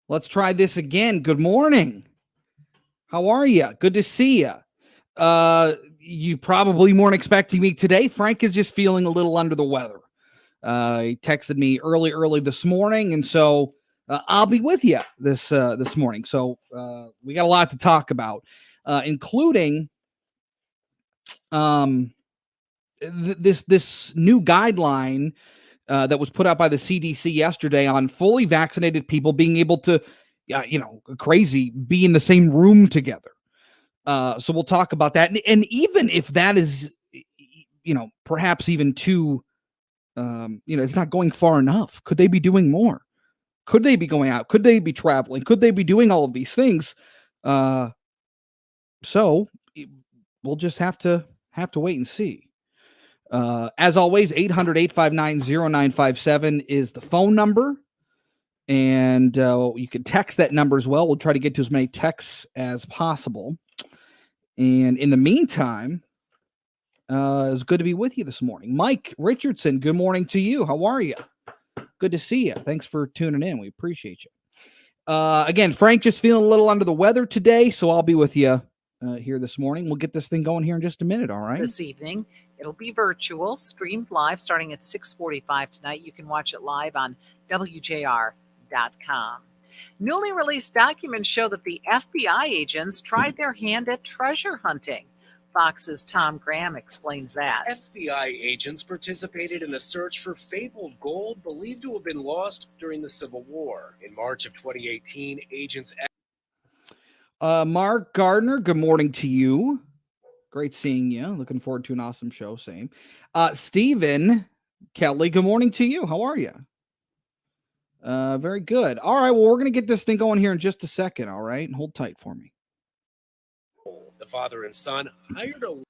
Let's try this again. Good morning. How are you? Good to see you. You probably weren't expecting me today. Frank is just feeling a little under the weather. He texted me early this morning, and so I'll be with you this morning. So we got a lot to talk about, including this new guideline that was put out by the CDC yesterday on fully vaccinated people being able to, crazy, be in the same room together. So we'll talk about that. And even if that is, perhaps even too, it's not going far enough. Could they be doing more? Could they be going out? Could they be traveling? Could they be doing all of these things? So we'll just have to wait and see. As always, 800-859-0957 is the phone number. And you can text that number as well. We'll try to get to as many texts as possible. And in the meantime, it's good to be with you this morning. Mike Richardson, good morning to you. How are you? Good to see you. Thanks for tuning in. We appreciate you. Again, Frank just feeling a little under the weather today, so I'll be with you here this morning. We'll get this thing going here in just a minute, all right? This evening, it'll be virtual, streamed live starting at 6:45 tonight. You can watch it live on WJR.com. Newly released documents show that the FBI agents tried their hand at treasure hunting. Fox's Tom Graham explains that. FBI agents participated in a search for fabled gold believed to have been lost during the Civil War. In March of 2018, agents... Mark Gardner, good morning to you. Great seeing you. Looking forward to an awesome show. Same. Stephen Kelly, good morning to you. How are you? Very good. All right. Well, we're going to get this thing going here in just a second. All right. And hold tight for me. The father and son hired a...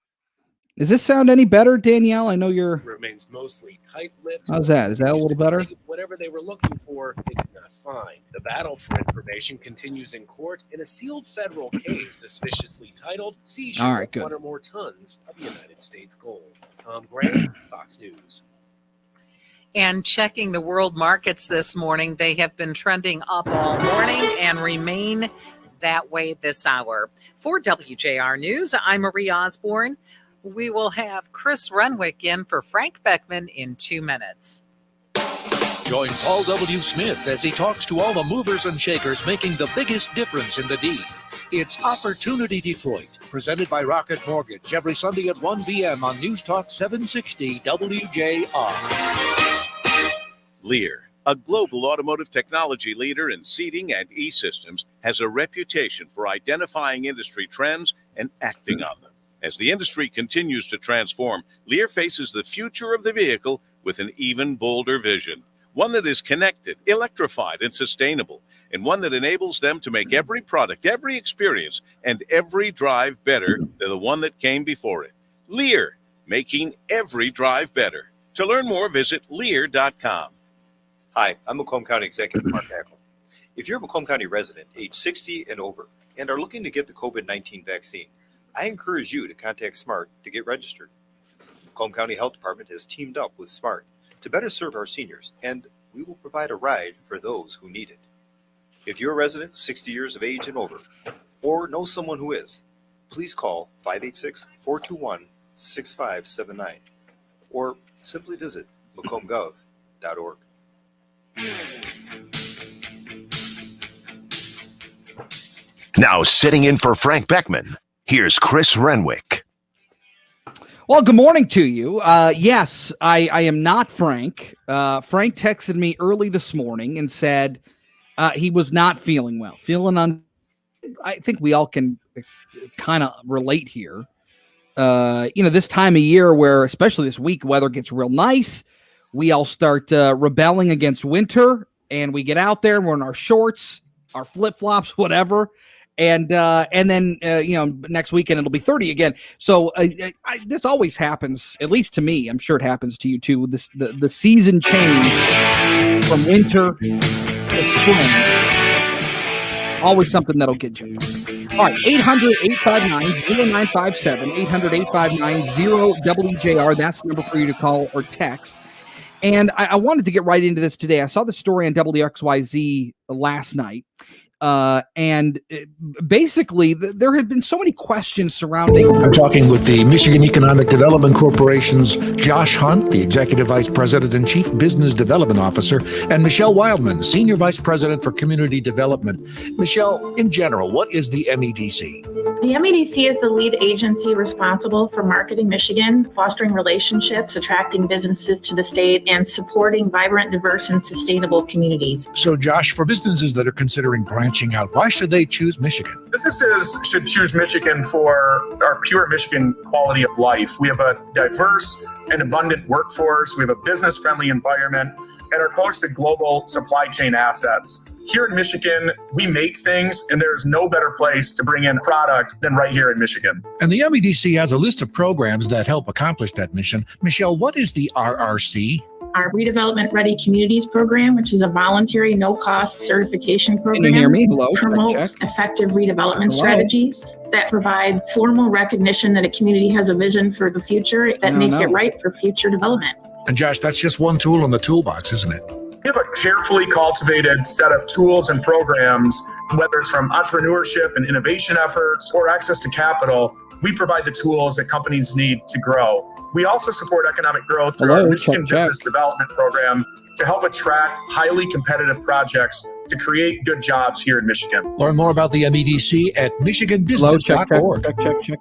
Does this sound any better, Danielle? I know you're... Remains mostly tight-lipped. How's that? Is that a little better? Whatever they were looking for, they did not find. The battle for information continues in court in a sealed federal case suspiciously titled Seizure of 1 or More Tons of United States Gold. Tom Graham, Fox News. And checking the world markets this morning, they have been trending up all morning and remain that way this hour. For WJR News, I'm Marie Osborne. We will have Chris Renwick in for Frank Beckmann in 2 minutes. Join Paul W. Smith as he talks to all the movers and shakers making the biggest difference in the D. It's Opportunity Detroit, presented by Rocket Mortgage, every Sunday at 1 p.m. on News Talk 760 WJR. Lear, a global automotive technology leader in seating and e-systems, has a reputation for identifying industry trends and acting on them. As the industry continues to transform, Lear faces the future of the vehicle with an even bolder vision. One that is connected, electrified, and sustainable, and one that enables them to make every product, every experience, and every drive better than the one that came before it. Lear, making every drive better. To learn more, visit Lear.com. Hi, I'm Macomb County Executive Mark Hackle. If you're a Macomb County resident, age 60 and over, and are looking to get the COVID-19 vaccine, I encourage you to contact SMART to get registered. Macomb County Health Department has teamed up with SMART to better serve our seniors, and we will provide a ride for those who need it. If you're a resident 60 years of age and over, or know someone who is, please call 586-421-6579, or simply visit macombgov.org. Now sitting in for Frank Beckmann, here's Chris Renwick. Well, good morning to you. Yes, I am not Frank. Frank texted me early this morning and said he was not feeling well. I think we all can kind of relate here. This time of year where, especially this week, weather gets real nice. We all start rebelling against winter, and we get out there and we're in our shorts, our flip-flops, whatever. And then next weekend it'll be 30 again. So this always happens, at least to me. I'm sure it happens to you too. The season change from winter to spring, always something that'll get you. All right, 800-859-0957, 800-859-0WJR. That's the number for you to call or text. And I wanted to get right into this today. I saw the story on WXYZ last night. Basically, there had been so many questions surrounding. I'm talking with the Michigan Economic Development Corporation's Josh Hunt, the Executive Vice President and Chief Business Development Officer, and Michelle Wildman, Senior Vice President for Community Development. Michelle, in general, what is the MEDC? The MEDC is the lead agency responsible for marketing Michigan, fostering relationships, attracting businesses to the state, and supporting vibrant, diverse, and sustainable communities. So, Josh, for businesses that are considering branching out, why should they choose Michigan? Businesses should choose Michigan for our pure Michigan quality of life. We have a diverse and abundant workforce. We have a business-friendly environment and are close to global supply chain assets. Here in Michigan, we make things, and there's no better place to bring in product than right here in Michigan. And the MEDC has a list of programs that help accomplish that mission. Michelle, what is the RRC? Our Redevelopment Ready Communities program, which is a voluntary, no-cost certification program, Can you hear me? Hello? promotes effective redevelopment strategies that provide formal recognition that a community has a vision for the future that makes it right for future development. And Josh, that's just one tool in the toolbox, isn't it? We have a carefully cultivated set of tools and programs, whether it's from entrepreneurship and innovation efforts or access to capital. We provide the tools that companies need to grow. We also support economic growth through our Michigan Business Development Program to help attract highly competitive projects to create good jobs here in Michigan. Learn more about the MEDC at michiganbusiness.org. Check.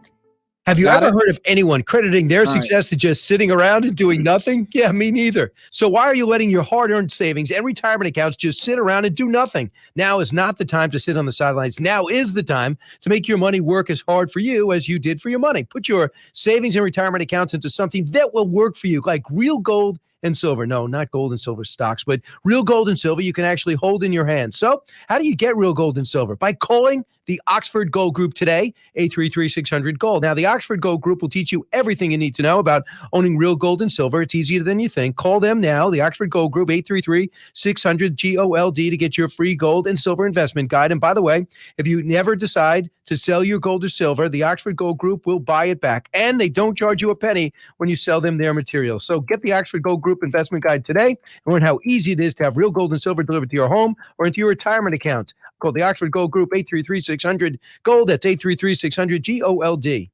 Have you ever heard of anyone crediting their success to just sitting around and doing nothing? Yeah, me neither. So why are you letting your hard-earned savings and retirement accounts just sit around and do nothing? Now is not the time to sit on the sidelines. Now is the time to make your money work as hard for you as you did for your money. Put your savings and retirement accounts into something that will work for you, like real gold and silver. No, not gold and silver stocks, but real gold and silver you can actually hold in your hand. So how do you get real gold and silver? By calling the Oxford Gold Group today, 833-600-GOLD. Now, the Oxford Gold Group will teach you everything you need to know about owning real gold and silver. It's easier than you think. Call them now, the Oxford Gold Group, 833-600-GOLD to get your free gold and silver investment guide. And by the way, if you never decide to sell your gold or silver, the Oxford Gold Group will buy it back. And they don't charge you a penny when you sell them their material. So get the Oxford Gold Group investment guide today and learn how easy it is to have real gold and silver delivered to your home or into your retirement account. Call the Oxford Gold Group, 833-600-GOLD. That's 833-600-GOLD.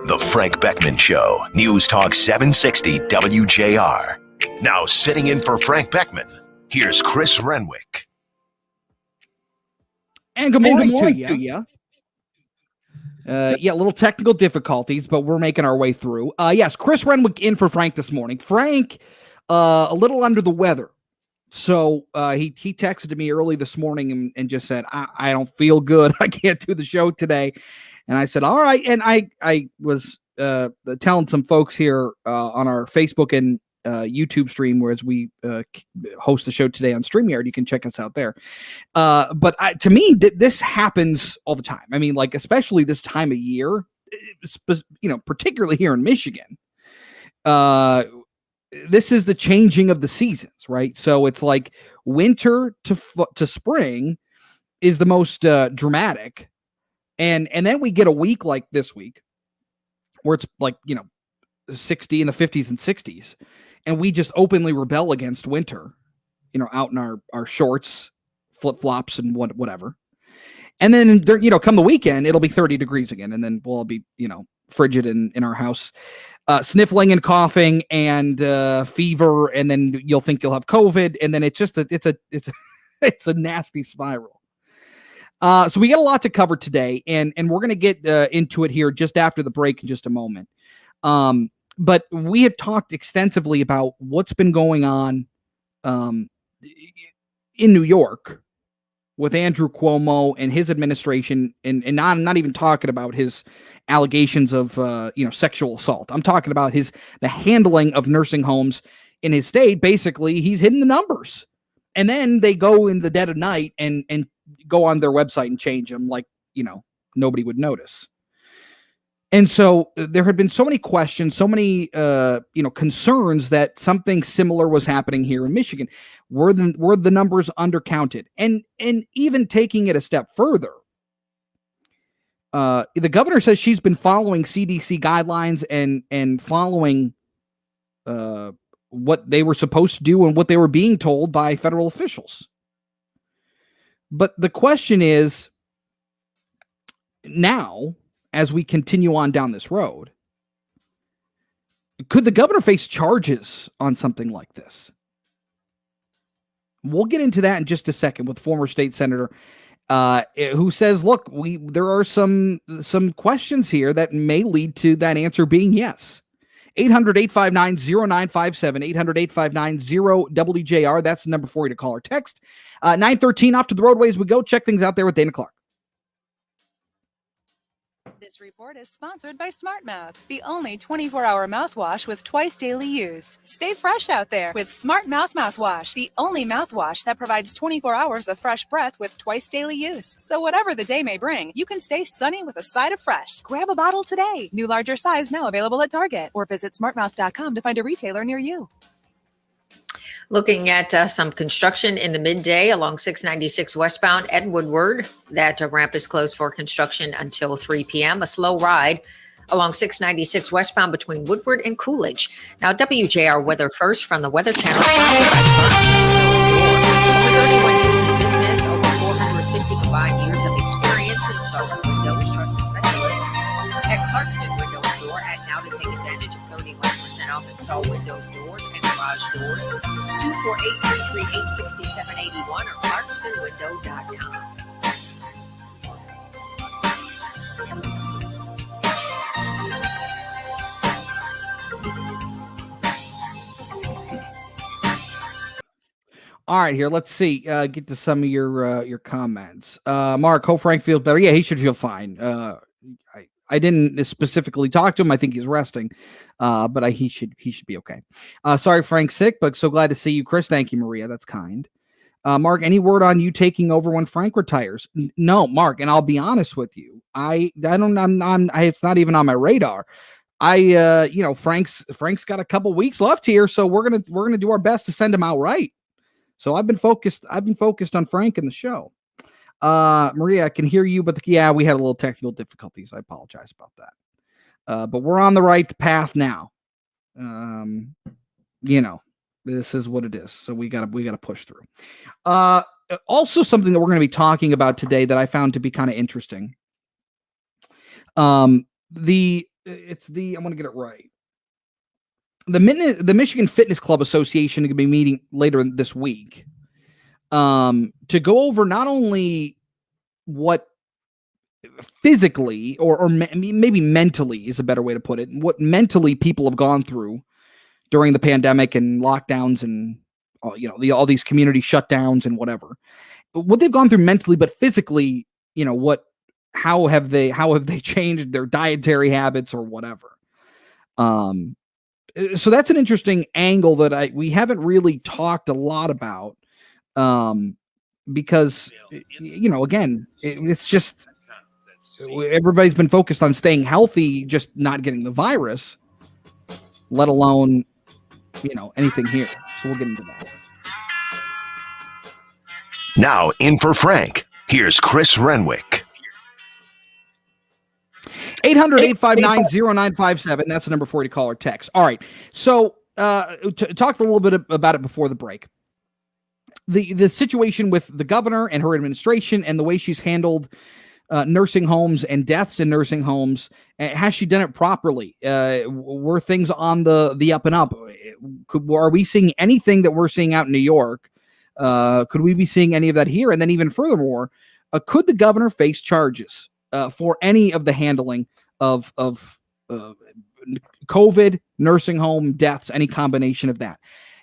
The Frank Beckmann Show, News Talk 760 WJR. Now sitting in for Frank Beckmann, here's Chris Renwick. And good morning to you. Little technical difficulties, but we're making our way through. Yes, Chris Renwick in for Frank this morning. Frank, a little under the weather. So he texted me early this morning and just said, I don't feel good. I can't do the show today. And I said, all right. And I was telling some folks here on our Facebook and YouTube stream, whereas we host the show today on StreamYard. You can check us out there. But to me, this happens all the time. I mean, like, especially this time of year, particularly here in Michigan. This is the changing of the seasons, right? So it's like winter to spring is the most dramatic. And then we get a week like this week where it's like, 60 in the 50s and 60s. And we just openly rebel against winter, out in our shorts, flip-flops and whatever. And then, come the weekend, it'll be 30 degrees again. And then we'll all be, frigid in our house, sniffling and coughing and fever. And then you'll think you'll have COVID. And then it's just it's a nasty spiral. So we got a lot to cover today, and we're going to get into it here just after the break in just a moment. But we have talked extensively about what's been going on in New York with Andrew Cuomo and his administration, and I'm not even talking about his allegations of sexual assault. I'm talking about the handling of nursing homes in his state. Basically, he's hidden the numbers, and then they go in the dead of night and go on their website and change them like nobody would notice. And so there had been so many questions, so many concerns that something similar was happening here in Michigan. Were the numbers undercounted? And even taking it a step further, the governor says she's been following CDC guidelines and following what they were supposed to do and what they were being told by federal officials. But the question is, now, as we continue on down this road, could the governor face charges on something like this? We'll get into that in just a second with former state senator who says, look, there are some questions here that may lead to that answer being yes. 800-859-0957, 800-859-0WJR. That's the number for you to call or text. 913 off to the roadways we go. Check things out there with Dana Clark. This report is sponsored by SmartMouth, the only 24-hour mouthwash with twice daily use. Stay fresh out there with SmartMouth mouthwash, the only mouthwash that provides 24 hours of fresh breath with twice daily use. So whatever the day may bring, you can stay sunny with a side of fresh. Grab a bottle today. New larger size now available at Target, or visit smartmouth.com to find a retailer near you. Looking at some construction in the midday along 696 westbound at Woodward. That ramp is closed for construction until 3 p.m. A slow ride along 696 westbound between Woodward and Coolidge. Now, WJR weather first from the Weather Channel. Over 31 years in business, over 450 combined years of experience installing windows. Trusted specialists at Clarkston Window and Door. And now to take advantage of 31% off install windows, doors, and garage doors. 248-338-6781 or clarkstonwindow.com. All right, here. Let's see. Get to some of your comments. Mark, hope Frank feels better. Yeah, he should feel fine. I didn't specifically talk to him. I think he's resting, but he should be okay. Sorry, Frank's sick, but so glad to see you, Chris. Thank you, Maria. That's kind. Mark, any word on you taking over when Frank retires? No, Mark. And I'll be honest with you. It's not even on my radar. Frank's got a couple weeks left here, so we're gonna do our best to send him out right. So I've been focused on Frank and the show. Maria, I can hear you, but we had a little technical difficulties. I apologize about that. But we're on the right path now. This is what it is. So we gotta push through. Also something that we're going to be talking about today that I found to be kind of interesting. I'm going to get it right. The Michigan Fitness Club Association is going to be meeting later this week to go over not only what physically or maybe mentally is a better way to put it, what mentally people have gone through during the pandemic and lockdowns and all these community shutdowns and whatever, what they've gone through mentally, but physically, how have they changed their dietary habits or whatever. So that's an interesting angle that we haven't really talked a lot about, because, again, it's just everybody's been focused on staying healthy, just not getting the virus, let alone, anything here. So we'll get into that. Now in for Frank. Here's Chris Renwick. 800-859-0957. That's the number for you to call or text. All right. So talked a little bit about it before the break. The situation with the governor and her administration and the way she's handled nursing homes and deaths in nursing homes. Has she done it properly? Were things on the up and up? Are we seeing anything that we're seeing out in New York? Could we be seeing any of that here? And then even furthermore, could the governor face charges for any of the handling of COVID, nursing home deaths, any combination of that?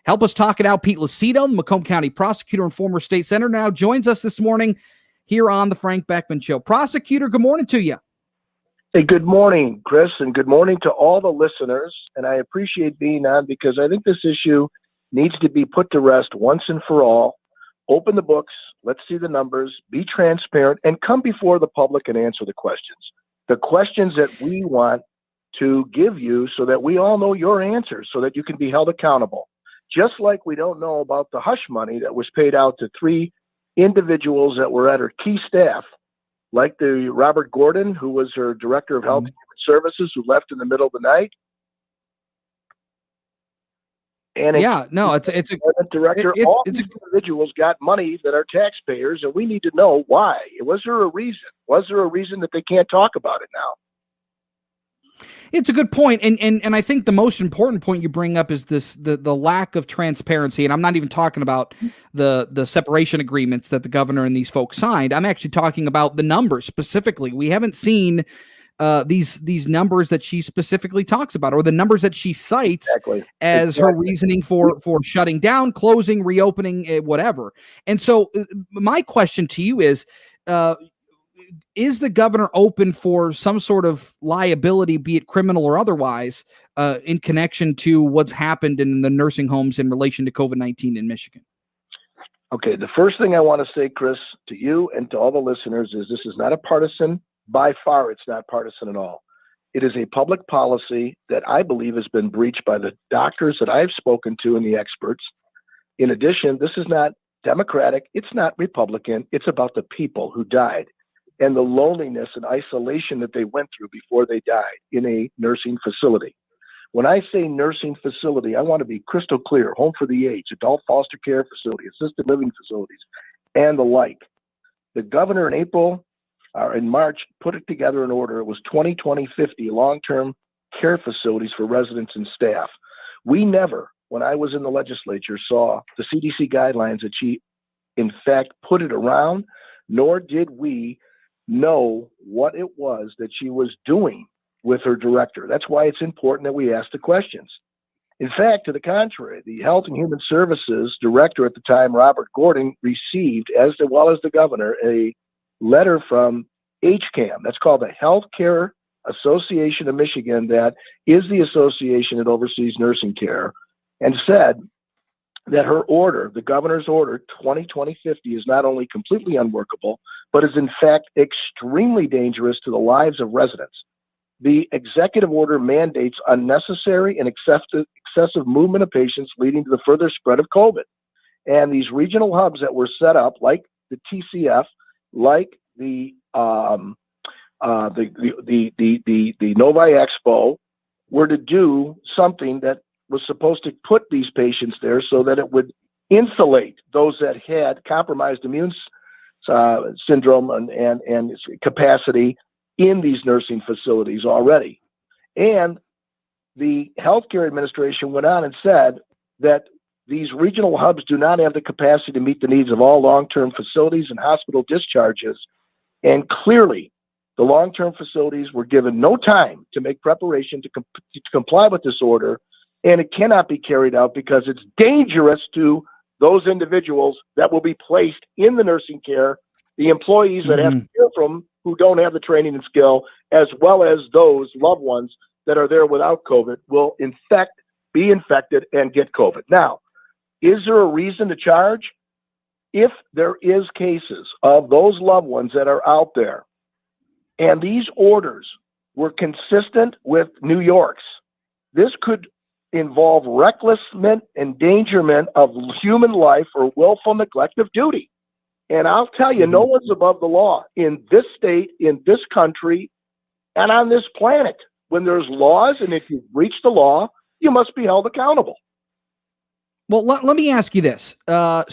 Help us talk it out. Pete Lucido, the Macomb County prosecutor and former state senator, now joins us this morning here on the Frank Beckmann Show. Prosecutor, good morning to you. Hey, good morning, Chris, and good morning to all the listeners. And I appreciate being on because I think this issue needs to be put to rest once and for all. Open the books, let's see the numbers, be transparent, and come before the public and answer the questions. The questions that we want to give you so that we all know your answers so that you can be held accountable. Just like we don't know about the hush money that was paid out to 3 individuals that were at her key staff, like the Robert Gordon, who was her director of health and human services, who left in the middle of the night. And it's a director. All these individuals got money that are taxpayers, and we need to know why. Was there a reason? Was there a reason that they can't talk about it now? It's a good point, and I think the most important point you bring up is the lack of transparency. And I'm not even talking about the separation agreements that the governor and these folks signed. I'm actually talking about the numbers specifically. We haven't seen these numbers that she specifically talks about, or the numbers that she cites as her reasoning for shutting down, closing, reopening, whatever. And so my question to you is the governor open for some sort of liability, be it criminal or otherwise, in connection to what's happened in the nursing homes in relation to COVID-19 in Michigan? Okay, the first thing I want to say, Chris, to you and to all the listeners is this is not a partisan. By far, it's not partisan at all. It is a public policy that I believe has been breached by the doctors that I've spoken to and the experts. In addition, this is not Democratic. It's not Republican. It's about the people who died and the loneliness and isolation that they went through before they died in a nursing facility. When I say nursing facility, I want to be crystal clear: home for the aged, adult foster care facility, assisted living facilities, and the like. The governor in March put it together in order. It was 20-20-50 long-term care facilities for residents and staff. We never, when I was in the legislature, saw the CDC guidelines that she, in fact, put it around, nor did we know what it was that she was doing with her director. That's why it's important that we ask the questions. In fact, to the contrary, the Health and Human Services director at the time, Robert Gordon, received, as well as the governor, a letter from HCAM. That's called the Healthcare Association of Michigan. That is the association that oversees nursing care, and said that her order, the governor's order 20-20-50, is not only completely unworkable, but is in fact extremely dangerous to the lives of residents. The executive order mandates unnecessary and excessive movement of patients, leading to the further spread of COVID. And these regional hubs that were set up, like the TCF, like the Novi Expo, were to do something that was supposed to put these patients there so that it would insulate those that had compromised immune syndrome and capacity in these nursing facilities already. And the healthcare administration went on and said that these regional hubs do not have the capacity to meet the needs of all long-term facilities and hospital discharges. And clearly, the long-term facilities were given no time to make preparation to comply with this order, and it cannot be carried out because it's dangerous to those individuals that will be placed in the nursing care, the employees that have to care from who don't have the training and skill, as well as those loved ones that are there without COVID will be infected and get COVID. Now, is there a reason to charge? If there is cases of those loved ones that are out there, and these orders were consistent with New York's, this could involve reckless endangerment of human life or willful neglect of duty. And I'll tell you, no one's above the law in this state, in this country, and on this planet. When there's laws, and if you breach the law, you must be held accountable. Well, let me ask you this. I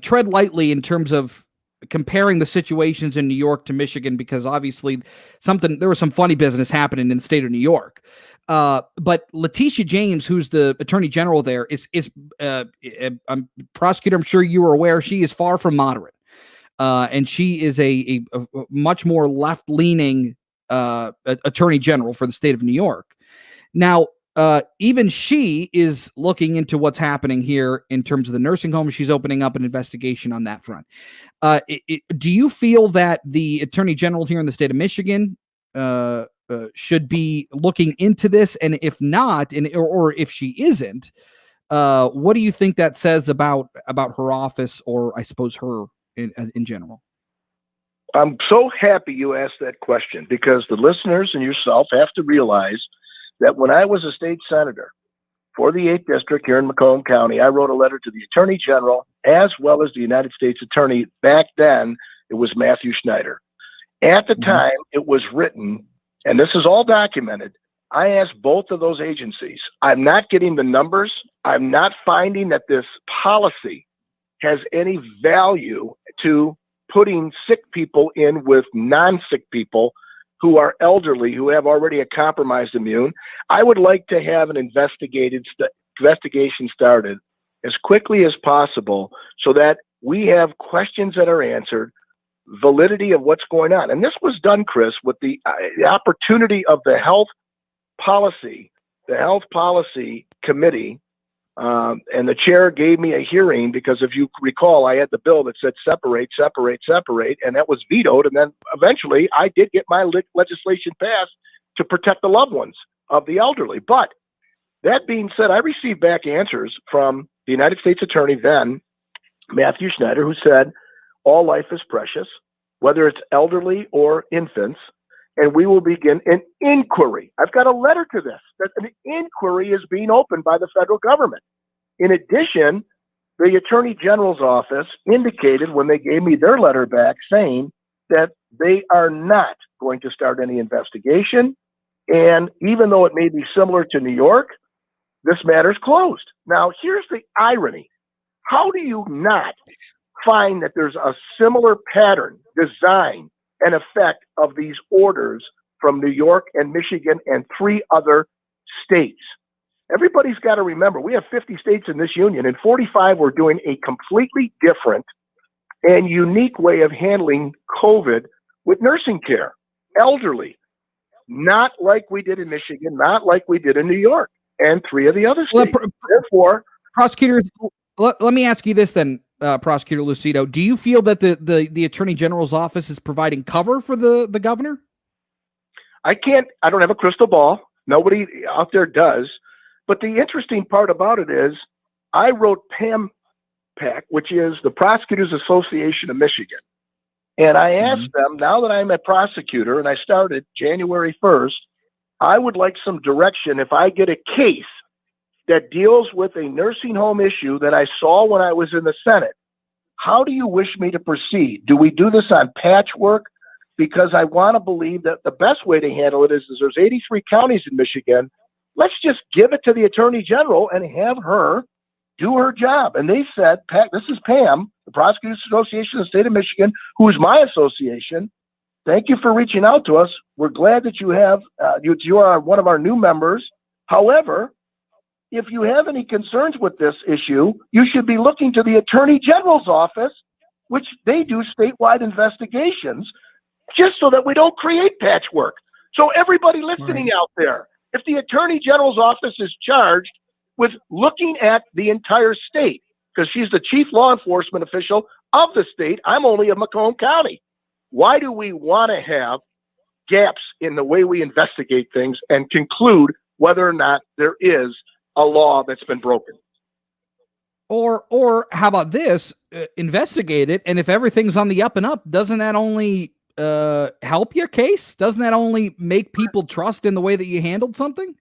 tread lightly in terms of comparing the situations in New York to Michigan, because obviously there was some funny business happening in the state of New York. But Letitia James, who's the attorney general there, is prosecutor. I'm sure you are aware she is far from moderate, and she is a much more left-leaning attorney general for the state of New York. Now, even she is looking into what's happening here in terms of the nursing home. She's opening up an investigation on that front. Do you feel that the attorney general here in the state of Michigan should be looking into this? And if not, or if she isn't, what do you think that says about her office, or I suppose her in general? I'm so happy you asked that question, because the listeners and yourself have to realize that when I was a state senator for the 8th District here in Macomb County, I wrote a letter to the Attorney General as well as the United States Attorney. Back then, it was Matthew Schneider. At the time, it was written, and this is all documented, I asked both of those agencies. I'm not getting the numbers. I'm not finding that this policy has any value to putting sick people in with non-sick people who are elderly, who have already a compromised immune. I would like to have an investigation started as quickly as possible so that we have questions that are answered, validity of what's going on. And this was done, Chris, with the opportunity of the Health Policy Committee, and the chair gave me a hearing because if you recall, I had the bill that said separate, and that was vetoed. And then eventually I did get my legislation passed to protect the loved ones of the elderly. But that being said, I received back answers from the United States Attorney then, Matthew Schneider, who said, all life is precious, whether it's elderly or infants, and we will begin an inquiry. I've got a letter to this, that an inquiry is being opened by the federal government. In addition, the Attorney General's office indicated when they gave me their letter back saying that they are not going to start any investigation. And even though it may be similar to New York, this matter's closed. Now, here's the irony. How do you not find that there's a similar pattern, design, and effect of these orders from New York and Michigan and 3 other states? Everybody's got to remember, we have 50 states in this union, and 45 were doing a completely different and unique way of handling COVID with nursing care, elderly, not like we did in Michigan, not like we did in New York, and 3 of the other states. Therefore, prosecutors, let me ask you this then, Prosecutor Lucido. Do you feel that the Attorney General's office is providing cover for the governor? I don't have a crystal ball. Nobody out there does. But the interesting part about it is I wrote PAMPAC, which is the Prosecutors Association of Michigan. And I asked them, now that I'm a prosecutor and I started January 1st, I would like some direction if I get a case that deals with a nursing home issue that I saw when I was in the Senate. How do you wish me to proceed? Do we do this on patchwork? Because I want to believe that the best way to handle it is there's 83 counties in Michigan. Let's just give it to the Attorney General and have her do her job. And they said, this is Pam, the Prosecutors Association of the State of Michigan, who is my association. Thank you for reaching out to us. We're glad that you are one of our new members. However, if you have any concerns with this issue, you should be looking to the Attorney General's office, which they do statewide investigations, just so that we don't create patchwork. So everybody listening out there, if the Attorney General's office is charged with looking at the entire state, because she's the chief law enforcement official of the state, I'm only of Macomb County. Why do we want to have gaps in the way we investigate things and conclude whether or not there is a law that's been broken? Or how about this? Investigate it, and if everything's on the up and up, doesn't that only help your case? Doesn't that only make people trust in the way that you handled something?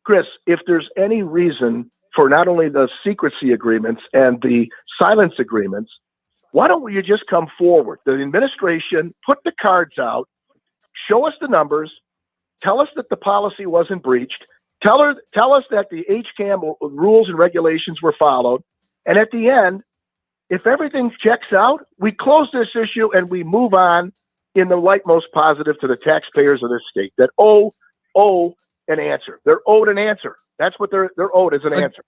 Chris, if there's any reason for not only the secrecy agreements and the silence agreements, why don't you just come forward? The administration, put the cards out, show us the numbers, tell us that the policy wasn't breached, tell us that the HCAM rules and regulations were followed, and at the end, if everything checks out, we close this issue and we move on in the light most positive to the taxpayers of this state that owe an answer. They're owed an answer. That's what they're owed, is an answer.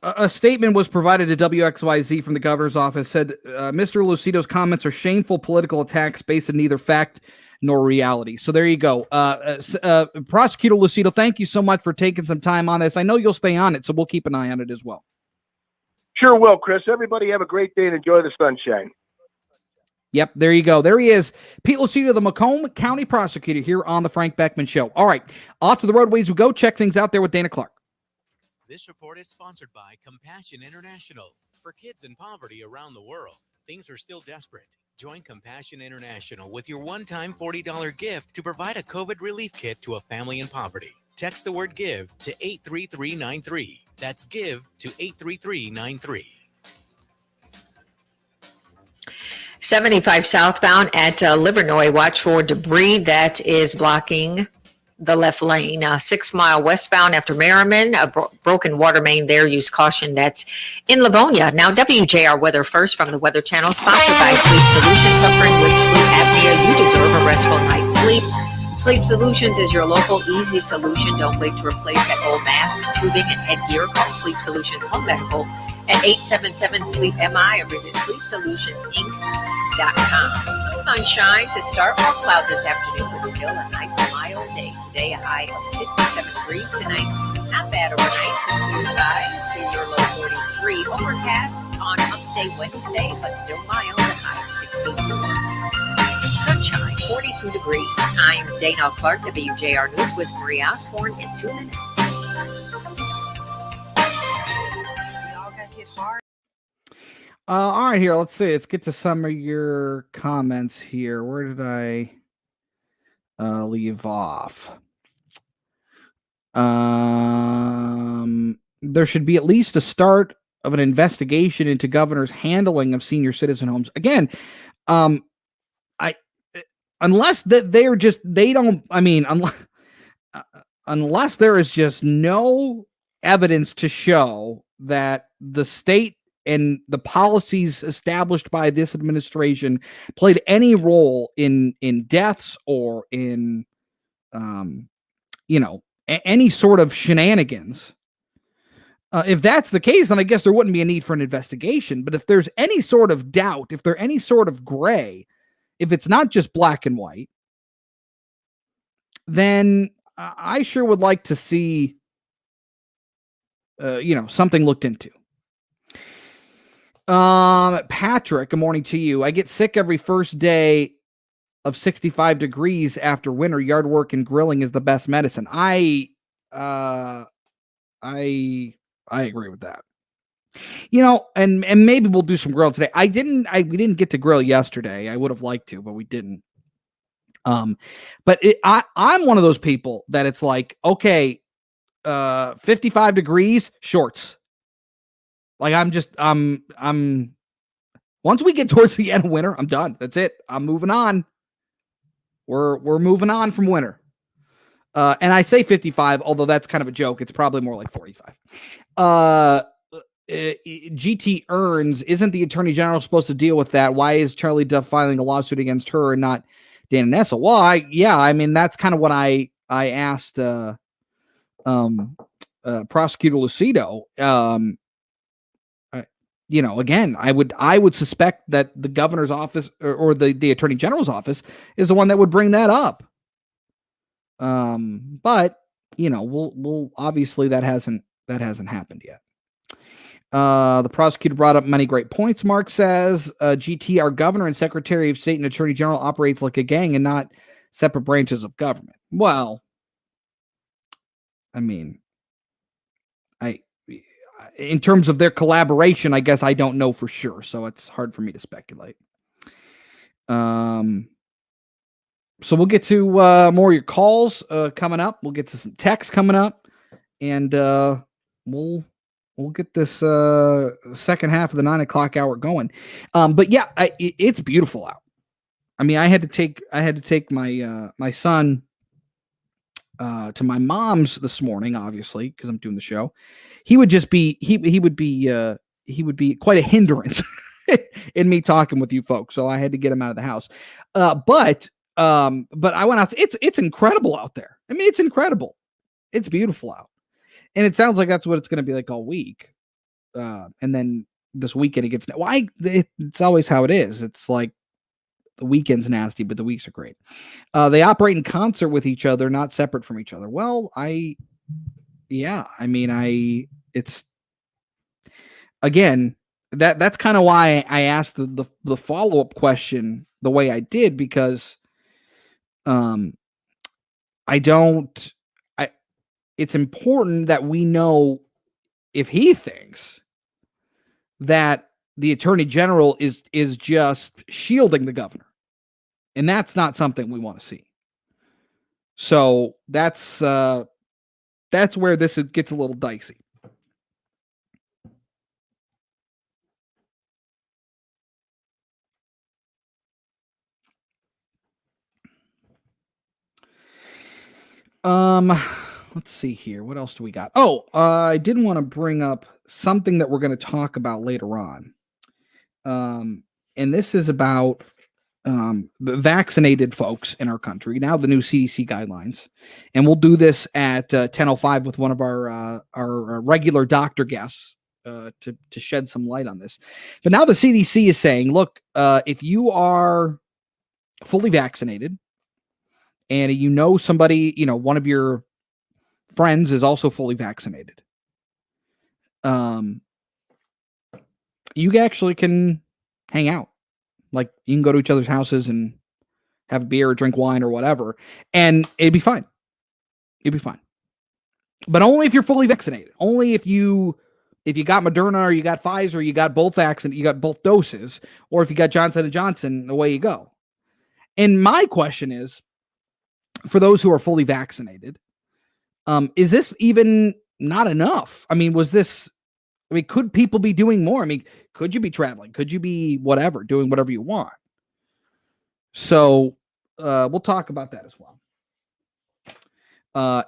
A statement was provided to WXYZ from the governor's office, said Mr. Lucido's comments are shameful political attacks based on neither fact nor reality. So there you go. Prosecutor Lucido, thank you so much for taking some time on this. I know you'll stay on it, so we'll keep an eye on it as well. Sure will, Chris. Everybody have a great day and enjoy the sunshine. Yep, there you go. There he is. Pete Lucido, the Macomb County prosecutor here on the Frank Beckmann Show. All right, off to the roadways we go. Check things out there with Dana Clark. This report is sponsored by Compassion International. For kids in poverty around the world, things are still desperate. Join Compassion International with your one-time $40 gift to provide a COVID relief kit to a family in poverty. Text the word GIVE to 83393. That's GIVE to 83393. 75 southbound at Livernois. Watch for debris that is blocking the left lane. 6 Mile westbound after Merriman, a broken water main there. Use caution. That's in Livonia. Now, WJR weather first from the Weather Channel, sponsored by Sleep Solutions. Suffering with sleep apnea, you deserve a restful night's sleep. Sleep Solutions is your local easy solution. Don't wait to replace that old mask, tubing, and headgear. Call Sleep Solutions Home Medical at 877-SLEEP-MI or visit sleepsolutionsinc.com. Sunshine to start, more clouds this afternoon, but still a nice mild day. Today, a high of 57 degrees. Tonight, not bad overnight. Some blue skies. See your low 43. Overcast on Hump Day Wednesday, but still mild, a high of 64. Sunshine, 42 degrees. I'm Dana Clark, WJR News with Marie Osborne in 2 minutes. All right, here. Let's see. Let's get to some of your comments here. Where did I leave off? There should be at least a start of an investigation into governor's handling of senior citizen homes. Again, unless that they're just they don't. I mean, unless there is just no evidence to show that the state and the policies established by this administration played any role in deaths or in, any sort of shenanigans. If that's the case, then I guess there wouldn't be a need for an investigation. But if there's any sort of doubt, if there's any sort of gray, if it's not just black and white, then I sure would like to see, something looked into. Patrick, good morning to you. I get sick every first day of 65 degrees after winter. Yard work and grilling is the best medicine. I agree with that. And maybe we'll do some grill today. We didn't get to grill yesterday. I would have liked to, but we didn't. But I'm one of those people that it's like, okay, 55 degrees, shorts. Like I'm once we get towards the end of winter, I'm done. That's it. I'm moving on. We're moving on from winter. And I say 55, although that's kind of a joke. It's probably more like 45. GT Earns, isn't the Attorney General supposed to deal with that? Why is Charlie Duff filing a lawsuit against her and not Dana Nessel? Well, that's kind of what I asked Prosecutor Lucido. Again, I would suspect that the governor's office or the attorney general's office is the one that would bring that up. But we'll obviously that hasn't happened yet. The prosecutor brought up many great points. Mark says, GT, our governor and secretary of state and attorney general operates like a gang and not separate branches of government. Well, I mean, in terms of their collaboration, I guess I don't know for sure, so it's hard for me to speculate. So we'll get to more of your calls coming up. We'll get to some texts coming up, and we'll get this second half of the 9 o'clock hour going. But yeah, it's beautiful out. I mean, I had to take my my son to my mom's this morning, obviously, because I'm doing the show. He would just be he would be quite a hindrance in me talking with you folks. So I had to get him out of the house. But I went out. It's incredible out there. I mean, it's incredible. It's beautiful out, and it sounds like that's what it's going to be like all week. And then this weekend it gets. Why? It's always how it is. It's like the weekend's nasty, but the weeks are great. They operate in concert with each other, not separate from each other. Well, it's again, that's kind of why I asked the follow-up question the way I did, because it's important that we know if he thinks that the attorney general is just shielding the governor. And that's not something we want to see. So that's where this gets a little dicey. Let's see here. What else do we got? Oh, I did want to bring up something that we're going to talk about later on. And this is about the vaccinated folks in our country. Now the new CDC guidelines. And we'll do this at 10:05 with one of our regular doctor guests to shed some light on this. But now the CDC is saying, look, if you are fully vaccinated and you know somebody, one of your friends is also fully vaccinated, you actually can hang out. Like, you can go to each other's houses and have a beer or drink wine or whatever, and it'd be fine. It'd be fine. But only if you're fully vaccinated. Only if you got Moderna or you got Pfizer, you got both vaccines, you got both doses, or if you got Johnson & Johnson, away you go. And my question is, for those who are fully vaccinated, is this even not enough? I mean, could people be doing more? I mean, could you be traveling? Could you be whatever, doing whatever you want? So we'll talk about that as well.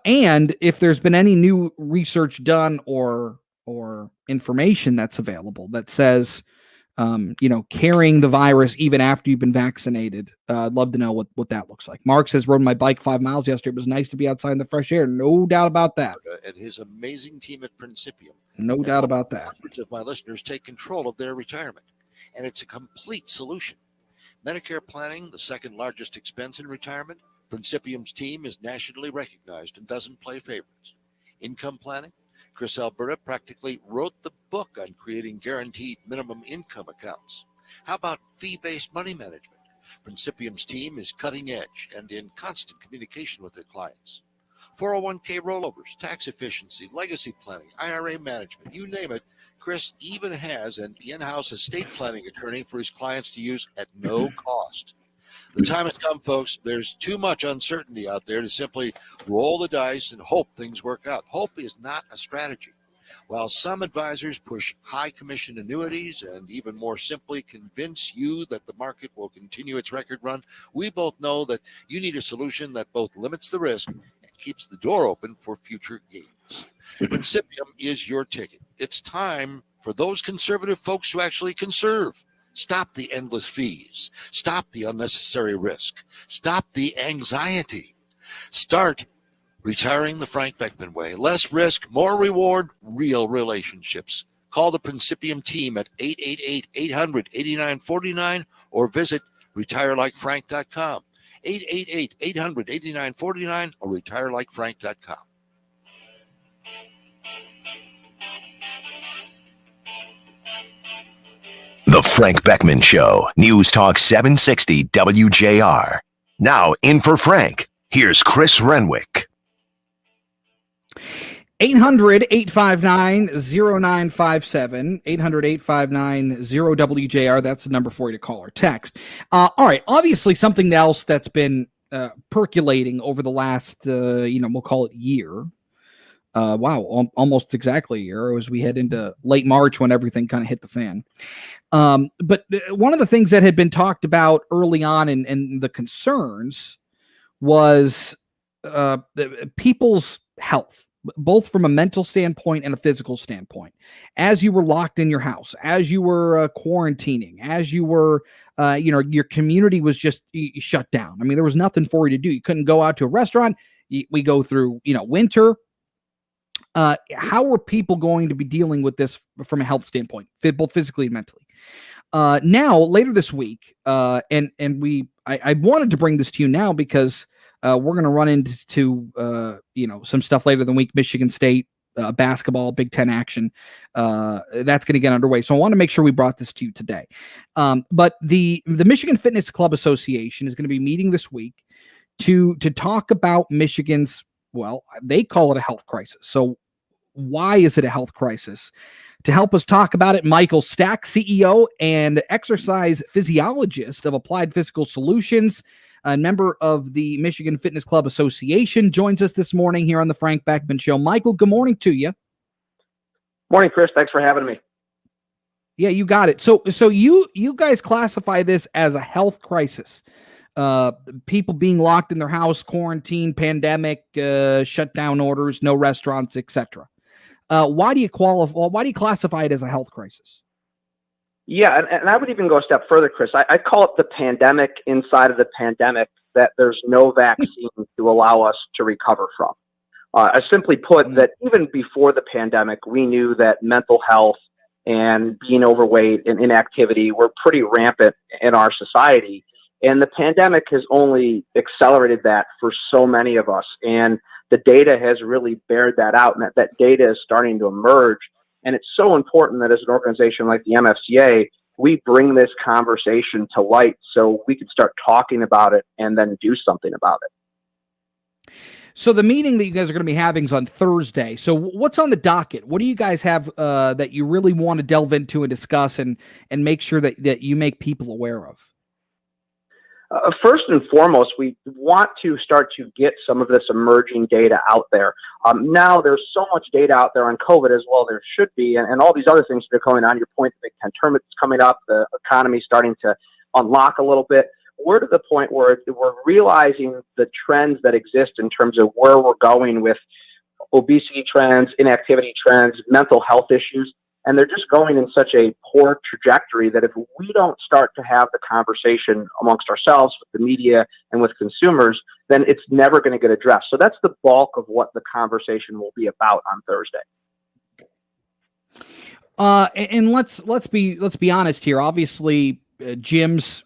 And if there's been any new research done or information that's available that says, carrying the virus even after you've been vaccinated, I'd love to know what that looks like. Mark says, rode my bike 5 miles yesterday. It was nice to be outside in the fresh air. No doubt about that. And his amazing team at Principium. No doubt about that. Hundreds of my listeners take control of their retirement, and it's a complete solution. Medicare planning, the second largest expense in retirement. Principium's team is nationally recognized and doesn't play favorites. Income planning, Chris Alberta practically wrote the book on creating guaranteed minimum income accounts. How about fee-based money management? Principium's team is cutting edge and in constant communication with their clients. 401k rollovers, tax efficiency, legacy planning, IRA management, you name it. Chris even has an in-house estate planning attorney for his clients to use at no cost. The time has come, folks. There's too much uncertainty out there to simply roll the dice and hope things work out. Hope is not a strategy. While some advisors push high commission annuities and even more simply convince you that the market will continue its record run, we both know that you need a solution that both limits the risk and keeps the door open for future gains. Principium is your ticket. It's time for those conservative folks who actually conserve. Stop the endless fees. Stop the unnecessary risk. Stop the anxiety. Start retiring the Frank Beckmann way. Less risk, more reward, real relationships. Call the Principium team at 888-800-8949 or visit retirelikefrank.com. 888-800-8949 or retirelikefrank.com. The Frank Beckmann Show, News Talk 760 WJR. Now in for Frank, here's Chris Renwick. 800-859-0957, 800-859-0WJR. That's the number for you to call or text. All right. Obviously, something else that's been percolating over the last, we'll call it year. Almost exactly a year, as we head into late March when everything kind of hit the fan. But one of the things that had been talked about early on in the concerns was people's health, both from a mental standpoint and a physical standpoint. As you were locked in your house, as you were quarantining, as you were, your community was just shut down. I mean, there was nothing for you to do. You couldn't go out to a restaurant. We go through, winter. How are people going to be dealing with this from a health standpoint, both physically and mentally? Now, later this week, I wanted to bring this to you now because we're going to run into some stuff later in the week. Michigan State basketball, Big Ten action, that's going to get underway. So I want to make sure we brought this to you today. But the Michigan Fitness Club Association is going to be meeting this week to talk about Michigan's, well, they call it a health crisis. So why is it a health crisis? To help us talk about it, Michael Stack, CEO and exercise physiologist of Applied Physical Solutions, a member of the Michigan Fitness Club Association, joins us this morning here on the Frank Beckmann Show. Michael, good morning to you. Morning, Chris. Thanks for having me. Yeah, you got it. So you guys classify this as a health crisis. people being locked in their house, quarantine, pandemic, shutdown orders, no restaurants, etc. Why do you qualify? Why do you classify it as a health crisis? Yeah, and I would even go a step further, Chris. I call it the pandemic inside of the pandemic that there's no vaccine to allow us to recover from. I simply put that even before the pandemic, we knew that mental health and being overweight and inactivity were pretty rampant in our society. And the pandemic has only accelerated that for so many of us. And the data has really bared that out, and that data is starting to emerge. And it's so important that as an organization like the MFCA, we bring this conversation to light so we can start talking about it and then do something about it. So the meeting that you guys are going to be having is on Thursday. So what's on the docket? What do you guys have that you really want to delve into and discuss and make sure that you make people aware of? First and foremost, we want to start to get some of this emerging data out there. Now there's so much data out there on COVID as well there should be, and all these other things that are going on. Your point, the Big Ten tournament is coming up, the economy starting to unlock a little bit. We're to the point where we're realizing the trends that exist in terms of where we're going with obesity trends, inactivity trends, mental health issues. And they're just going in such a poor trajectory that if we don't start to have the conversation amongst ourselves, with the media, and with consumers, then it's never going to get addressed. So that's the bulk of what the conversation will be about on Thursday. And let's be honest here. Obviously, gyms,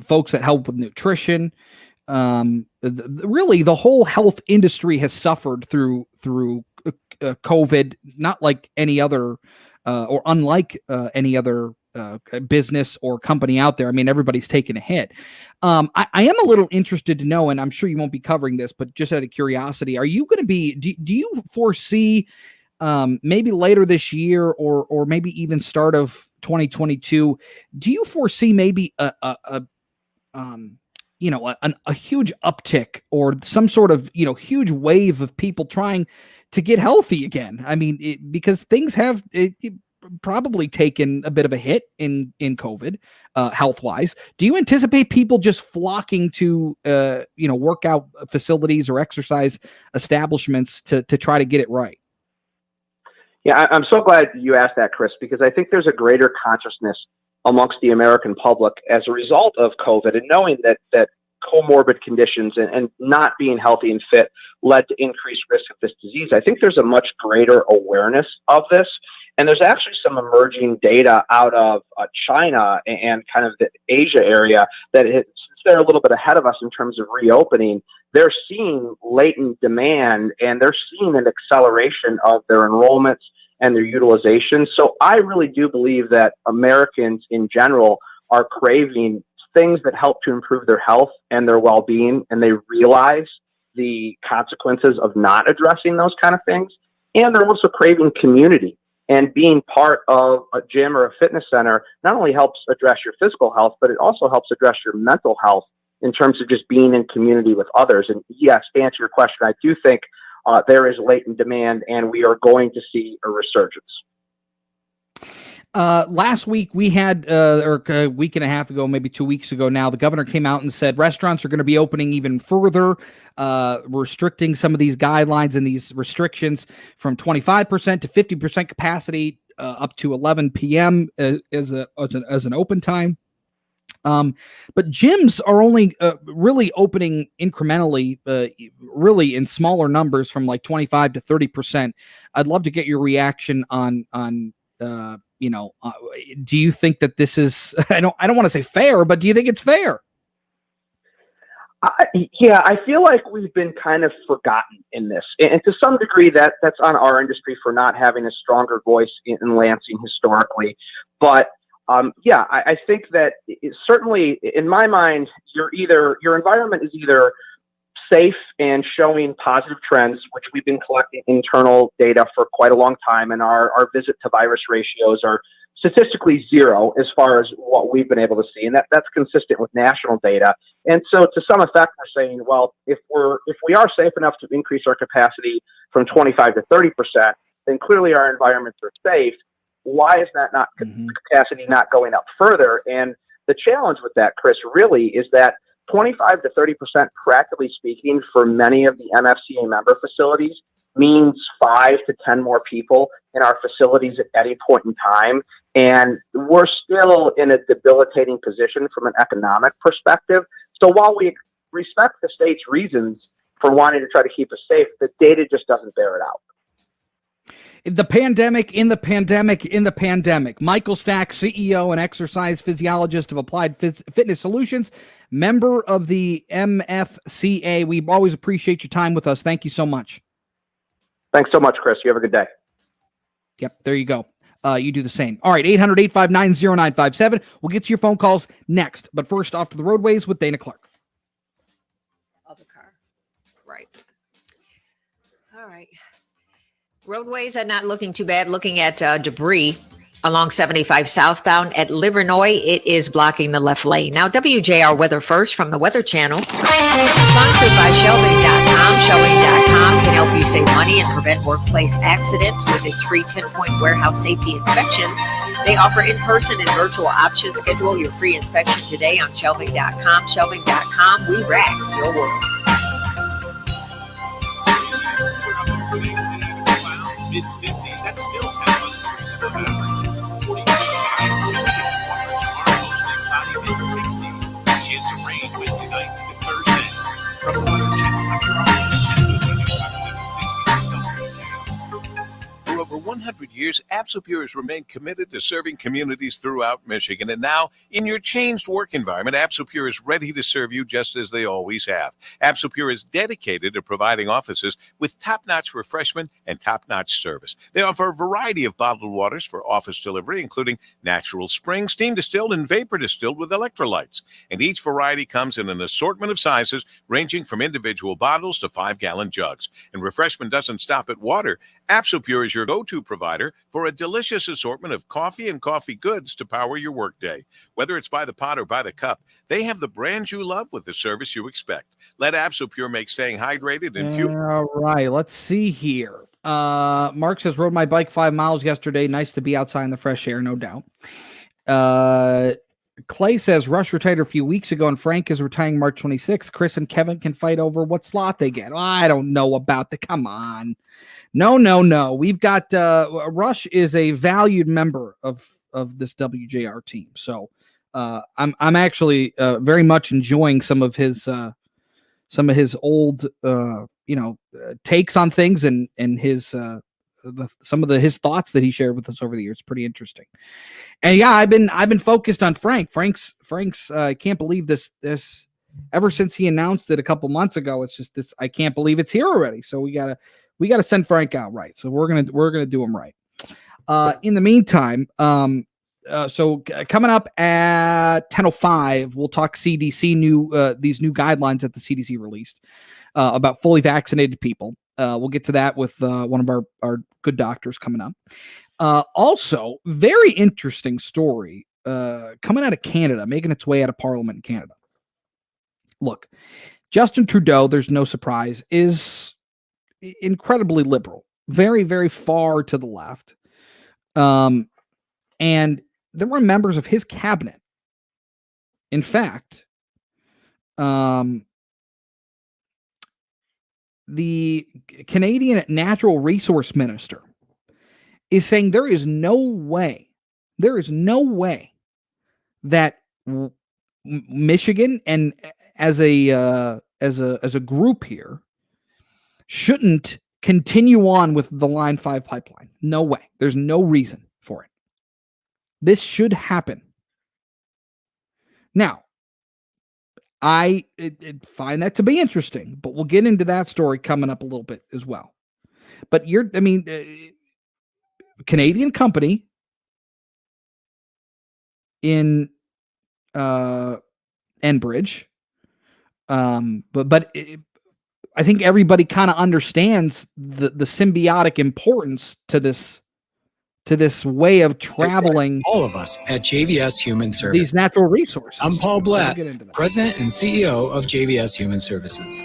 folks that help with nutrition, really the whole health industry has suffered through COVID, not like any other or unlike any other business or company out there. I mean, everybody's taken a hit. I am a little interested to know, and I'm sure you won't be covering this, but just out of curiosity, are you going to be, do you foresee maybe later this year or maybe even start of 2022, do you foresee maybe a huge uptick or some sort of, huge wave of people trying to get healthy again? I mean, because things have probably taken a bit of a hit in COVID, health-wise. Do you anticipate people just flocking to, workout facilities or exercise establishments to try to get it right? Yeah, I'm so glad you asked that, Chris, because I think there's a greater consciousness amongst the American public as a result of COVID and knowing that comorbid conditions and not being healthy and fit led to increased risk of this disease. I think there's a much greater awareness of this. And there's actually some emerging data out of China and kind of the Asia area that since they're a little bit ahead of us in terms of reopening, they're seeing latent demand and they're seeing an acceleration of their enrollments and their utilization. So I really do believe that Americans in general are craving things that help to improve their health and their well-being, and they realize the consequences of not addressing those kind of things. And they're also craving community, and being part of a gym or a fitness center not only helps address your physical health, but it also helps address your mental health in terms of just being in community with others. And yes, to answer your question, I do think there is latent demand and we are going to see a resurgence. Last week we had, or a week and a half ago, maybe 2 weeks ago now, the governor came out and said restaurants are going to be opening even further, restricting some of these guidelines and these restrictions from 25% to 50% capacity, up to 11 p.m. As an open time. But gyms are only really opening incrementally, really in smaller numbers from like 25 to 30%. I'd love to get your reaction on do you think that this is, I don't want to say fair, but do you think it's fair? I feel like we've been kind of forgotten in this. And to some degree that's on our industry for not having a stronger voice in Lansing historically. But I think that certainly in my mind, your environment is either safe and showing positive trends, which we've been collecting internal data for quite a long time, and our visit to virus ratios are statistically zero as far as what we've been able to see, and that's consistent with national data. And so to some effect, we're saying, well, if we are safe enough to increase our capacity from 25 to 30%, then clearly our environments are safe. Why is that capacity not going up further? And The challenge with that, Chris, really is that 25 to 30%, practically speaking, for many of the MFCA member facilities means 5 to 10 more people in our facilities at any point in time. And we're still in a debilitating position from an economic perspective. So while we respect the state's reasons for wanting to try to keep us safe, the data just doesn't bear it out. In the pandemic. Michael Stack, CEO and exercise physiologist of Applied Fitness Solutions, member of the MFCA. We always appreciate your time with us. Thank you so much. Thanks so much, Chris. You have a good day. Yep, there you go. You do the same. All right, 800-859-0957. We'll get to your phone calls next. But first, off to the roadways with Dana Clark. Other car. Right. All right. Roadways are not looking too bad. Looking at debris along 75 southbound at Livernois, it is blocking the left lane. Now, WJR Weather First from the Weather Channel, sponsored by Shelving.com. Shelving.com can help you save money and prevent workplace accidents with its free 10-point warehouse safety inspections. They offer in-person and virtual options. Schedule your free inspection today on Shelving.com. Shelving.com, we rack your world. Mid-50s, that's still Tampa's degrees above average. 42 tomorrow, mostly cloudy mid-60s. Chance of rain Wednesday night to Thursday. From the Weather Channel, I'm your host, about 760 WJR. For over 100 years, Absopure has remained committed to serving communities throughout Michigan. And now, in your changed work environment, Absopure is ready to serve you just as they always have. Absopure is dedicated to providing offices with top-notch refreshment and top-notch service. They offer a variety of bottled waters for office delivery, including natural spring, steam distilled, and vapor distilled with electrolytes. And each variety comes in an assortment of sizes, ranging from individual bottles to 5-gallon jugs. And refreshment doesn't stop at water. Absopure is your go-to provider for a delicious assortment of coffee and coffee goods to power your workday. Whether it's by the pot or by the cup, they have the brand you love with the service you expect. Let Absopure make staying hydrated and fuel. All right, let's see here. Mark says, rode my bike 5 miles yesterday. Nice to be outside in the fresh air, no doubt. Clay says, Rush retired a few weeks ago, and Frank is retiring March 26th. Chris and Kevin can fight over what slot they get. I don't know about the, come on. No. We've got, Rush is a valued member of this WJR team. So I'm actually very much enjoying some of his old, takes on things and his, some of his thoughts that he shared with us over the years. Pretty interesting. And yeah, I've been focused on Frank's I can't believe this ever since he announced it a couple months ago. It's just this, I can't believe it's here already. So we gotta send Frank out right. So we're gonna do him right. In the meantime, so coming up at 10:05, we'll talk CDC these new guidelines that the CDC released about fully vaccinated people. We'll get to that with one of our good doctors coming up. Also, very interesting story coming out of Canada, making its way out of Parliament in Canada. Look, Justin Trudeau, there's no surprise, is incredibly liberal, very, very far to the left. And there were members of his cabinet. In fact, the Canadian Natural Resource Minister is saying there is no way that Michigan and as a group here shouldn't continue on with the Line 5 pipeline. No way. There's no reason for it. This should happen. Now, I find that to be interesting, but we'll get into that story coming up a little bit as well. But Canadian company in Enbridge, but I think everybody kind of understands the symbiotic importance to this way of traveling. All of us at JVS Human Services. These natural resources. I'm Paul Blatt, President and CEO of JVS Human Services,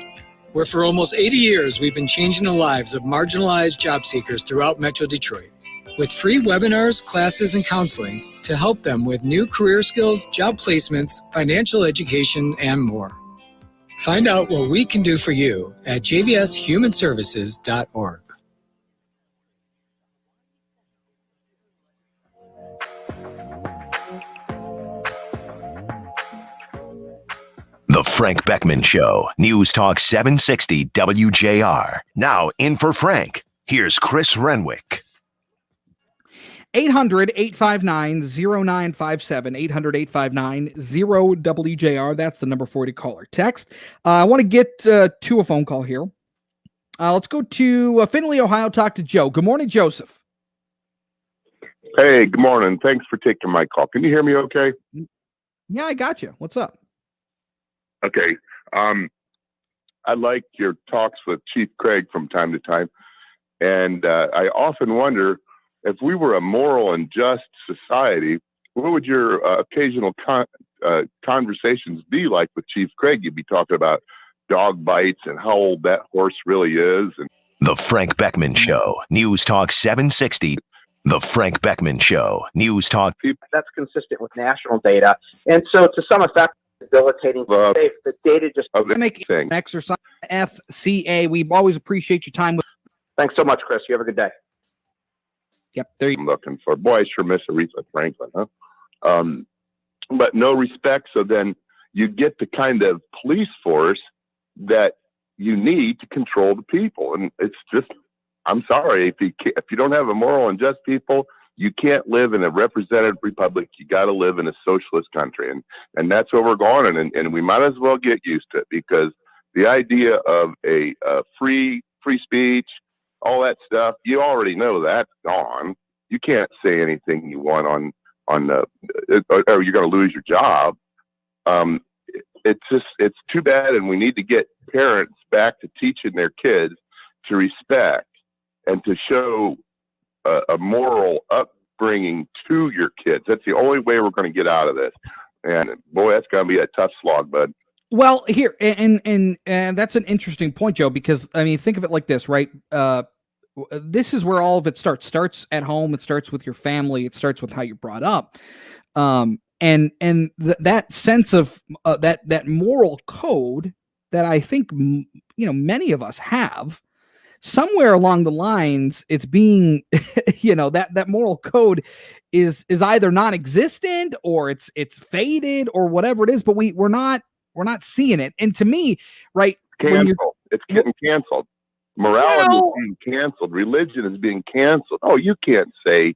where for almost 80 years we've been changing the lives of marginalized job seekers throughout Metro Detroit. With free webinars, classes, and counseling to help them with new career skills, job placements, financial education, and more. Find out what we can do for you at jvshumanservices.org. The Frank Beckmann Show, News Talk 760 WJR. Now in for Frank, here's Chris Renwick. 800-859-0957, 800-859-0WJR. That's the number for you to call or text. I want to get to a phone call here. Let's go to Findlay, Ohio, talk to Joe. Good morning, Joseph. Hey, good morning. Thanks for taking my call. Can you hear me okay? Yeah, I got you. What's up? Okay. I like your talks with Chief Craig from time to time. And I often wonder, if we were a moral and just society, what would your occasional conversations be like with Chief Craig? You'd be talking about dog bites and how old that horse really is. And The Frank Beckmann Show, News Talk 760. The Frank Beckmann Show, News Talk. That's consistent with national data. And so to some effect, debilitating safe, the data just make exercise FCA. We always appreciate your time. Thanks so much, Chris. You have a good day. Yep, there you I'm looking for. Boy, I sure miss Aretha Franklin, huh? But no respect. So then you get the kind of police force that you need to control the people. And it's just, I'm sorry, if you don't have a moral and just people, you can't live in a representative republic. You got to live in a socialist country. And that's where we're going. And we might as well get used to it, because the idea of a free speech, all that stuff, you already know that's gone. You can't say anything you want on or you're going to lose your job. It's too bad. And we need to get parents back to teaching their kids to respect and to show a moral upbringing to your kids. That's the only way we're going to get out of this. And boy, that's going to be a tough slog, bud. Well, here, and that's an interesting point, Joe, because I mean, think of it like this, right? This is where all of it starts at home. It starts with your family. It starts with how you're brought up. That sense of that moral code that I think, many of us have, somewhere along the lines, it's being, that moral code is either non-existent or it's faded or whatever it is, but we're not seeing it. And to me, right, it's getting canceled. Morality is being canceled. Religion is being canceled. Oh, you can't say,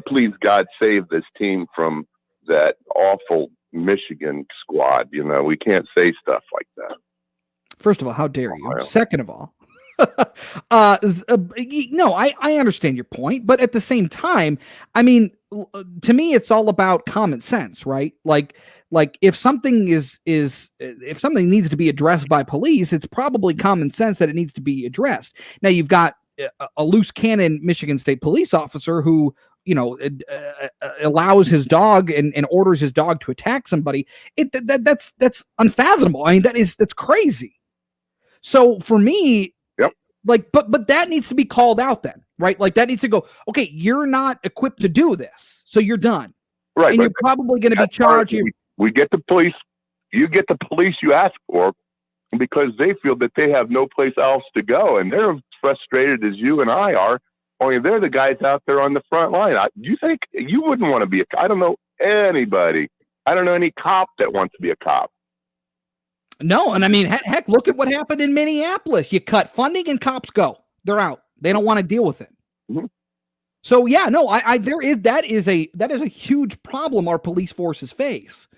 please God save this team from that awful Michigan squad. We can't say stuff like that. First of all, how dare you? Second of all, no, I understand your point, but at the same time, I mean, to me, it's all about common sense, right? Like if something if something needs to be addressed by police, it's probably common sense that it needs to be addressed. Now you've got a loose cannon Michigan State police officer who, allows his dog and orders his dog to attack somebody. That's unfathomable. I mean, that's crazy. So for me, but that needs to be called out then, right? Like that needs to go, okay, you're not equipped to do this, so you're done. Right. And you're probably going to be charged. We get the police, you get the police you ask for, because they feel that they have no place else to go. And they're frustrated as you and I are, only they're the guys out there on the front line. You think you wouldn't want to be I don't know anybody. I don't know any cop that wants to be a cop. No, and I mean, heck, look at what happened in Minneapolis. You cut funding and cops go. They're out. They don't want to deal with it. Mm-hmm. So yeah, no, that is a huge problem our police forces face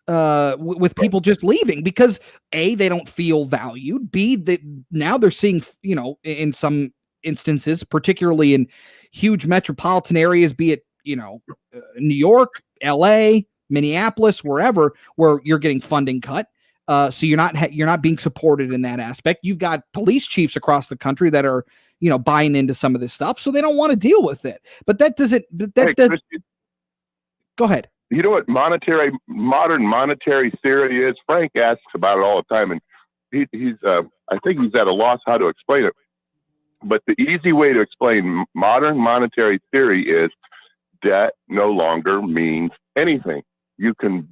with people just leaving because A, they don't feel valued. B, that now they're seeing, in some instances, particularly in huge metropolitan areas, be it, New York, LA, Minneapolis, wherever, where you're getting funding cut. So you're not being supported in that aspect. You've got police chiefs across the country that are, buying into some of this stuff, so they don't want to deal with it. But that doesn't. Go ahead. You know what modern monetary theory is? Frank asks about it all the time, and he's I think he's at a loss how to explain it. But the easy way to explain modern monetary theory is debt no longer means anything. You can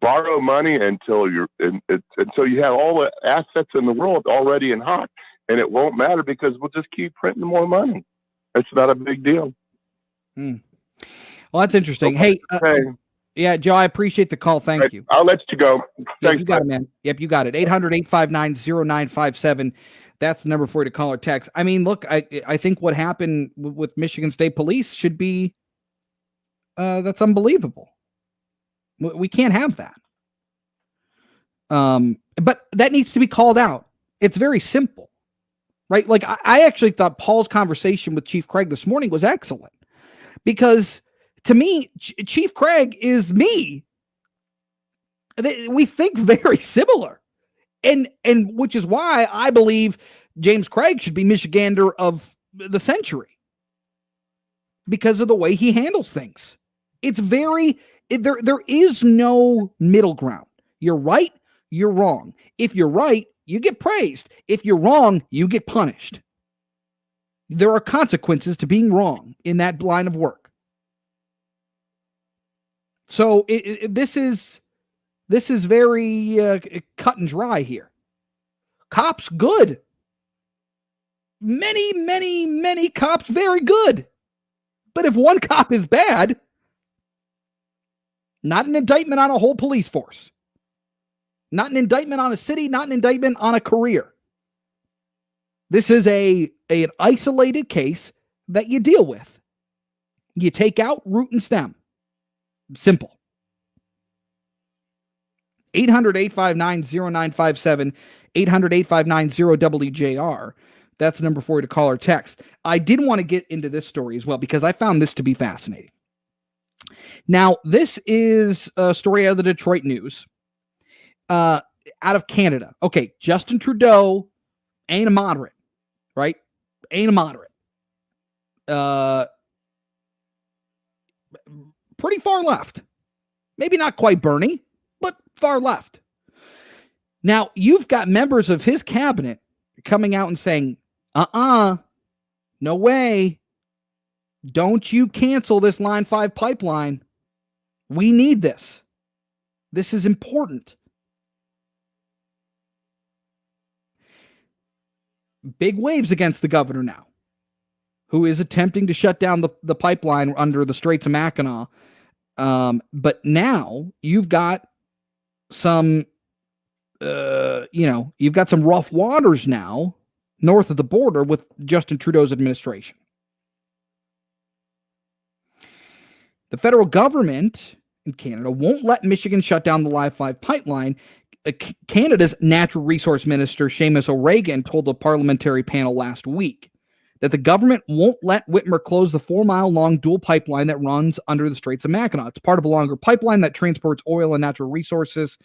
borrow money until you have all the assets in the world already in hock, and it won't matter because we'll just keep printing more money. It's not a big deal. Well, that's interesting. Hey, yeah, Joe, I appreciate the call. Thank you. I'll let you go. Thanks, you got it, man. Yep, you got it. 800-859-0957. That's the number for you to call or text. I mean, look, I think what happened with Michigan State Police should be, that's unbelievable. We can't have that. But that needs to be called out. It's very simple, right? Like I actually thought Paul's conversation with Chief Craig this morning was excellent because to me, Chief Craig is me. We think very similar. And which is why I believe James Craig should be Michigander of the century because of the way he handles things. It's very, there is no middle ground. You're right, you're wrong. If you're right, you get praised. If you're wrong, you get punished. There are consequences to being wrong in that line of work. So this is very cut and dry here. Cops, good. Many cops, very good. But if one cop is bad, not an indictment on a whole police force. Not an indictment on a city, not an indictment on a career. This is an isolated case that you deal with. You take out root and stem. Simple. 800-859-0957, 800-859-0WJR. That's the number for you to call or text. I did want to get into this story as well because I found this to be fascinating. Now, this is a story out of the Detroit News, out of Canada. Okay, Justin Trudeau ain't a moderate, right? Ain't a moderate. Pretty far left. Maybe not quite Bernie, but far left. Now, you've got members of his cabinet coming out and saying, no way. Don't you cancel this Line 5 pipeline. We need this. This is important. Big waves against the governor now, who is attempting to shut down the pipeline under the Straits of Mackinac. But now you've got some, you've got some rough waters now north of the border with Justin Trudeau's administration. The federal government in Canada won't let Michigan shut down the Line 5 pipeline. Canada's Natural Resource Minister, Seamus O'Regan, told a parliamentary panel last week that the government won't let Whitmer close the 4-mile-long dual pipeline that runs under the Straits of Mackinac. It's part of a longer pipeline that transports oil and natural resources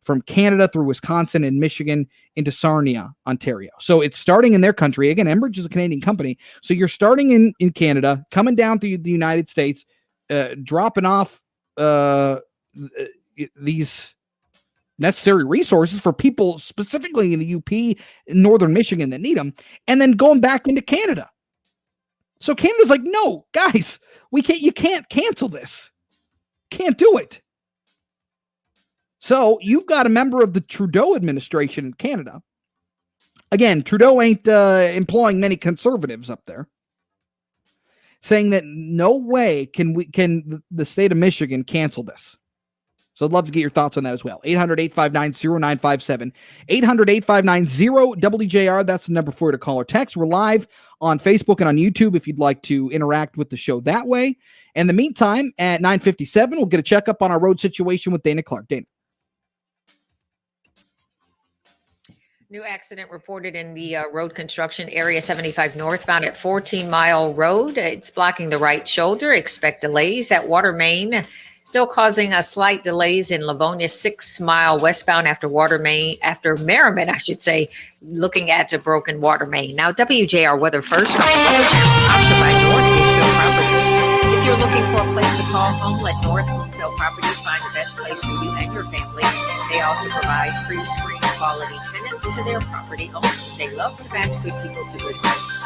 from Canada through Wisconsin and Michigan into Sarnia, Ontario. So it's starting in their country. Again, Enbridge is a Canadian company. So you're starting in Canada, coming down through the United States, dropping off these necessary resources for people specifically in the UP in northern Michigan that need them, and then going back into Canada. So Canada's like, no, guys, you can't cancel this. Can't do it. So you've got a member of the Trudeau administration in Canada. Again, Trudeau ain't employing many conservatives up there, saying that no way can the state of Michigan cancel this. So I'd love to get your thoughts on that as well. 800-859-0957, 800-859-0WJR. That's the number for you to call or text. We're live on Facebook and on YouTube if you'd like to interact with the show that way. In the meantime, at 9:57, we'll get a checkup on our road situation with Dana Clark. Dana. New accident reported in the road construction area 75 northbound at 14 Mile Road. It's blocking the right shoulder. Expect delays at Water Main. Still causing a slight delays in Livonia 6 Mile westbound after Merriman, I should say, looking at a broken water main. Now, WJR weather first on the Weather Channel, sponsored by North Bloomfield Properties. If you're looking for a place to call home, let North Bloomfield Properties find the best place for you and your family. They also provide free screening quality tenants to their property owners. They love to match good people to good homes.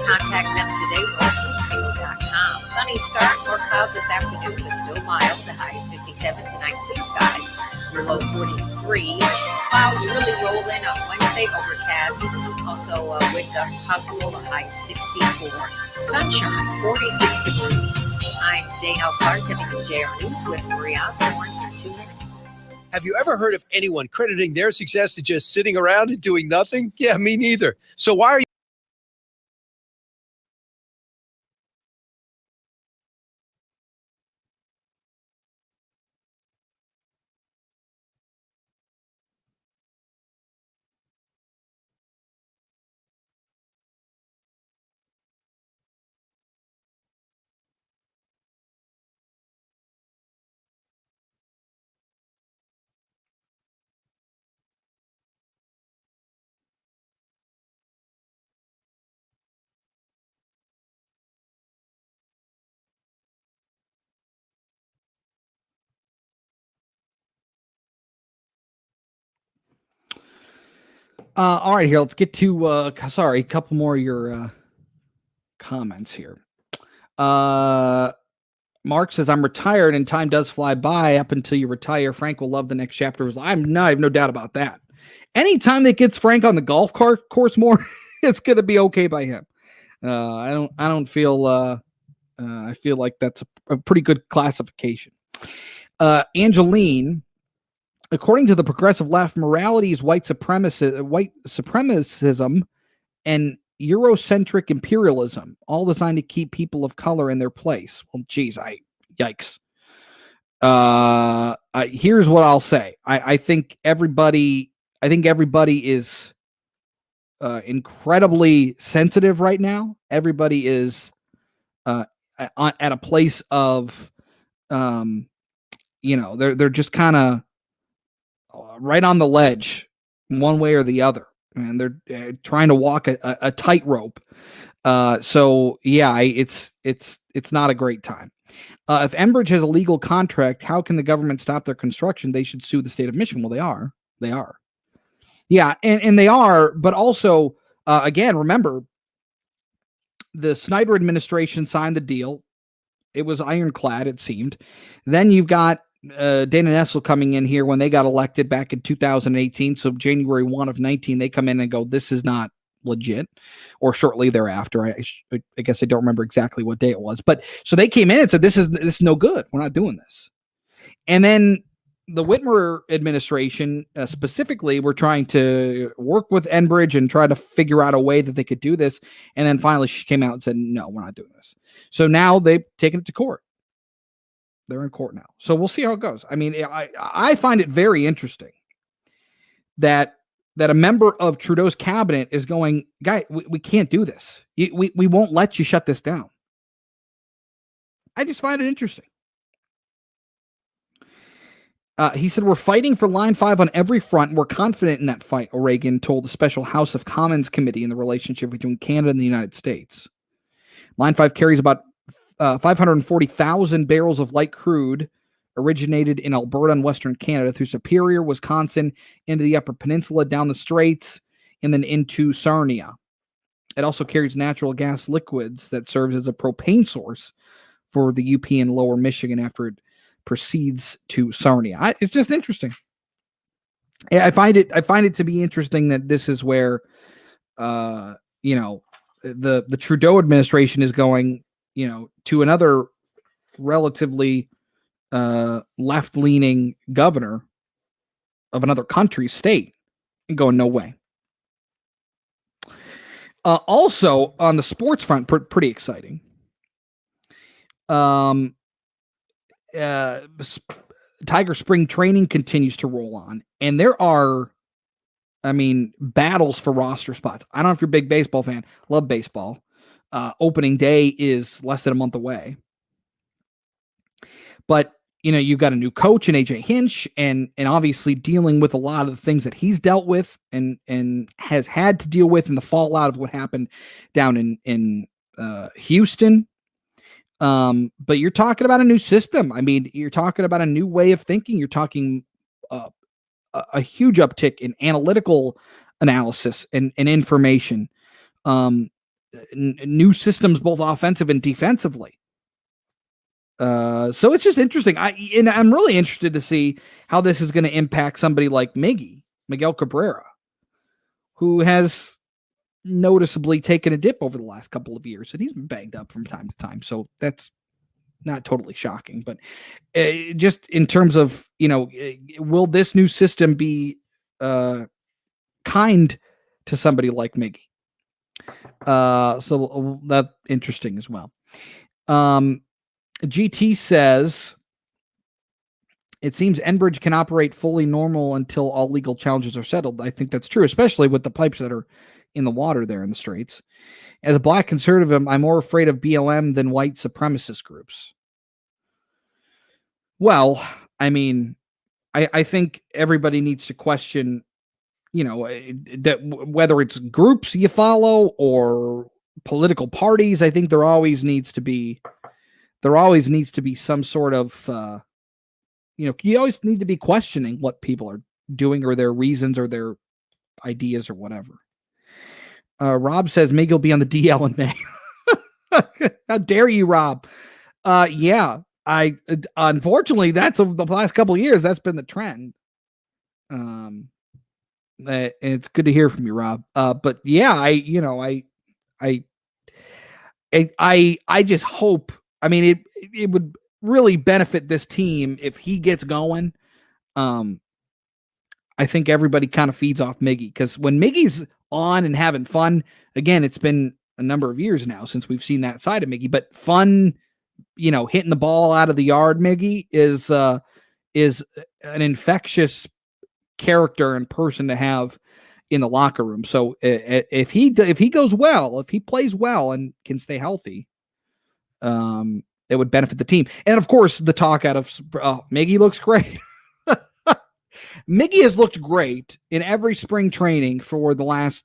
Contact them today, roofingpro.com. Sunny start, more clouds this afternoon, but still mild. The high of 57 tonight, clear skies. Your low 43. Clouds really roll in on Wednesday, overcast. Also, wind gusts possible, a high of 64. Sunshine, 46 degrees. I'm Dana Clark, WJR News with Marie Osborne for 2 minutes. Have you ever heard of anyone crediting their success to just sitting around and doing nothing? Yeah, me neither. So why are you? All right, here, let's get to, a couple more of your comments here. Mark says, I'm retired and time does fly by up until you retire. Frank will love the next chapter of his life. I have no doubt about that. Anytime that gets Frank on the golf course more, it's going to be okay by him. I don't feel, I feel like that's a pretty good classification. Angeline, according to the progressive left, morality is white supremacism and Eurocentric imperialism, all designed to keep people of color in their place. Well, geez, yikes. Here's what I'll say. I think everybody is incredibly sensitive right now. Everybody is at a place of, they're just kind of right on the ledge, one way or the other, and they're trying to walk a tightrope. So yeah, it's not a great time. If Enbridge has a legal contract, how can the government stop their construction? They should sue the state of Michigan. Well, they are. Yeah, and they are, but also, again, remember, the Snyder administration signed the deal. It was ironclad, it seemed. Then you've got Dana Nessel coming in here when they got elected back in 2018. So January 1 of 19, they come in and go, this is not legit, or shortly thereafter. I guess I don't remember exactly what day it was, but so they came in and said, this is no good. We're not doing this. And then the Whitmer administration specifically were trying to work with Enbridge and try to figure out a way that they could do this. And then finally she came out and said, no, we're not doing this. So now they've taken it to court. They're in court now. So we'll see how it goes. I mean, I find it very interesting that a member of Trudeau's cabinet is going, guy, we can't do this. We won't let you shut this down. I just find it interesting. He said, we're fighting for Line 5 on every front. We're confident in that fight, O'Regan told the Special House of Commons Committee in the relationship between Canada and the United States. Line 5 carries about 540,000 barrels of light crude originated in Alberta and Western Canada through Superior, Wisconsin, into the Upper Peninsula, down the Straits, and then into Sarnia. It also carries natural gas liquids that serves as a propane source for the UP in Lower Michigan after it proceeds to Sarnia. It's just interesting. I find it to be interesting that this is where, the Trudeau administration is going, to another relatively left-leaning governor of another country's state and going, no way. Also on the sports front, pretty exciting. Tiger spring training continues to roll on, and there are, battles for roster spots. I don't know if you're a big baseball fan. Love baseball. Opening day is less than a month away. But, you've got a new coach in AJ Hinch, and obviously dealing with a lot of the things that he's dealt with and has had to deal with in the fallout of what happened down in Houston. But you're talking about a new system. You're talking about a new way of thinking. You're talking a huge uptick in analytical analysis and information, new systems, both offensive and defensively. So it's just interesting. I'm really interested to see how this is going to impact somebody like Miguel Cabrera, who has noticeably taken a dip over the last couple of years, and he's been banged up from time to time. So that's not totally shocking, but just in terms of, will this new system be kind to somebody like Miggy? So that's interesting as well. GT says, it seems Enbridge can operate fully normal until all legal challenges are settled. I think that's true, especially with the pipes that are in the water there in the Straits. As a black conservative, I'm more afraid of BLM than white supremacist groups. Well, I mean, I think everybody needs to question, that whether it's groups you follow or political parties. I think there always needs to be some sort of, you always need to be questioning what people are doing or their reasons or their ideas or whatever. Rob says Miggy will be on the DL in May. How dare you, Rob? Yeah, unfortunately, that's over the last couple of years. That's been the trend. It's good to hear from you, Rob. But yeah, I just hope. I mean, it would really benefit this team if he gets going. I think everybody kind of feeds off Miggy, because when Miggy's on and having fun, again, it's been a number of years now since we've seen that side of Miggy, but fun, hitting the ball out of the yard, Miggy is an infectious character and person to have in the locker room. So if he goes well, if he plays well and can stay healthy, it would benefit the team. And of course, the talk out of Miggy looks great. Miggy has looked great in every spring training for the last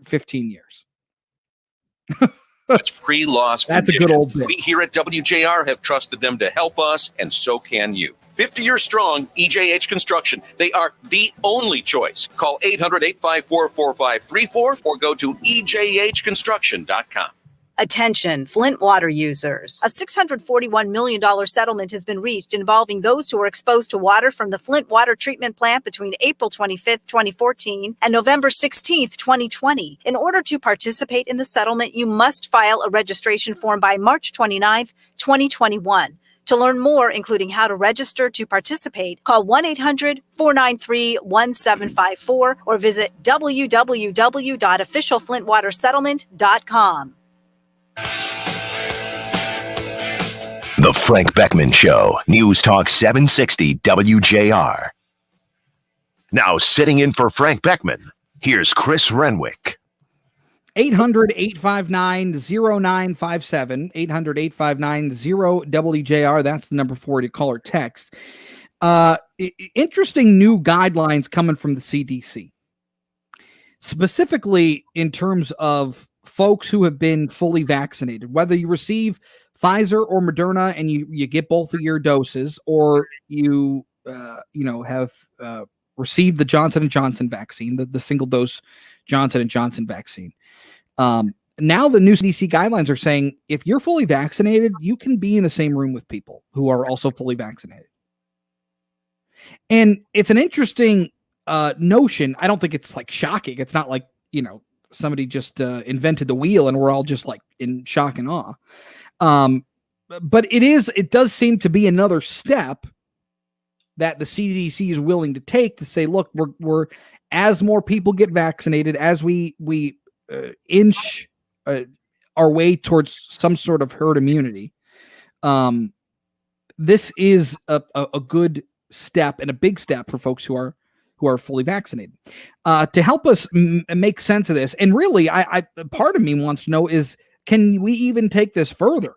15 years. It's pre-loss. That's a good old bit. We here at WJR have trusted them to help us, and so can you. 50 years strong, EJH Construction. They are the only choice. Call 800-854-4534 or go to ejhconstruction.com. Attention, Flint water users. A $641 million settlement has been reached involving those who were exposed to water from the Flint water treatment plant between April 25th, 2014 and November 16th, 2020. In order to participate in the settlement, you must file a registration form by March 29th, 2021. To learn more, including how to register to participate, call 1-800-493-1754 or visit www.officialflintwatersettlement.com. The Frank Beckmann Show, News Talk 760 WJR. Now sitting in for Frank Beckmann, here's Chris Renwick. 800-859-0957, 800-859-0WJR. That's the number for you to call or text. Interesting new guidelines coming from the CDC, specifically in terms of folks who have been fully vaccinated, whether you receive Pfizer or Moderna and you get both of your doses, or you have received the Johnson & Johnson vaccine, the single dose Johnson & Johnson vaccine. Now the new CDC guidelines are saying if you're fully vaccinated, you can be in the same room with people who are also fully vaccinated. And it's an interesting notion. I don't think it's like shocking. It's not like, somebody just invented the wheel and we're all just like in shock and awe. But it does seem to be another step that the CDC is willing to take to say, look, we're as more people get vaccinated, as we inch our way towards some sort of herd immunity. This is a good step and a big step for folks who are fully vaccinated. To help us make sense of this, and really, I part of me wants to know is, can we even take this further?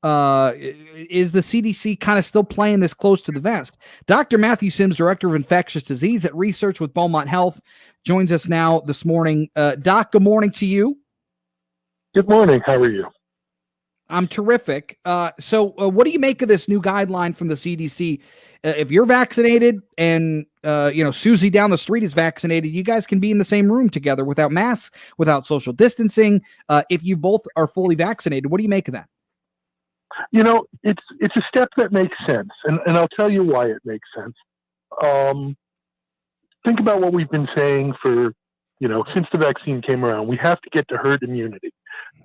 Is the CDC kind of still playing this close to the vest? Dr. Matthew Sims, Director of Infectious Disease at Research with Beaumont Health, joins us now this morning. Doc, good morning to you. Good morning. How are you? I'm terrific. So what do you make of this new guideline from the CDC? if you're vaccinated and Susie down the street is vaccinated, you guys can be in the same room together without masks, without social distancing. If you both are fully vaccinated, what do you make of that? It's a step that makes sense, and I'll tell you why it makes sense. Think about what we've been saying for, since the vaccine came around. We have to get to herd immunity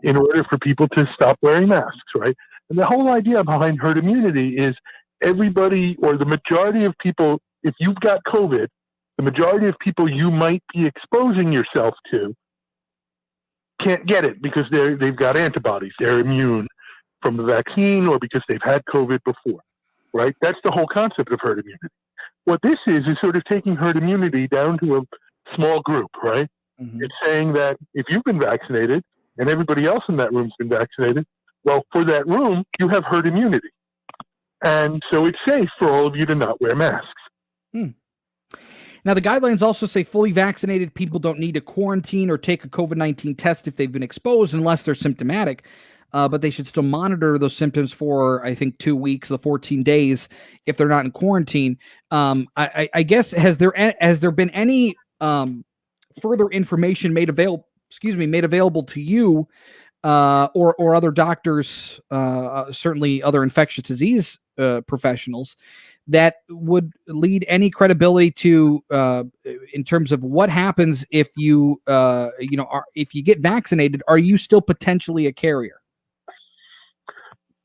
in order for people to stop wearing masks, right? And the whole idea behind herd immunity is everybody, or the majority of people, if you've got COVID, the majority of people you might be exposing yourself to can't get it because they've got antibodies. They're immune from the vaccine or because they've had COVID before, right? That's the whole concept of herd immunity. What this is sort of taking herd immunity down to a small group, right? Mm-hmm. It's saying that if you've been vaccinated and everybody else in that room's been vaccinated, well, for that room, you have herd immunity. And so it's safe for all of you to not wear masks. Now, the guidelines also say fully vaccinated people don't need to quarantine or take a COVID-19 test if they've been exposed unless they're symptomatic. But they should still monitor those symptoms for, I think, 2 weeks, the 14 days, if they're not in quarantine. I guess, has there been any further information made available to you or other doctors, certainly other infectious disease professionals, that would lead any credibility to in terms of what happens if you if you get vaccinated? Are you still potentially a carrier?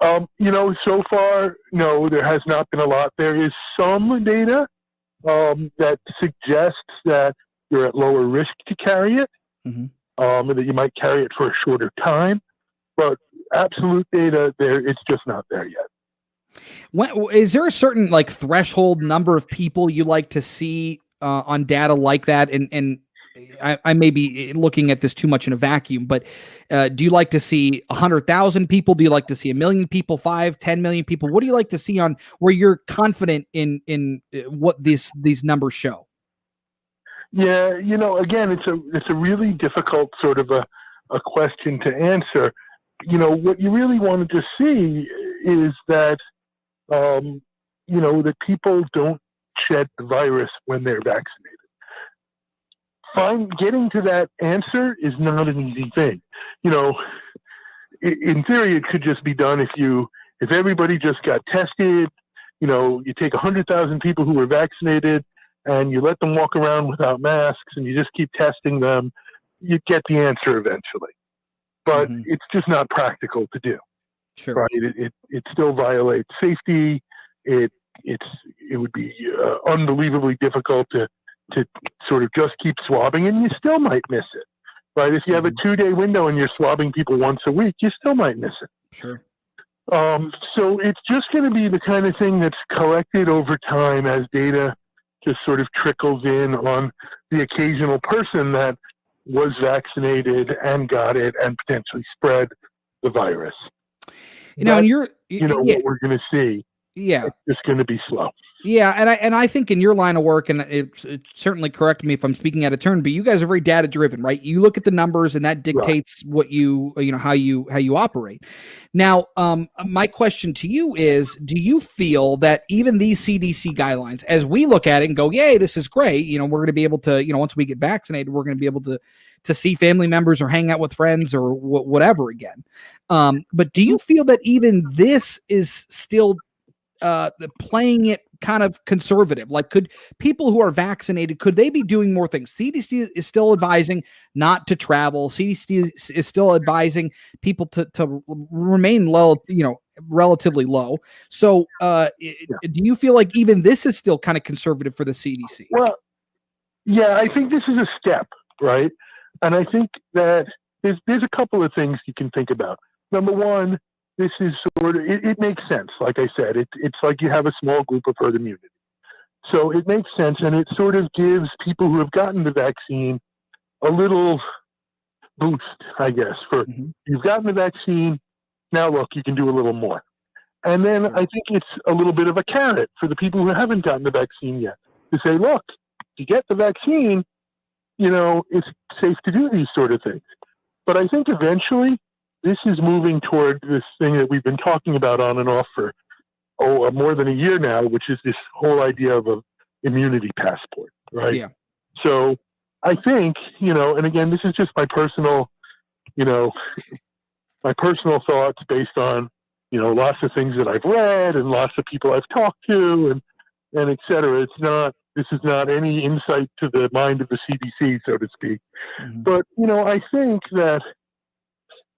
So far, no, there has not been a lot. There is some data that suggests that you're at lower risk to carry it, and that you might carry it for a shorter time. But absolute data, it's just not there yet. Is there a certain threshold number of people you like to see on data like that? And I may be looking at this too much in a vacuum, but do you like to see 100,000 people? Do you like to see 1 million people, 10 million people? What do you like to see on where you're confident in what these numbers show? Yeah, again, it's a really difficult sort of a question to answer. What you really wanted to see is that that people don't shed the virus when they're vaccinated. Getting to that answer is not an easy thing. In theory, it could just be done if everybody just got tested. You take 100,000 people who were vaccinated and you let them walk around without masks and you just keep testing them, you get the answer eventually. But it's just not practical to do. Sure. Right? It still violates safety. It would be unbelievably difficult to sort of just keep swabbing, and you still might miss it, right? If you have a 2-day window and you're swabbing people once a week, you still might miss it. Sure. So it's just going to be the kind of thing that's collected over time as data just sort of trickles in on the occasional person that was vaccinated and got it and potentially spread the virus. And what we're going to see. Yeah, it's just going to be slow. Yeah, and I think in your line of work, and it certainly correct me if I'm speaking out of turn, but you guys are very data driven, right? You look at the numbers, and that dictates what how you operate. Now, my question to you is: do you feel that even these CDC guidelines, as we look at it and go, "Yay, this is great," we're going to be able to, once we get vaccinated, we're going to be able to see family members or hang out with friends or whatever again. But do you feel that even this is still playing it kind of conservative? Like, could people who are vaccinated, could they be doing more things? CDC is still advising not to travel. CDC is still advising people to remain low, relatively low. So do you feel like even this is still kind of conservative for the CDC? Well, yeah, I think this is a step, right? And I think that there's a couple of things you can think about. Number one, this is sort of, it makes sense. Like I said, it's like you have a small group of herd immunity. So it makes sense, and it sort of gives people who have gotten the vaccine a little boost, I guess, for you've gotten the vaccine, now look, you can do a little more. And then I think it's a little bit of a carrot for the people who haven't gotten the vaccine yet to say, look, if you get the vaccine, it's safe to do these sort of things. But I think eventually this is moving toward this thing that we've been talking about on and off for more than a year now, which is this whole idea of an immunity passport, right? Yeah. So I think, and again, this is just my personal, my personal thoughts based on, lots of things that I've read and lots of people I've talked to and et cetera. This is not any insight to the mind of the CDC, so to speak. Mm-hmm. But, I think that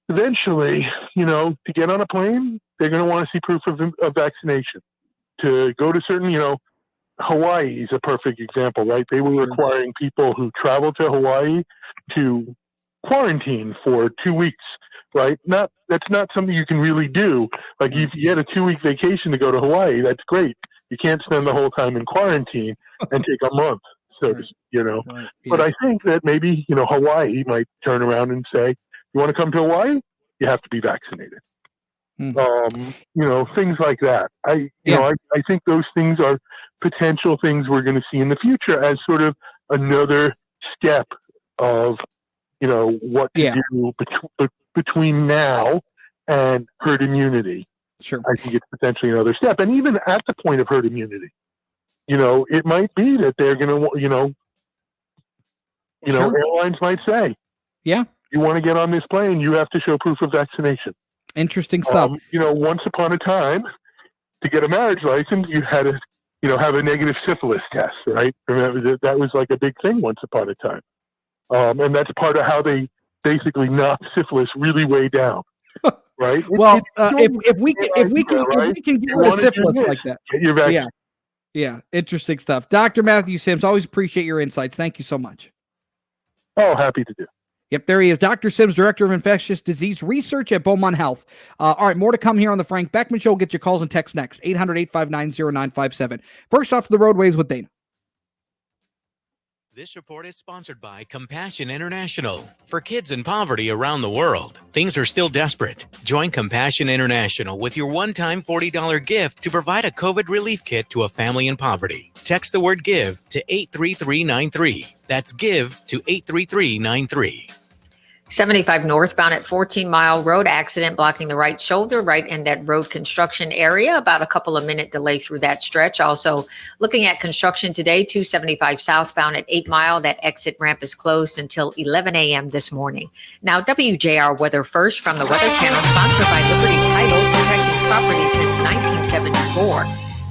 eventually, to get on a plane, they're going to want to see proof of vaccination. To go to certain, Hawaii is a perfect example, right? They were requiring people who travel to Hawaii to quarantine for 2 weeks, right? That's not something you can really do. Like if you get a 2-week vacation to go to Hawaii, that's great. You can't spend the whole time in quarantine and take a month, Right. Yeah. But I think that maybe, Hawaii might turn around and say, you want to come to Hawaii? You have to be vaccinated. Things like that. I think those things are potential things we're going to see in the future as sort of another step of, what to do between now and herd immunity. Sure. I think it's potentially another step. And even at the point of herd immunity, it might be that they're going to, airlines might say, yeah, you want to get on this plane, you have to show proof of vaccination. Interesting stuff. Once upon a time, to get a marriage license, you had to, have a negative syphilis test, right? Remember that was like a big thing once upon a time. And that's part of how they basically knocked syphilis really way down, right? Well, if we can get rid of syphilis like that, get your vaccine. Yeah, interesting stuff. Dr. Matthew Sims, always appreciate your insights. Thank you so much. Oh, happy to do. Yep, there he is. Dr. Sims, Director of Infectious Disease Research at Beaumont Health. All right, more to come here on the Frank Beckmann Show. Get your calls and texts next. 800-859-0957. First off, the roadways with Dana. This report is sponsored by Compassion International. For kids in poverty around the world, things are still desperate. Join Compassion International with your one-time $40 gift to provide a COVID relief kit to a family in poverty. Text the word GIVE to 83393. That's GIVE to 83393. 75 northbound at 14 Mile Road, accident blocking the right shoulder, right in that road construction area. About a couple of minute delay through that stretch. Also looking at construction today, 275 southbound at 8 Mile. That exit ramp is closed until 11 a.m. this morning. Now, WJR Weather First from the Weather Channel, sponsored by Liberty Title, protecting property since 1974.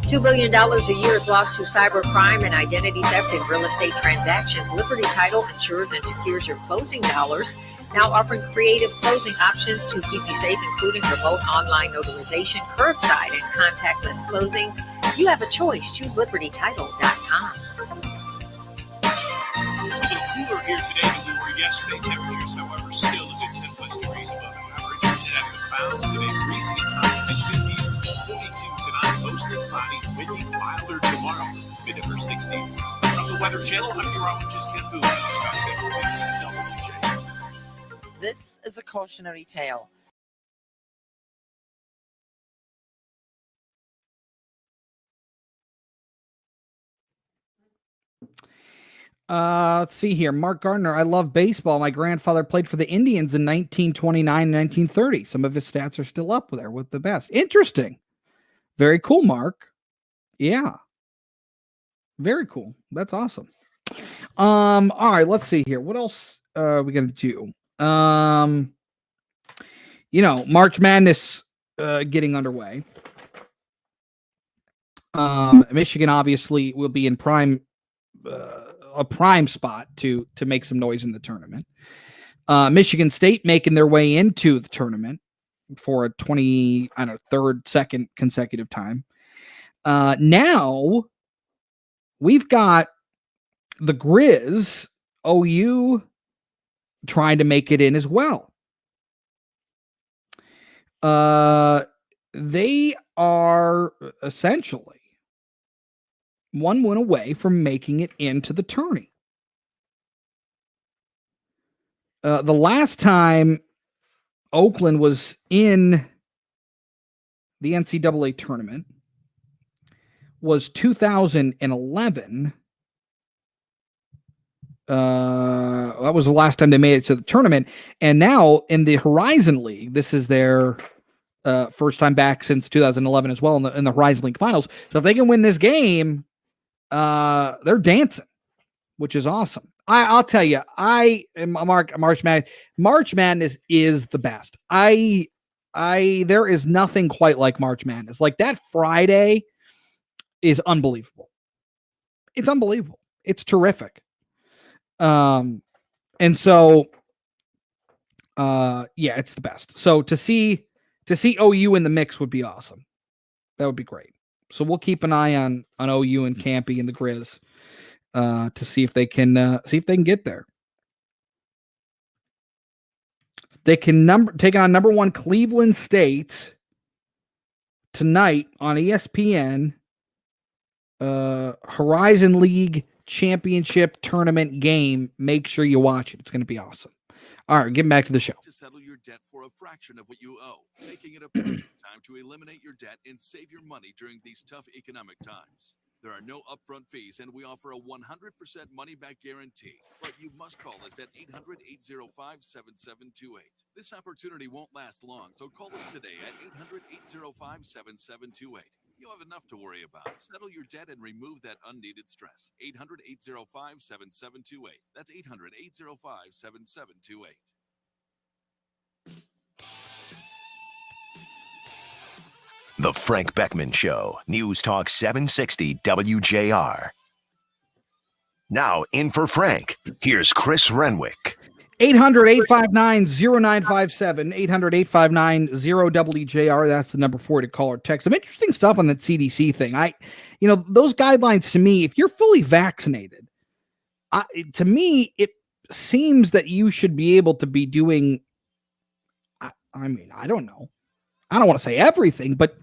$2 billion a year is lost to cybercrime and identity theft in real estate transactions. Liberty Title insures and secures your closing dollars. Now offering creative closing options to keep you safe, including remote online notarization, curbside, and contactless closings. You have a choice. Choose libertytitle.com. A little cooler here today than we were yesterday. Temperatures, however, still a good 10 plus degrees above average. At the clouds today, breezy at times, mid-50s, 42 tonight, mostly cloudy, windy, milder tomorrow, mid-upper 60s. From the Weather Channel, I'm meteorologist Ken Beaumont. Talk 760 WJ. This is a cautionary tale. Let's see here. Mark Gardner, I love baseball. My grandfather played for the Indians in 1929 and 1930. Some of his stats are still up there with the best. Interesting. Very cool, Mark. Yeah. Very cool. That's awesome. All right, let's see here. What else are we going to do? March Madness getting underway. Michigan obviously will be in a prime spot to make some noise in the tournament. Michigan State making their way into the tournament for a second consecutive time. Now we've got the Grizz, OU, trying to make it in as well. They are essentially one win away from making it into the tourney. The last time Oakland was in the NCAA tournament was 2011. That was the last time they made it to the tournament. And now in the Horizon League, this is their First time back since 2011 as well in the Horizon League Finals. So if they can win this game, they're dancing, which is awesome. I'll tell you, March Madness is the best. There is nothing quite like March Madness. Like that Friday is unbelievable. It's unbelievable. It's terrific. And so, yeah, it's the best. So to see OU in the mix would be awesome. That would be great. So we'll keep an eye on OU and Campy and the Grizz to see if they can get there. They can take on number 1 Cleveland State tonight on ESPN. Horizon League Championship Tournament game. Make sure you watch it. It's going to be awesome. All right, getting back to the show. To settle your debt for a fraction of what you owe, making it a perfect time to eliminate your debt and save your money during these tough economic times. There are no upfront fees, and we offer a 100% money-back guarantee. But you must call us at 800-805-7728. This opportunity won't last long, so call us today at 800-805-7728. You have enough to worry about. Settle your debt and remove that unneeded stress. 800-805-7728. That's 800-805-7728. The Frank Beckmann Show, News Talk 760 WJR. Now in for Frank, here's Chris Renwick. 800-859-0957, 800-859-0WJR. That's the number for you to call or text. Some interesting stuff on that CDC thing. Those guidelines to me, if you're fully vaccinated, to me, it seems that you should be able to be doing, I don't know. I don't want to say everything, but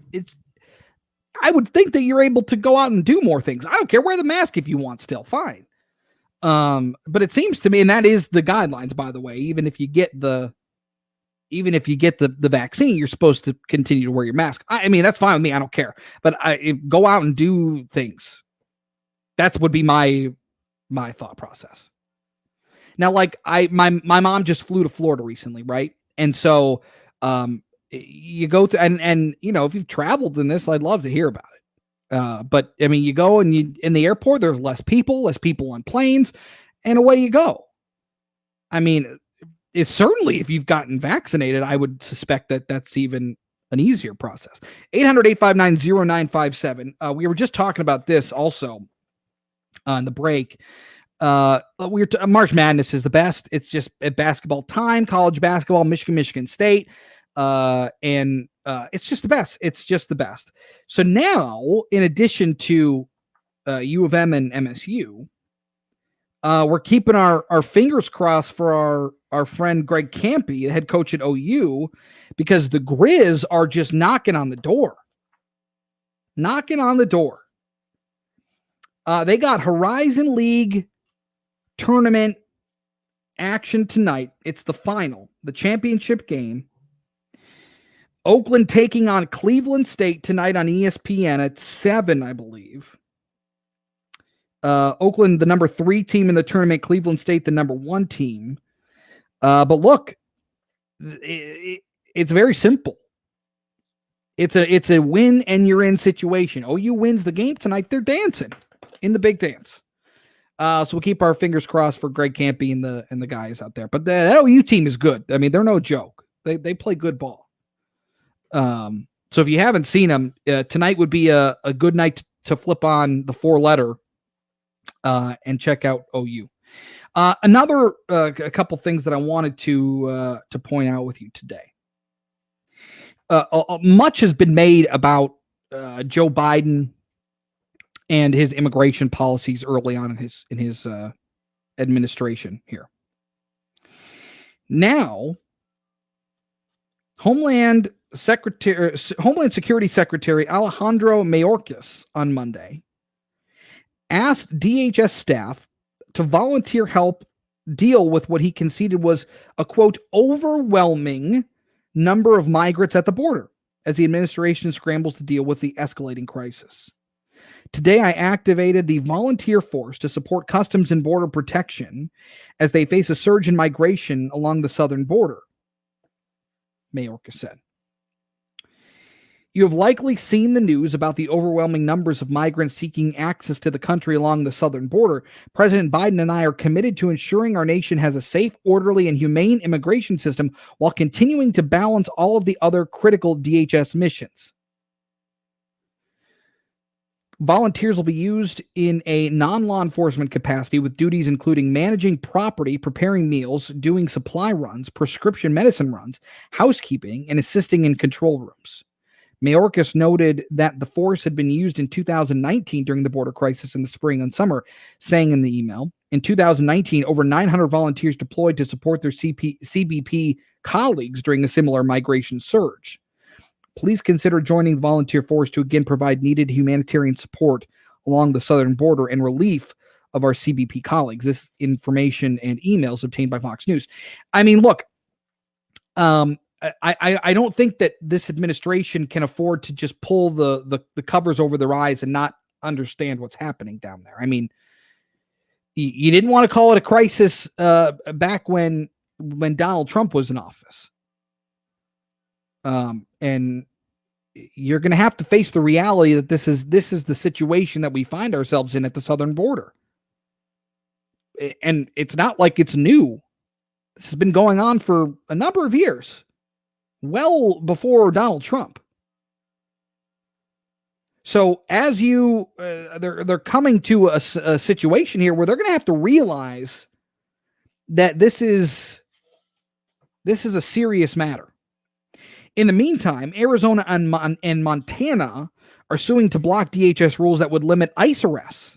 I would think that you're able to go out and do more things. I don't care. Wear the mask if you want still. Fine. But it seems to me, and that is the guidelines, by the way, even if you get the vaccine, you're supposed to continue to wear your mask. I mean, that's fine with me. I don't care, but go out and do things. That would be my thought process. Now, like my mom just flew to Florida recently. Right. And so, you go through and if you've traveled in this, I'd love to hear about it. But I mean, you go and in the airport, there's less people on planes, and away you go. I mean, it's certainly, if you've gotten vaccinated, I would suspect that that's even an easier process. 800-859-0957. We were just talking about this also on the break. March Madness is the best. It's just at basketball time, college basketball, Michigan State. And it's just the best. It's just the best. So now, in addition to U of M and MSU, we're keeping our fingers crossed for our friend Greg Campy, the head coach at OU, because the Grizz are just knocking on the door. They got Horizon League tournament action tonight. It's the final, the championship game. Oakland taking on Cleveland State tonight on ESPN at 7, I believe. Oakland, the number 3 team in the tournament. Cleveland State, the number 1 team. But look, it's very simple. It's a win and you're in situation. OU wins the game tonight. They're dancing in the big dance. So we'll keep our fingers crossed for Greg Campy and the guys out there. But the OU team is good. I mean, they're no joke. They play good ball. So if you haven't seen them, tonight would be a good night to flip on the 4-letter and check out OU. Another a couple things that I wanted to point out with you today. Much has been made about Joe Biden and his immigration policies early on in his administration here. Now, Homeland Security Secretary Alejandro Mayorkas on Monday asked DHS staff to volunteer help deal with what he conceded was a, quote, overwhelming number of migrants at the border as the administration scrambles to deal with the escalating crisis. Today, I activated the volunteer force to support Customs and Border Protection as they face a surge in migration along the southern border, Mayorkas said. You have likely seen the news about the overwhelming numbers of migrants seeking access to the country along the southern border. President Biden and I are committed to ensuring our nation has a safe, orderly, and humane immigration system while continuing to balance all of the other critical DHS missions. Volunteers will be used in a non-law enforcement capacity with duties including managing property, preparing meals, doing supply runs, prescription medicine runs, housekeeping, and assisting in control rooms. Mayorkas noted that the force had been used in 2019 during the border crisis in the spring and summer, saying in the email, in 2019, over 900 volunteers deployed to support their CBP colleagues during a similar migration surge. Please consider joining the volunteer force to again provide needed humanitarian support along the southern border and relief of our CBP colleagues. This information and emails obtained by Fox News. I mean, look, I don't think that this administration can afford to just pull the covers over their eyes and not understand what's happening down there. I mean, you didn't want to call it a crisis back when Donald Trump was in office. And you're going to have to face the reality that this is the situation that we find ourselves in at the southern border. And it's not like it's new. This has been going on for a number of years, well before Donald Trump. So as they're coming to a situation here where they're going to have to realize that this is a serious matter. In the meantime, Arizona and Montana are suing to block DHS rules that would limit ICE arrests.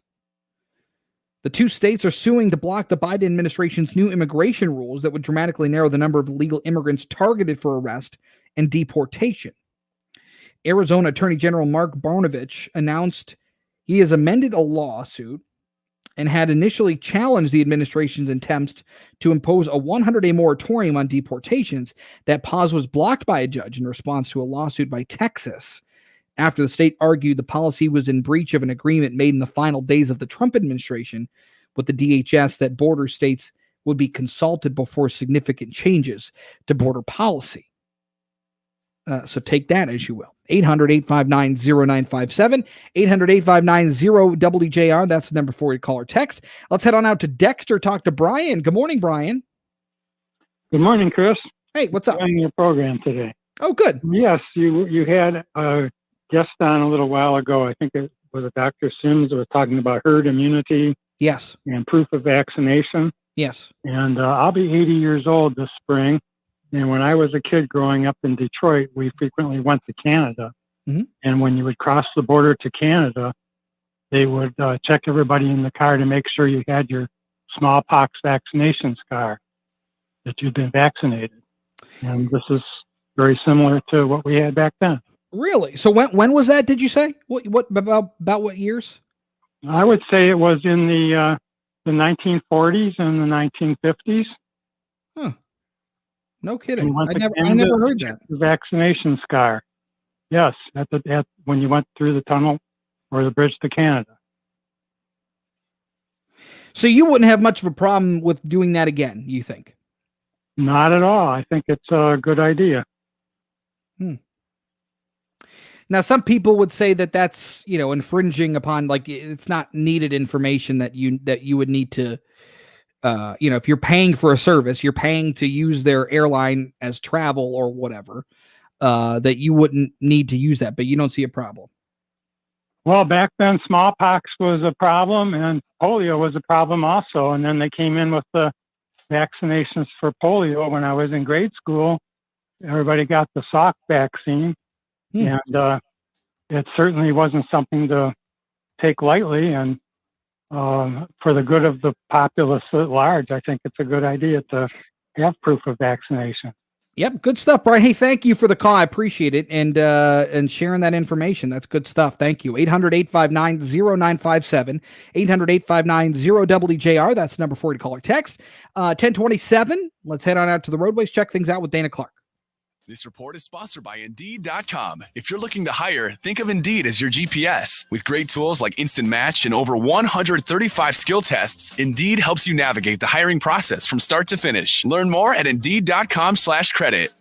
The two states are suing to block the Biden administration's new immigration rules that would dramatically narrow the number of illegal immigrants targeted for arrest and deportation. Arizona Attorney General Mark Brnovich announced he has amended a lawsuit and had initially challenged the administration's attempts to impose a 100-day moratorium on deportations. That pause was blocked by a judge in response to a lawsuit by Texas after the state argued the policy was in breach of an agreement made in the final days of the Trump administration with the DHS that border states would be consulted before significant changes to border policy. So take that as you will. 800-859-0957, 800-859-0WJR. That's the number for you to call or text. Let's head on out to Dexter, talk to Brian. Good morning, Brian. Good morning, Chris. Hey, what's up? On your program today. Oh, good. Yes, you had a guest on a little while ago. I think it was a Dr. Sims that was talking about herd immunity. Yes. And proof of vaccination. Yes. And I'll be 80 years old this spring. And when I was a kid growing up in Detroit, we frequently went to Canada. Mm-hmm. And when you would cross the border to Canada, they would check everybody in the car to make sure you had your smallpox vaccination scar, that you'd been vaccinated. And this is very similar to what we had back then. Really? So when was that, did you say? What about what years? I would say it was in the 1940s and the 1950s. Huh. No kidding. I never heard that. The vaccination scar. Yes, when you went through the tunnel or the bridge to Canada. So you wouldn't have much of a problem with doing that again, you think? Not at all. I think it's a good idea. Now, some people would say that that's, infringing upon, like, it's not needed information that you would need to, if you're paying for a service, you're paying to use their airline as travel or whatever, that you wouldn't need to use that, but you don't see a problem. Well, back then, smallpox was a problem and polio was a problem also. And then they came in with the vaccinations for polio when I was in grade school. Everybody got the Salk vaccine. And it certainly wasn't something to take lightly. And for the good of the populace at large, I think it's a good idea to have proof of vaccination. Yep, good stuff, Brian. Hey, thank you for the call. I appreciate it and sharing that information. That's good stuff. Thank you. 800-859-0957, 800-859-0WJR. That's the number for you to call or text. 1027. Let's head on out to the roadways. Check things out with Dana Clark. This report is sponsored by Indeed.com. If you're looking to hire, think of Indeed as your GPS. With great tools like Instant Match and over 135 skill tests, Indeed helps you navigate the hiring process from start to finish. Learn more at Indeed.com/credit.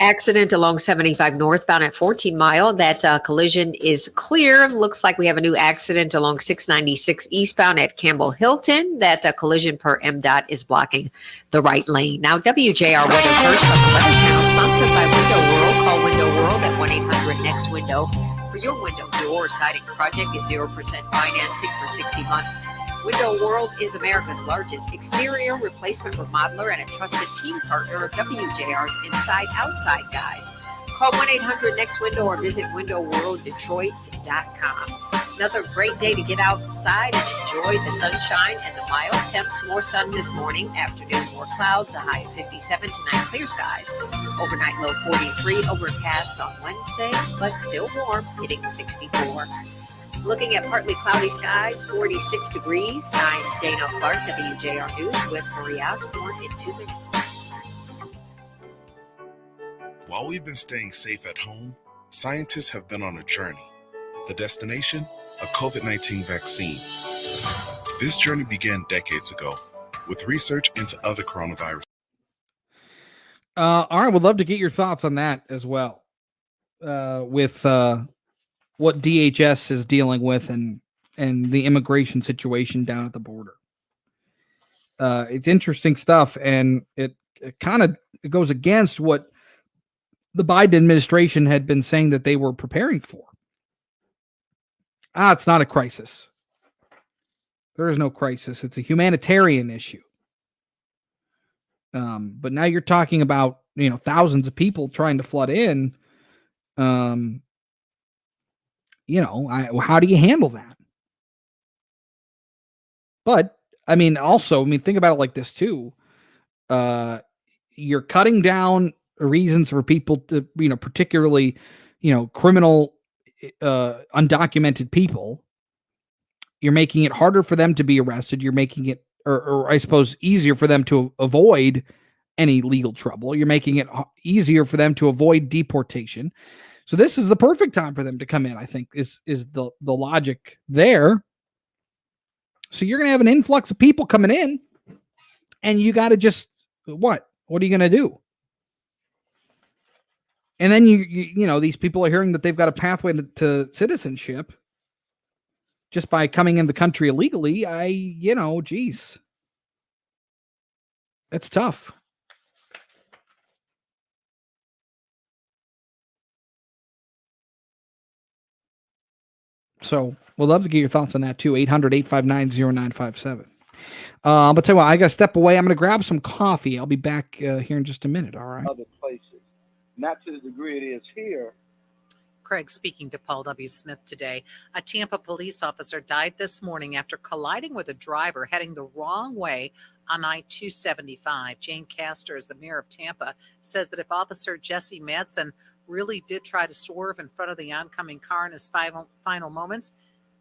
Accident along 75 northbound at 14 Mile. That collision is clear. Looks like we have a new accident along 696 eastbound at Campbell Hilton. That collision per MDOT is blocking the right lane. Now, WJR Weather First from the Weather Channel, sponsored by Window World. Call Window World at 1-800-NEXT-WINDOW for your window, door, or siding project. Get 0% financing for 60 months. Window World is America's largest exterior replacement remodeler and a trusted team partner of WJR's Inside Outside Guys. Call 1-800-NEXT-WINDOW or visit windowworlddetroit.com. Another great day to get outside and enjoy the sunshine and the mild temps. More sun this morning, afternoon more clouds, a high of 57 tonight, clear skies. Overnight low 43, overcast on Wednesday, but still warm, hitting 64. Looking at partly cloudy skies, 46 degrees. I'm Dana Clark, WJR News with Marie Osborne in 2 minutes. While we've been staying safe at home, scientists have been on a journey. The destination? A COVID-19 vaccine. This journey began decades ago with research into other coronaviruses. All right, would love to get your thoughts on that as well. With what DHS is dealing with and the immigration situation down at the border. It's interesting stuff, and it kind of goes against what the Biden administration had been saying that they were preparing for. It's not a crisis. There is no crisis. It's a humanitarian issue. But now you're talking about, thousands of people trying to flood in. How do you handle that? But also, think about it like this too. You're cutting down reasons for people to, particularly, criminal, undocumented people. You're making it harder for them to be arrested. You're making it, or I suppose, easier for them to avoid any legal trouble. You're making it easier for them to avoid deportation. So this is the perfect time for them to come in, I think, is the logic there. So you're going to have an influx of people coming in, and you got to just, what are you going to do? And then these people are hearing that they've got a pathway to citizenship just by coming in the country illegally. Geez. That's tough. So we'll love to get your thoughts on that too. 800-859-0957. But tell you what, I got to step away. I'm going to grab some coffee. I'll be back here in just a minute. All right. Other places, not to the degree it is here. Craig speaking to Paul W. Smith today. A Tampa police officer died this morning after colliding with a driver heading the wrong way on I-275. Jane Castor, as the mayor of Tampa, says that if Officer Jesse Madsen really did try to swerve in front of the oncoming car in his final moments,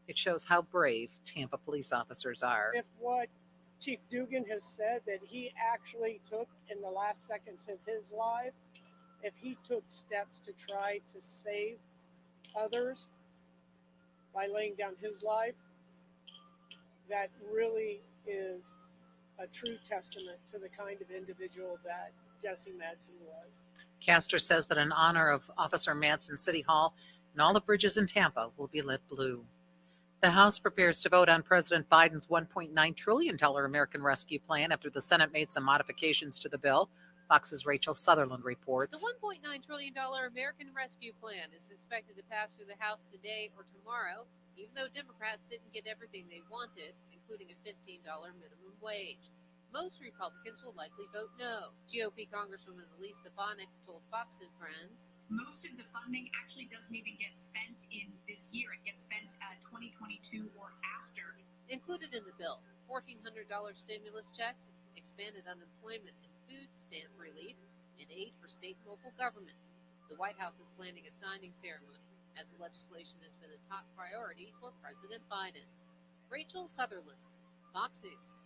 it shows how brave Tampa police officers are. If what Chief Dugan has said that he actually took in the last seconds of his life, if he took steps to try to save others by laying down his life, that really is a true testament to the kind of individual that Jesse Madsen was. Castor says that in honor of Officer Madsen, City Hall and all the bridges in Tampa will be lit blue. The House prepares to vote on President Biden's $1.9 trillion American Rescue Plan after the Senate made some modifications to the bill. Fox's Rachel Sutherland reports. The $1.9 trillion American Rescue Plan is expected to pass through the House today or tomorrow, even though Democrats didn't get everything they wanted, including a $15 minimum wage. Most Republicans will likely vote no. GOP Congresswoman Elise Stefanik told Fox and Friends, most of the funding actually doesn't even get spent in this year. It gets spent 2022 or after. Included in the bill, $1,400 stimulus checks, expanded unemployment and food stamp relief, and aid for state and local governments. The White House is planning a signing ceremony, as the legislation has been a top priority for President Biden. Rachel Sutherland, Fox News.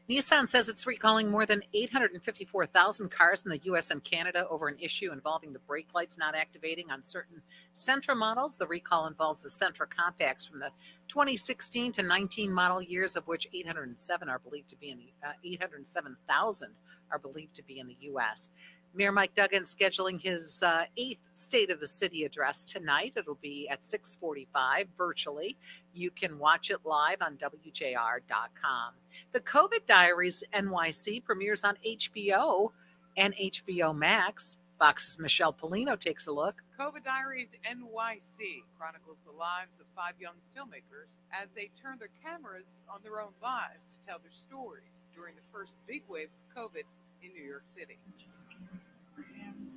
Nissan says it's recalling more than 854,000 cars in the U.S. and Canada over an issue involving the brake lights not activating on certain Sentra models. The recall involves the Sentra compacts from the 2016 to 19 model years, of which 807,000 are believed to be in the U.S. Mayor Mike Duggan scheduling his 8th State of the City address tonight. It'll be at 6:45 virtually. You can watch it live on WJR.com. The Covet Diaries NYC premieres on HBO and HBO Max. Fox's Michelle Polino takes a look. Covet Diaries NYC chronicles the lives of 5 young filmmakers as they turn their cameras on their own lives to tell their stories during the first big wave of COVID in New York City. Just scared for him.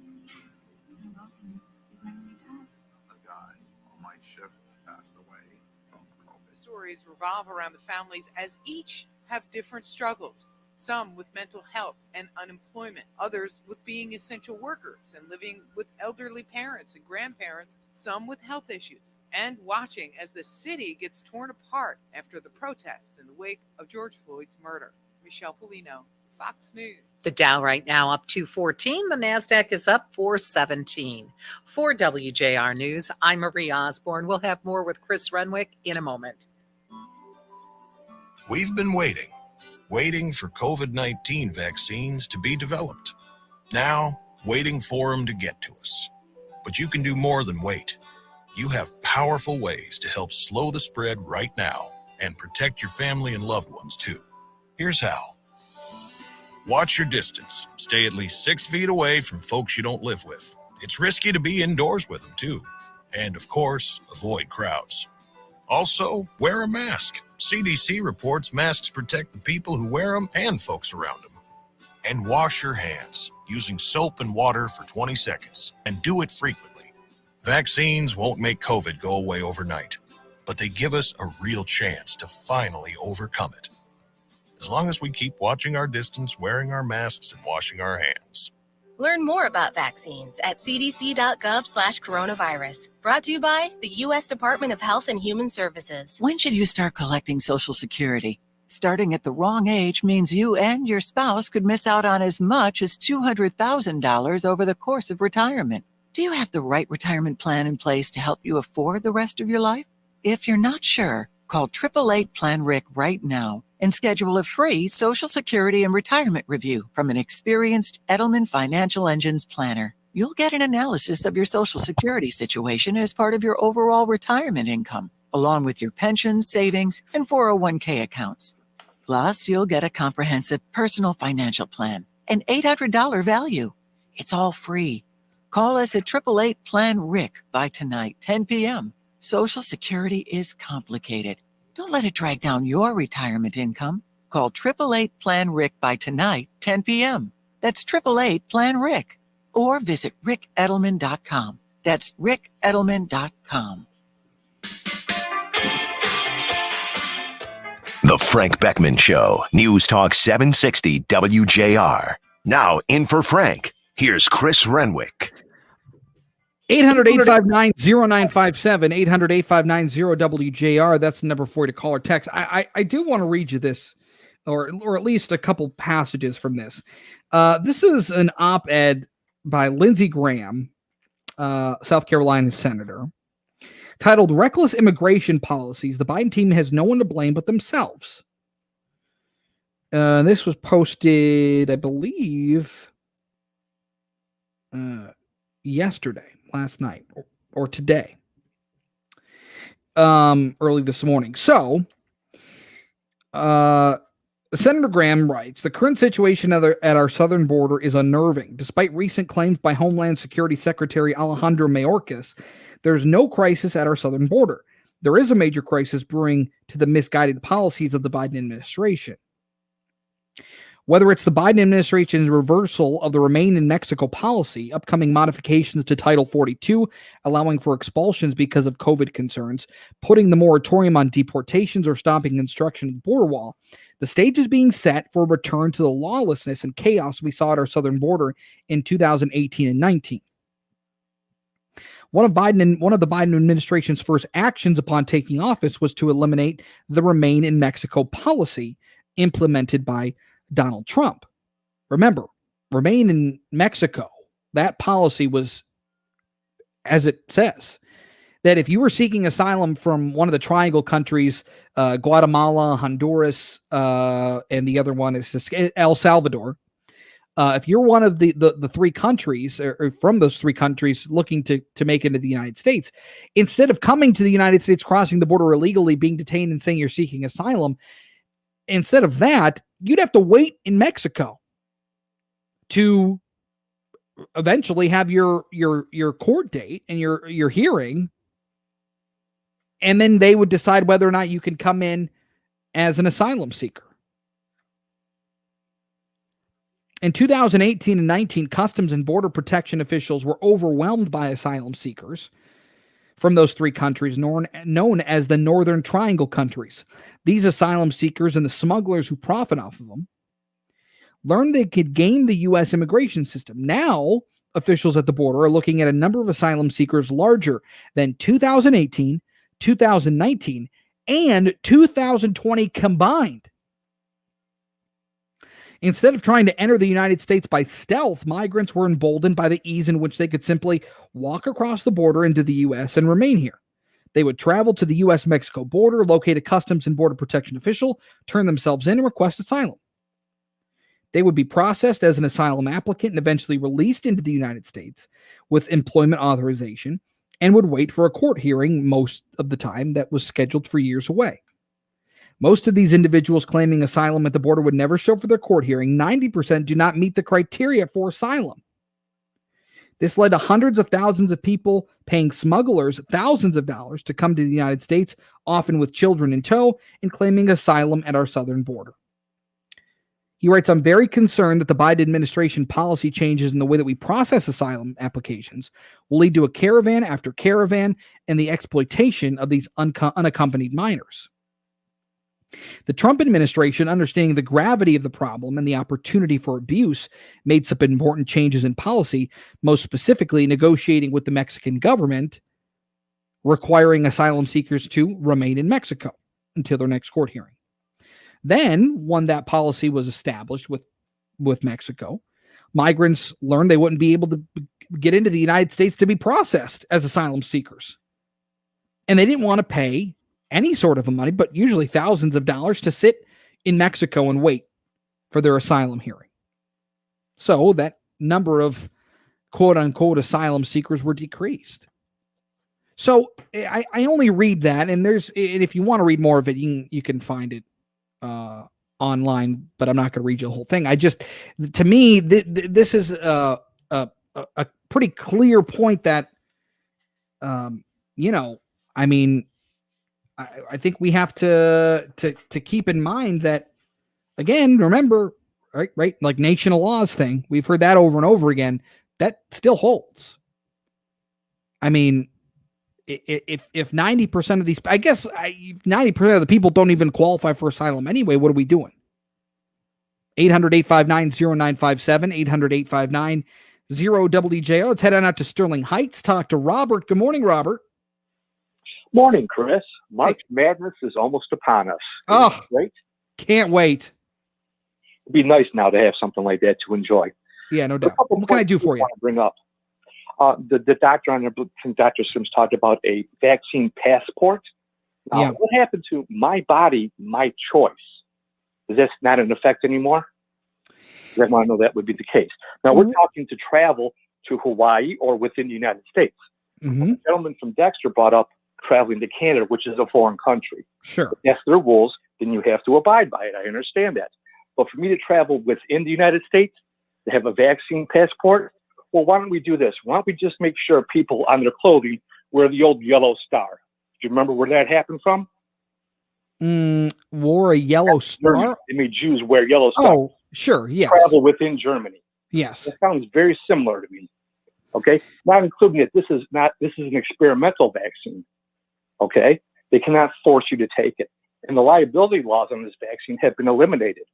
I love him. He's my only dad. A guy on my shift passed away from COVID. The stories revolve around the families as each have different struggles. Some with mental health and unemployment, others with being essential workers and living with elderly parents and grandparents, some with health issues, and watching as the city gets torn apart after the protests in the wake of George Floyd's murder. Michelle Polino, Fox News. The Dow right now up 214. The NASDAQ is up 417. For WJR News, I'm Marie Osborne. We'll have more with Chris Renwick in a moment. We've been waiting for COVID-19 vaccines to be developed. Now, waiting for them to get to us. But you can do more than wait. You have powerful ways to help slow the spread right now and protect your family and loved ones too. Here's how. Watch your distance. Stay at least 6 feet away from folks you don't live with. It's risky to be indoors with them too. And of course, avoid crowds. Also, wear a mask. CDC reports masks protect the people who wear them and folks around them. And wash your hands using soap and water for 20 seconds. And do it frequently. Vaccines won't make COVID go away overnight, but they give us a real chance to finally overcome it. As long as we keep watching our distance, wearing our masks, and washing our hands. Learn more about vaccines at cdc.gov/coronavirus. Brought to you by the U.S. Department of Health and Human Services. When should you start collecting Social Security? Starting at the wrong age means you and your spouse could miss out on as much as $200,000 over the course of retirement. Do you have the right retirement plan in place to help you afford the rest of your life? If you're not sure, call 888-PLAN-RIC right now and schedule a free Social Security and retirement review from an experienced Edelman Financial Engines planner. You'll get an analysis of your Social Security situation as part of your overall retirement income, along with your pension, savings, and 401k accounts. Plus, you'll get a comprehensive personal financial plan, an $800 value. It's all free. Call us at 888-PLAN-RIC by tonight, 10 p.m. Social Security is complicated. Don't let it drag down your retirement income. Call 888-PLAN-RIC by tonight, 10 p.m. That's 888-PLAN-RIC. Or visit rickedelman.com. That's rickedelman.com. The Frank Beckmann Show, News Talk 760 WJR. Now in for Frank, here's Chris Renwick. 800-859-0957, 800-859-0WJR. That's the number for you to call or text. I do want to read you this, or at least a couple passages from this. This is an op-ed by Lindsey Graham, South Carolina senator, titled "Reckless Immigration Policies. The Biden team has no one to blame but themselves." This was posted, I believe, last night, or today, early this morning. So, Senator Graham writes, "The current situation at our southern border is unnerving. Despite recent claims by Homeland Security Secretary Alejandro Mayorkas, there's no crisis at our southern border. There is a major crisis brewing to the misguided policies of the Biden administration. Whether it's the Biden administration's reversal of the Remain in Mexico policy, upcoming modifications to Title 42, allowing for expulsions because of COVID concerns, putting the moratorium on deportations, or stopping construction of the border wall, the stage is being set for a return to the lawlessness and chaos we saw at our southern border in 2018 and 19. One of the Biden administration's first actions upon taking office was to eliminate the Remain in Mexico policy implemented by Donald Trump. Remember, Remain in Mexico, that policy was, as it says, that if you were seeking asylum from one of the triangle countries, Guatemala, Honduras, and the other one is El Salvador, if you're one of the three countries or from those three countries looking to make it into the United States, instead of coming to the United States, crossing the border illegally, being detained and saying you're seeking asylum, instead of that, you'd have to wait in Mexico to eventually have your court date and your hearing. And then they would decide whether or not you can come in as an asylum seeker. In 2018 and 19, Customs and Border Protection officials were overwhelmed by asylum seekers from those three countries known as the Northern Triangle countries. These asylum seekers and the smugglers who profit off of them learned they could game the U.S. immigration system. Now, officials at the border are looking at a number of asylum seekers larger than 2018, 2019, and 2020 combined. Instead of trying to enter the United States by stealth, migrants were emboldened by the ease in which they could simply walk across the border into the U.S. and remain here. They would travel to the U.S.-Mexico border, locate a Customs and Border Protection official, turn themselves in, and request asylum. They would be processed as an asylum applicant and eventually released into the United States with employment authorization and would wait for a court hearing most of the time that was scheduled for years away. Most of these individuals claiming asylum at the border would never show for their court hearing. 90% do not meet the criteria for asylum. This led to hundreds of thousands of people paying smugglers thousands of dollars to come to the United States, often with children in tow, and claiming asylum at our southern border. He writes, I'm very concerned that the Biden administration policy changes in the way that we process asylum applications will lead to a caravan after caravan and the exploitation of these unaccompanied minors. The Trump administration, understanding the gravity of the problem and the opportunity for abuse, made some important changes in policy, most specifically negotiating with the Mexican government, requiring asylum seekers to remain in Mexico until their next court hearing. Then, when that policy was established with Mexico, migrants learned they wouldn't be able to get into the United States to be processed as asylum seekers. And they didn't want to pay any sort of money, but usually thousands of dollars to sit in Mexico and wait for their asylum hearing. So that number of quote unquote asylum seekers were decreased. So I only read that, and if you want to read more of it, you can find it online, but I'm not going to read you the whole thing. To me, this is a pretty clear point that, I think we have to keep in mind that, again, remember, right, like nation of laws thing, we've heard that over and over again. That still holds. I mean, if 90% of these, I guess 90% of the people don't even qualify for asylum anyway, what are we doing? 800-859-0957, 800-859-0WJO. Let's head on out to Sterling Heights, talk to Robert. Good morning, Robert. Morning, Chris. March Madness is almost upon us. Oh, great. Can't wait. It'd be nice now to have something like that to enjoy. Yeah, no doubt. What can I do for you? Want to bring up the doctor on Dr. Sims talked about a vaccine passport. Now, what happened to my body, my choice? Is this not in effect anymore? I want to know that would be the case. Now, we're talking to travel to Hawaii or within the United States. Mm-hmm. The gentleman from Dexter brought up traveling to Canada, which is a foreign country. Sure. If that's their rules, then you have to abide by it. I understand that. But for me to travel within the United States, to have a vaccine passport, well, why don't we do this? Why don't we just make sure people on their clothing wear the old yellow star? Do you remember where that happened from? Wore a yellow star? They made Jews wear yellow stars. Oh, sure, yes. Travel within Germany. Yes. That sounds very similar to me. Okay? Not including that this is an experimental vaccine. Okay? They cannot force you to take it. And the liability laws on this vaccine have been eliminated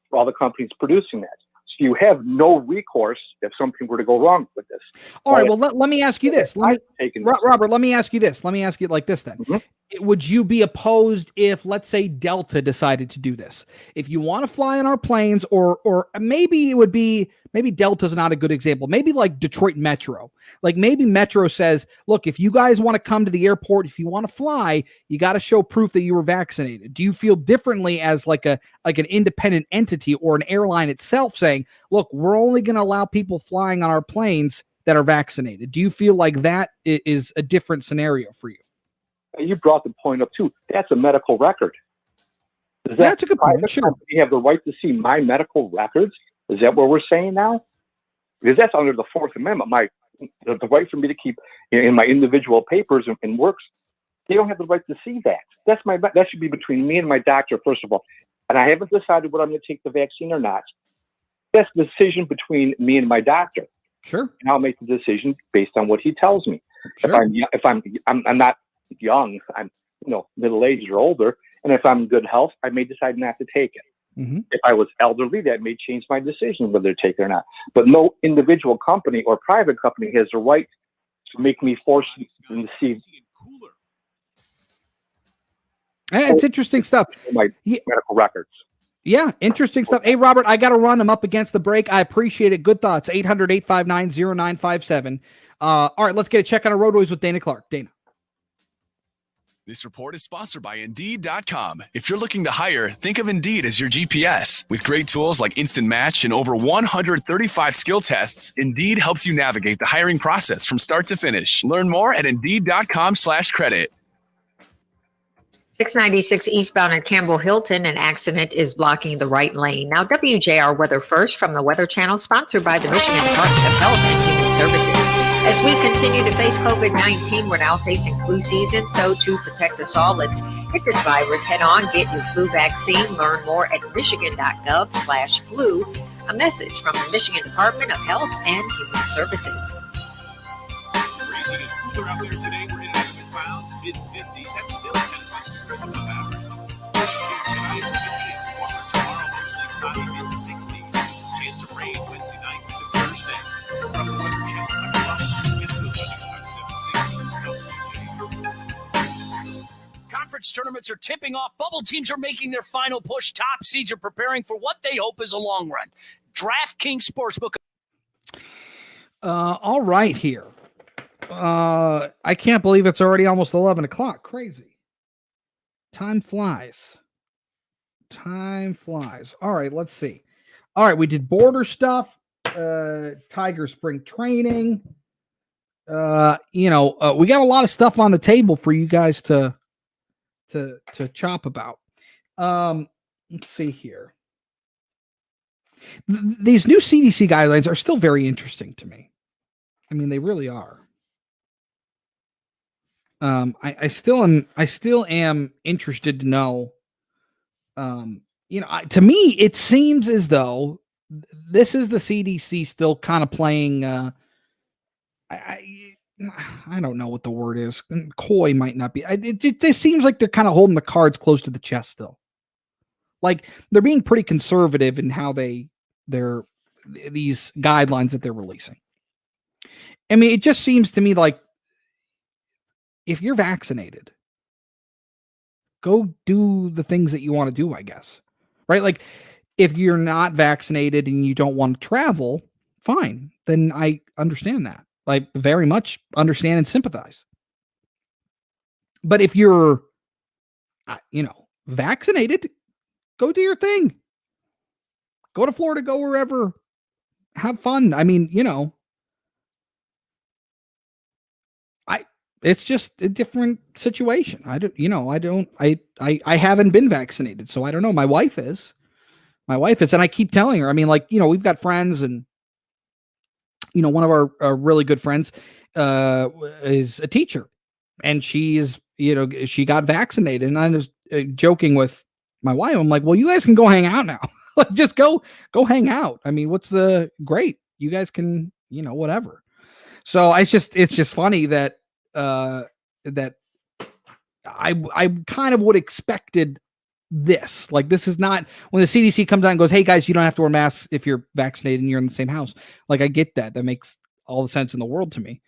for all the companies producing that. So you have no recourse if something were to go wrong with this. All right, well, let me ask you this. Robert, let me ask you this. Let me ask you it like this then. Mm-hmm. would you be opposed if, let's say, Delta decided to do this? If you want to fly on our planes, or maybe it would be, maybe Delta's not a good example. Maybe like Detroit Metro. Like maybe Metro says, look, if you guys want to come to the airport, if you want to fly, you got to show proof that you were vaccinated. Do you feel differently as like an independent entity or an airline itself saying, look, we're only going to allow people flying on our planes that are vaccinated? Do you feel like that is a different scenario for you? You brought the point up too. That's a medical record. That's a good point. Sure. You have the right to see my medical records. Is that what we're saying now? Because that's under the Fourth Amendment. The right for me to keep in my individual papers and works. They don't have the right to see that. That should be between me and my doctor, first of all. And I haven't decided whether I'm going to take the vaccine or not. That's the decision between me and my doctor. Sure. And I'll make the decision based on what he tells me. Sure. If I'm not young, I'm middle aged or older, and if I'm in good health, I may decide not to take it. Mm-hmm. If I was elderly, that may change my decision whether to take it or not. But no individual company or private company has the right to make me force them to see. It's interesting stuff. My medical records. Yeah, interesting stuff. Hey, Robert, I got to run. I'm up against the break. I appreciate it. Good thoughts. 800-859-0957. All right, let's get a check on our roadways with Dana Clark. Dana. This report is sponsored by Indeed.com. If you're looking to hire, think of Indeed as your GPS. With great tools like Instant Match and over 135 skill tests, Indeed helps you navigate the hiring process from start to finish. Learn more at Indeed.com/credit. 696 eastbound at Campbell Hilton, an accident is blocking the right lane. Now, WJR Weather First from the Weather Channel, sponsored by the Michigan Department of Health and Human Services. As we continue to face COVID-19, we're now facing flu season, so to protect us all, let's hit this virus head on, get your flu vaccine. Learn more at michigan.gov/flu. A message from the Michigan Department of Health and Human Services. Freezing and cooler out there today. We're in the clouds, mid-50s. That's still 10% above average. 32 tonight, 50 and warmer tomorrow, mostly cloudy, mid-60s. Chance of rain Wednesday night into Thursday. From the Weather Channel, I'm Robert Smith with Weather Star 760. Conference tournaments are tipping off. Bubble teams are making their final push. Top seeds are preparing for what they hope is a long run. DraftKings Sportsbook. All right here. I can't believe it's already almost 11 o'clock. Crazy. Time flies. Time flies. All right, let's see. All right, we did border stuff. Tiger spring training. We got a lot of stuff on the table for you guys to chop about. Let's see here. These new CDC guidelines are still very interesting to me. I mean, they really are. I still am interested to know. To me, it seems as though this is the CDC still kind of playing. I don't know what the word is. Coy might not be. It seems like they're kind of holding the cards close to the chest still. Like they're being pretty conservative in how they're these guidelines that they're releasing. I mean, it just seems to me like if you're vaccinated, go do the things that you want to do, I guess. Right? Like if you're not vaccinated and you don't want to travel, fine. Then I understand that. I very much understand and sympathize. But if you're, vaccinated, go do your thing. Go to Florida, go wherever. Have fun. I mean, it's just a different situation. I haven't been vaccinated, so I don't know. My wife is, and I keep telling her, I mean, we've got friends and, one of our really good friends is a teacher and she's, she got vaccinated, and I was joking with my wife. I'm like, well, you guys can go hang out now. Like, just go hang out. I mean, great. You guys can, whatever. So it's just funny that I kind of would expected this. Like, this is not when the CDC comes out and goes, hey guys, you don't have to wear masks if you're vaccinated and you're in the same house. Like, I get that. That makes all the sense in the world to me.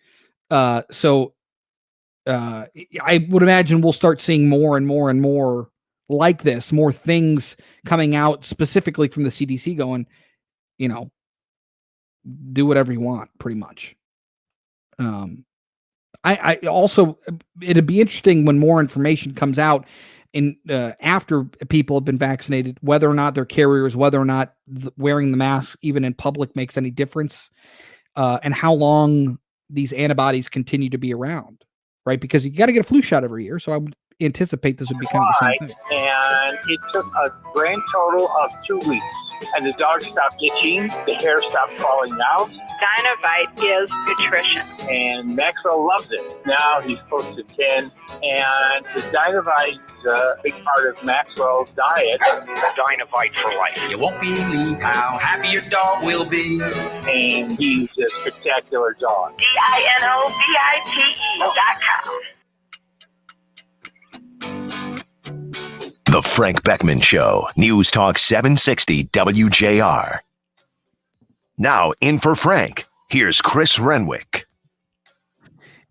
So I would imagine we'll start seeing more and more and more like this, more things coming out specifically from the CDC going, do whatever you want, pretty much. I also, it'd be interesting when more information comes out after people have been vaccinated, whether or not they're carriers, whether or not wearing the mask even in public makes any difference, and how long these antibodies continue to be around, right? Because you got to get a flu shot every year, so I would anticipate this would be kind of the same thing. And it took a grand total of 2 weeks. And the dog stopped itching, the hair stopped falling out. Dynavite is nutrition. And Maxwell loves it. Now he's close to 10. And the Dynavite is a big part of Maxwell's diet. Dynavite for life. You won't believe how happy your dog will be. And he's a spectacular dog. DINOVITE.com. The Frank Beckmann Show, News Talk 760 WJR. Now, in for Frank, here's Chris Renwick.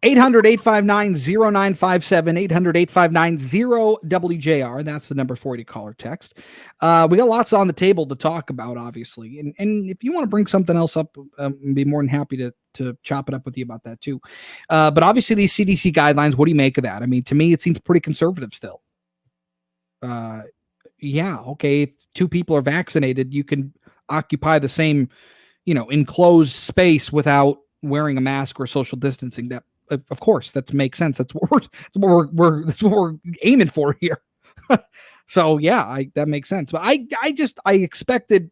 800-859-0957, 800-859-0WJR. That's the number for you to call or text. We got lots on the table to talk about, obviously. And if you want to bring something else up, I'd be more than happy to chop it up with you about that too. But obviously these CDC guidelines, what do you make of that? I mean, to me, it seems pretty conservative still. Okay, if 2 people are vaccinated, you can occupy the same, enclosed space without wearing a mask or social distancing. That, of course, that makes sense. That's what we're aiming for here. So yeah, that makes sense. But I expected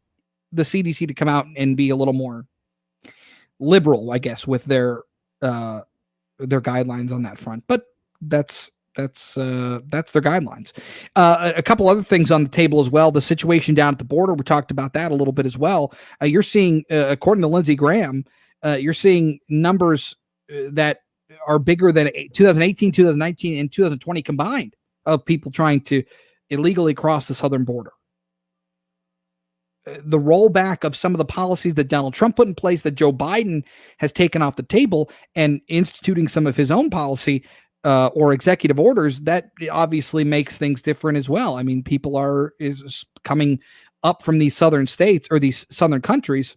the CDC to come out and be a little more liberal, I guess, with their guidelines on that front. But that's their guidelines. A couple other things on the table as well. The situation down at the border, we talked about that a little bit as well. You're seeing, according to Lindsey Graham, you're seeing numbers that are bigger than 2018, 2019, and 2020 combined of people trying to illegally cross the southern border. The rollback of some of the policies that Donald Trump put in place that Joe Biden has taken off the table and instituting some of his own policy or executive orders, that obviously makes things different as well. I mean, people is coming up from these southern states or these southern countries,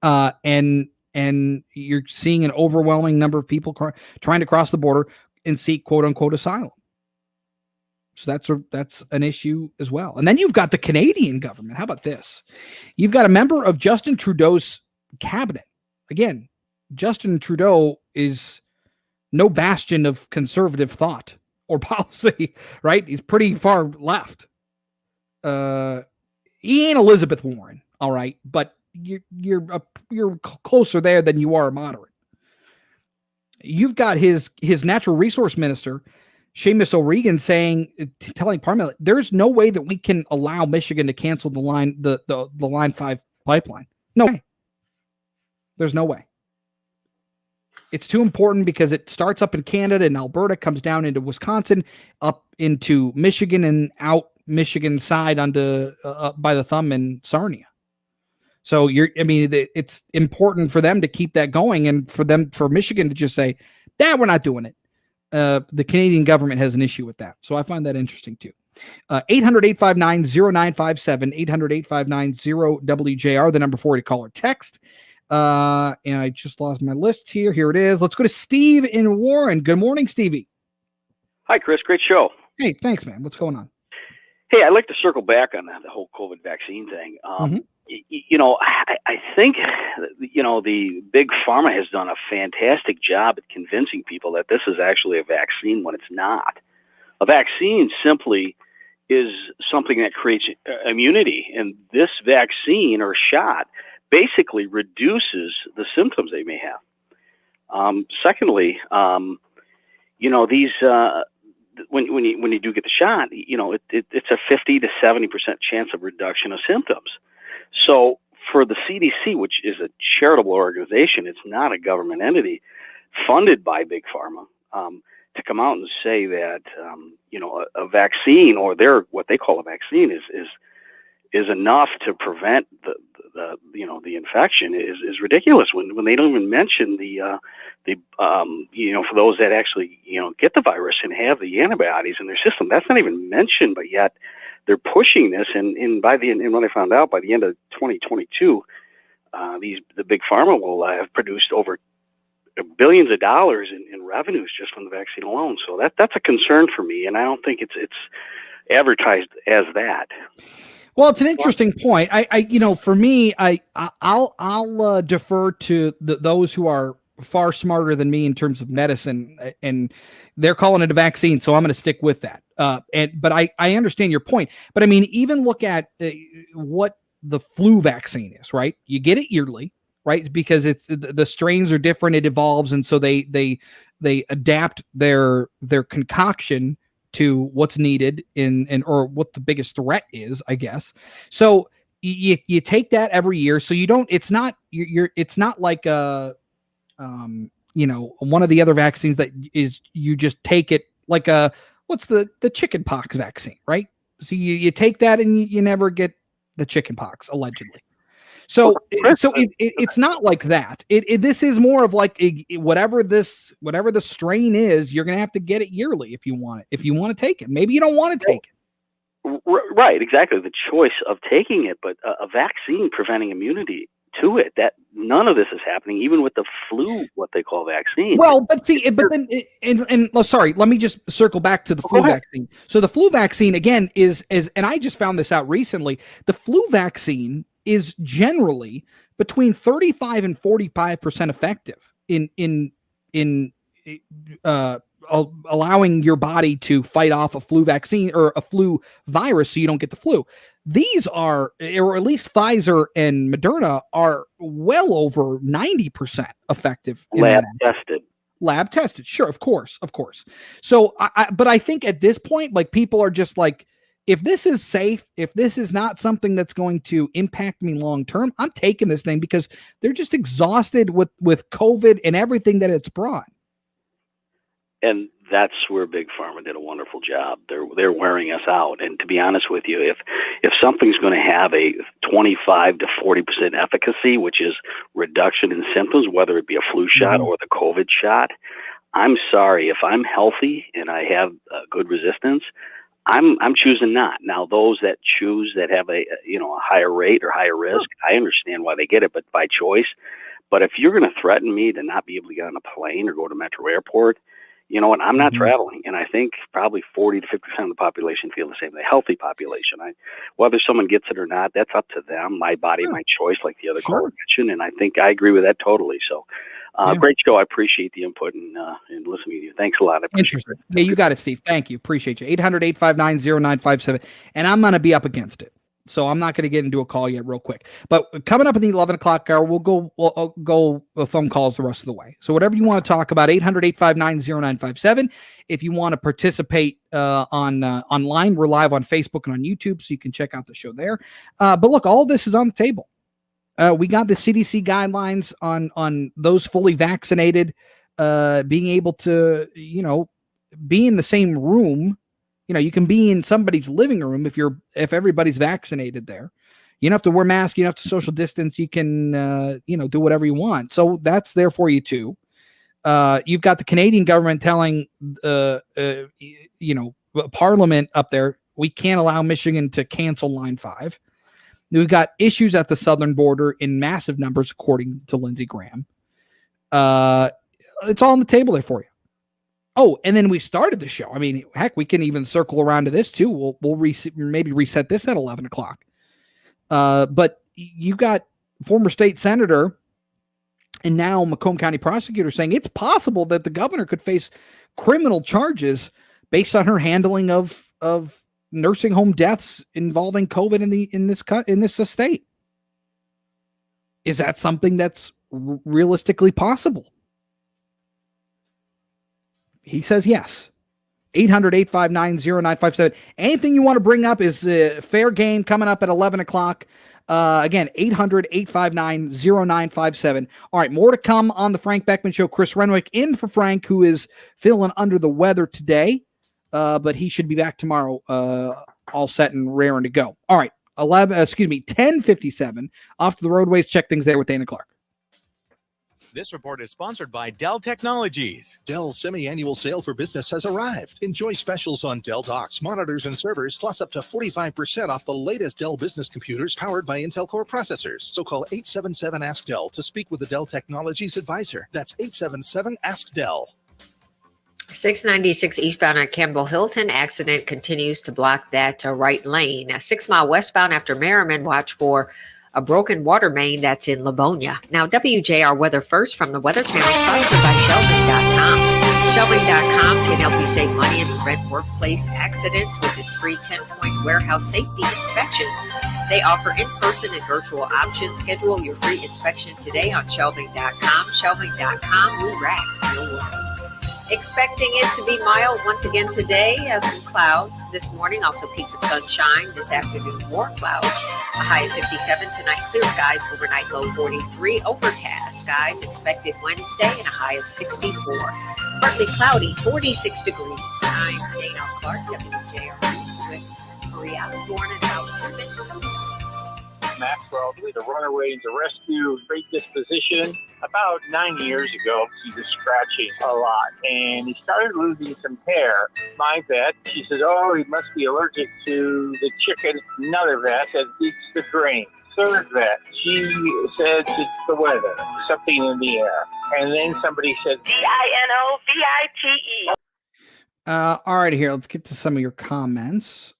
and you're seeing an overwhelming number of people trying to cross the border and seek quote unquote asylum. So that's an issue as well. And then you've got the Canadian government. How about this? You've got a member of Justin Trudeau's cabinet. Again, Justin Trudeau is no bastion of conservative thought or policy, right? He's pretty far left. He ain't Elizabeth Warren, all right, but you're closer there than you are a moderate. You've got his natural resource minister, Seamus O'Regan, telling Parliament, there's no way that we can allow Michigan to cancel the Line 5 pipeline. No way. There's no way. It's too important because it starts up in Canada and Alberta, comes down into Wisconsin, up into Michigan, and out Michigan side onto by the thumb in Sarnia. So it's important for them to keep that going, and for Michigan to just say, we're not doing it. The Canadian government has an issue with that. So I find that interesting too. 800-859-0957, 800-859-0WJR, the number 4 to call or text. And I just lost my list here. Here it is. Let's go to Steve in Warren. Good morning, Stevie. Hi, Chris. Great show. Hey, thanks, man. What's going on? Hey, I'd like to circle back on the whole COVID vaccine thing. I think, the big pharma has done a fantastic job at convincing people that this is actually a vaccine when it's not. A vaccine simply is something that creates immunity, and this vaccine or shot basically reduces the symptoms they may have. Secondly, these when you do get the shot, it's a 50 to 70% chance of reduction of symptoms. So for the CDC, which is a charitable organization, it's not a government entity funded by Big Pharma, to come out and say that a vaccine, or what they call a vaccine, is is enough to prevent the infection is ridiculous when they don't even mention the for those that actually get the virus and have the antibodies in their system. That's not even mentioned, but yet they're pushing this, and when I found out by the end of 2022, the big pharma will have produced over billions of dollars in revenues just from the vaccine alone. So that's a concern for me, and I don't think it's advertised as that. Well, it's an interesting point. For me, I'll defer to those who are far smarter than me in terms of medicine, and they're calling it a vaccine, so I'm going to stick with that. But I understand your point. But I mean, even look at what the flu vaccine is, right? You get it yearly, right? Because it's the strains are different, it evolves, and so they adapt their concoction to what's needed or what the biggest threat is, I guess. So you take that every year. So you don't. It's not it's not like one of the other vaccines that is you just take it like what's the chicken pox vaccine, right? So you take that and you never get the chicken pox, allegedly. So it's not like that. This is more of like whatever the strain is, you're gonna have to get it yearly if you want it. If you want to take it, maybe you don't want to take it. Right, exactly. The choice of taking it, but a vaccine preventing immunity to it. That none of this is happening, even with the flu, what they call vaccine. Well, but sorry, let me just circle back to the flu vaccine. So the flu vaccine again is, and I just found this out recently. The flu vaccine is generally between 35 and 45% effective in allowing your body to fight off a flu vaccine or a flu virus so you don't get the flu. These are, or at least Pfizer and Moderna, are well over 90% effective. Lab tested. Sure. Of course. So but I think at this point, like, people are just like, if this is safe, if this is not something that's going to impact me long term, I'm taking this thing, because they're just exhausted with COVID and everything that it's brought. And that's where Big Pharma did a wonderful job. They're wearing us out. And to be honest with you, if something's going to have a 25 to 40% efficacy, which is reduction in symptoms, whether it be a flu shot or the COVID shot, I'm sorry, if I'm healthy and I have good resistance, I'm choosing not. Now, those that choose that have a higher rate or higher risk, I understand why they get it, but by choice. But if you're going to threaten me to not be able to get on a plane or go to Metro Airport, you know what? I'm not traveling, and I think probably 40 to 50% of the population feel the same. The healthy population, whether someone gets it or not, that's up to them. My body, my choice, like the other caller mentioned, and I think I agree with that totally. So, great show. I appreciate the input and listening to you. Thanks a lot. Interesting. Yeah, you got it, Steve. Thank you. Appreciate you. 800-859-0957, and I'm going to be up against it. So I'm not going to get into a call yet real quick. But coming up in the 11 o'clock hour, we'll go phone calls the rest of the way. So whatever you want to talk about, 800-859-0957. If you want to participate online, we're live on Facebook and on YouTube, so you can check out the show there. But look, all this is on the table. We got the CDC guidelines on those fully vaccinated being able to, be in the same room. You can be in somebody's living room if everybody's vaccinated there. You don't have to wear masks. You don't have to social distance. You can, do whatever you want. So that's there for you too. You've got the Canadian government telling, Parliament up there, we can't allow Michigan to cancel Line 5. We've got issues at the southern border in massive numbers, according to Lindsey Graham. It's all on the table there for you. Oh, and then we started the show. I mean, heck, we can even circle around to this too. We'll maybe reset this at 11 o'clock. But you got former state senator and now Macomb County prosecutor saying it's possible that the governor could face criminal charges based on her handling of nursing home deaths involving COVID in this state. Is that something that's realistically possible? He says yes. 800-859-0957. Anything you want to bring up is fair game coming up at 11 o'clock. Again, 800-859-0957. All right, more to come on the Frank Beckmann Show. Chris Renwick in for Frank, who is feeling under the weather today, but he should be back tomorrow, all set and raring to go. All right, 10:57 off to the roadways. Check things there with Dana Clark. This report is sponsored by Dell Technologies. Dell's semi-annual sale for business has arrived. Enjoy specials on Dell docks, monitors, and servers, plus up to 45% off the latest Dell business computers powered by Intel Core processors. So call 877-ASK-DELL to speak with the Dell Technologies advisor. That's 877-ASK-DELL. 696 eastbound at Campbell Hilton. Accident continues to block that right lane. 6 Mile westbound after Merriman. Watch for a broken water main that's in Livonia. Now, WJR weather first from the Weather Channel, sponsored by Shelving.com. Shelving.com can help you save money and prevent workplace accidents with its free 10-point warehouse safety inspections. They offer in-person and virtual options. Schedule your free inspection today on Shelving.com. Shelving.com, we rack your work. Expecting it to be mild once again today. Some clouds this morning, also peaks of sunshine. This afternoon, more clouds. A high of 57 tonight. Clear skies overnight, low 43. Overcast skies expected Wednesday and a high of 64. Partly cloudy, 46 degrees. I'm Dana Clark, WJR News with Maria Osborne in about 2 minutes. Maxwell, he was a runaway into rescue, great disposition. About 9 years ago, he was scratching a lot, and he started losing some hair. My vet, she said, oh, he must be allergic to the chicken. Another vet said, it's the grain. Third vet, she said it's the weather, something in the air. And then somebody said, DINOVITE. All right, here, let's get to some of your comments.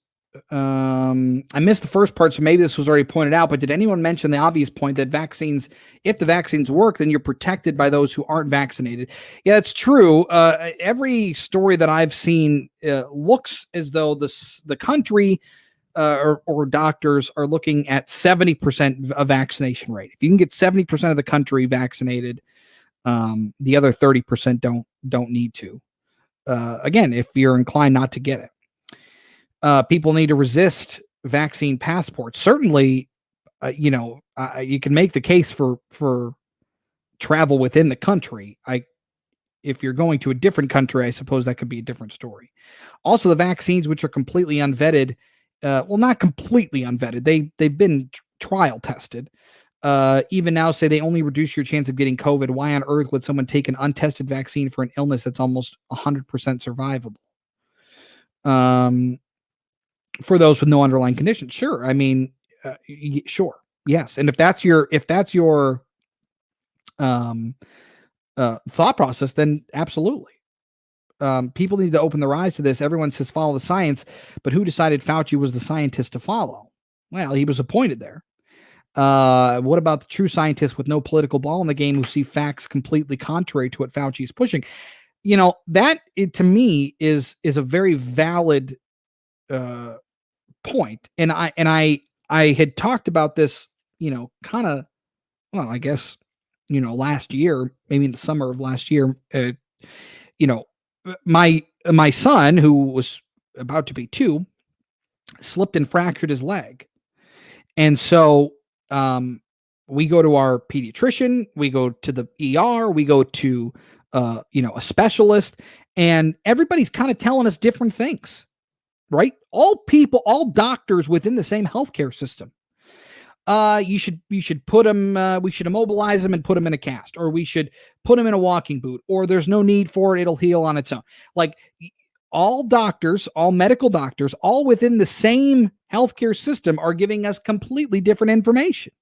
I missed the first part, so maybe this was already pointed out, but did anyone mention the obvious point that vaccines, if the vaccines work, then you're protected by those who aren't vaccinated? Yeah, it's true. Every story that I've seen looks as though the country or doctors are looking at 70% of vaccination rate. If you can get 70% of the country vaccinated, the other 30% don't need to. Again, if you're inclined not to get it. People need to resist vaccine passports. Certainly, you can make the case for travel within the country. If you're going to a different country, I suppose that could be a different story. Also, the vaccines, which are completely unvetted, not completely unvetted. They've been trial tested. Even now, say they only reduce your chance of getting COVID. Why on earth would someone take an untested vaccine for an illness that's almost 100% survivable? For those with no underlying condition, sure. I mean, sure, yes. And if that's your thought process, then absolutely. People need to open their eyes to this. Everyone says follow the science, but who decided Fauci was the scientist to follow? Well, he was appointed there. What about the true scientists with no political ball in the game who see facts completely contrary to what Fauci is pushing? That to me is a very valid point. And I had talked about this, last year, maybe in the summer of last year. My son, who was about to be 2, slipped and fractured his leg. And so we go to our pediatrician, we go to the ER, we go to a specialist, and everybody's kind of telling us different things. Right? All doctors within the same healthcare system. You should put them, we should immobilize them and put them in a cast, or we should put them in a walking boot, or there's no need for it. It'll heal on its own. Like all doctors, all medical doctors, all within the same healthcare system are giving us completely different information.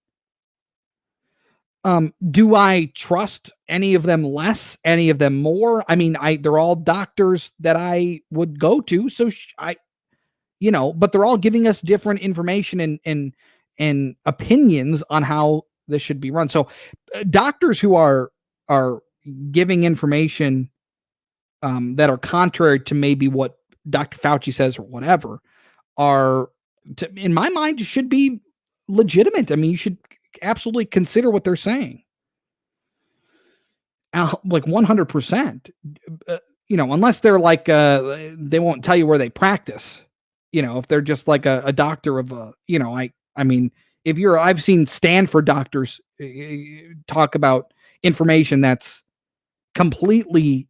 Do I trust any of them less, any of them more? I mean, they're all doctors that I would go to. So but they're all giving us different information and opinions on how this should be run. So doctors who are giving information that are contrary to maybe what Dr. Fauci says or whatever in my mind, should be legitimate. I mean, you should absolutely consider what they're saying. Like 100%, unless they're like, they won't tell you where they practice. If they're just like a doctor of I mean, I've seen Stanford doctors talk about information that's completely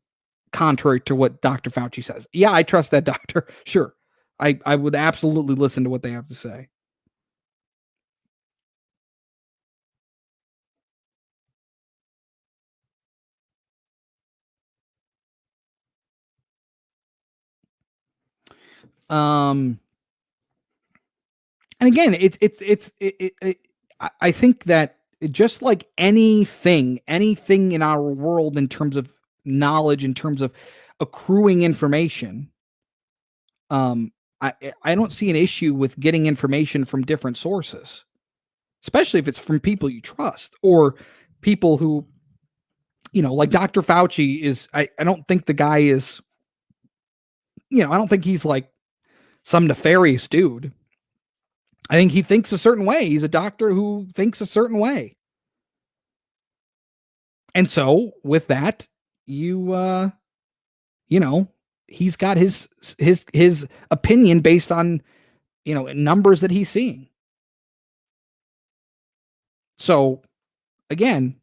contrary to what Dr. Fauci says. Yeah, I trust that doctor. Sure. I would absolutely listen to what they have to say. And again, I think that just like anything in our world, in terms of knowledge, in terms of accruing information, I don't see an issue with getting information from different sources, especially if it's from people you trust or people who, like Dr. Fauci is. I don't think the guy is, I don't think he's like some nefarious dude. I think he thinks a certain way. He's a doctor who thinks a certain way. And so with that, he's got his opinion based on, numbers that he's seeing. So again,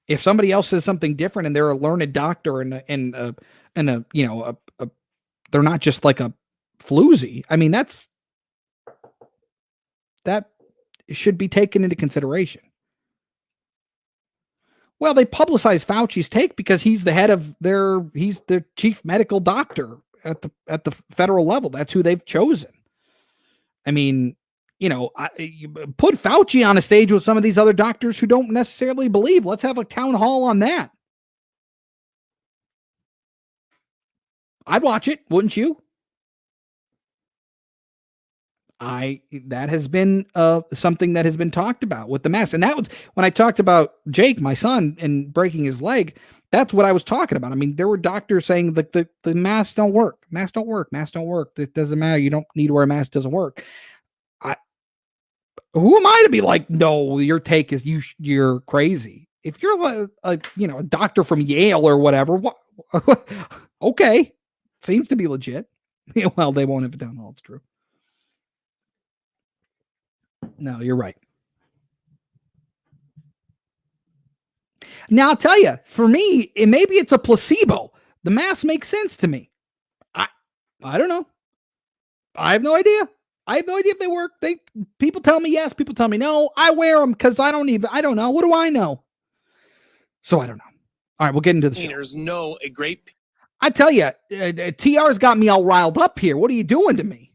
if somebody else says something different and they're a learned doctor and they're not just like a floozy, I mean, that should be taken into consideration. Well, they publicize Fauci's take because he's the head of he's the chief medical doctor at the federal level. That's who they've chosen. I mean, you put Fauci on a stage with some of these other doctors who don't necessarily believe. Let's have a town hall on that. I'd watch it, wouldn't you? That has been something that has been talked about with the mask. And that was when I talked about Jake, my son, and breaking his leg. That's what I was talking about. I mean, there were doctors saying that the masks don't work. Masks don't work. Masks don't work. It doesn't matter. You don't need to wear a mask. It doesn't work. Who am I to be like, no, your take is you're crazy. If you're a doctor from Yale or whatever, okay. Seems to be legit. Well, they won't have it down. It's true. No, you're right. Now I'll tell you, for me, maybe it's a placebo. The mask makes sense to me. I don't know. I have no idea. I have no idea if they work. People tell me yes, people tell me no. I wear them because I don't know. What do I know? So I don't know. All right, we'll get into the show. Cleaners know a great. I tell you, TR's got me all riled up here. What are you doing to me?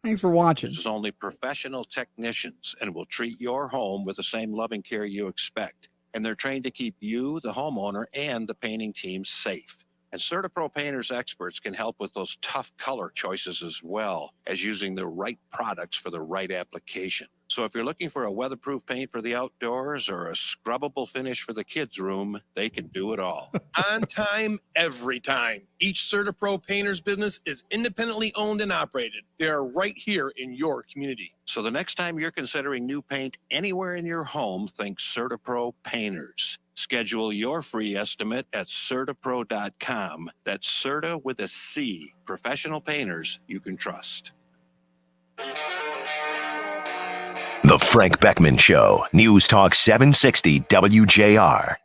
Thanks for watching. This is only professional technicians and will treat your home with the same loving care you expect. And they're trained to keep you, the homeowner, and the painting team safe. And CertaPro Painters experts can help with those tough color choices as well as using the right products for the right application. So if you're looking for a weatherproof paint for the outdoors or a scrubbable finish for the kids' room, they can do it all. On time, every time. Each CertaPro Painters business is independently owned and operated. They are right here in your community. So the next time you're considering new paint anywhere in your home, think CertaPro Painters. Schedule your free estimate at CertaPro.com. That's Certa with a C. Professional painters you can trust. The Frank Beckmann Show, News Talk 760 WJR.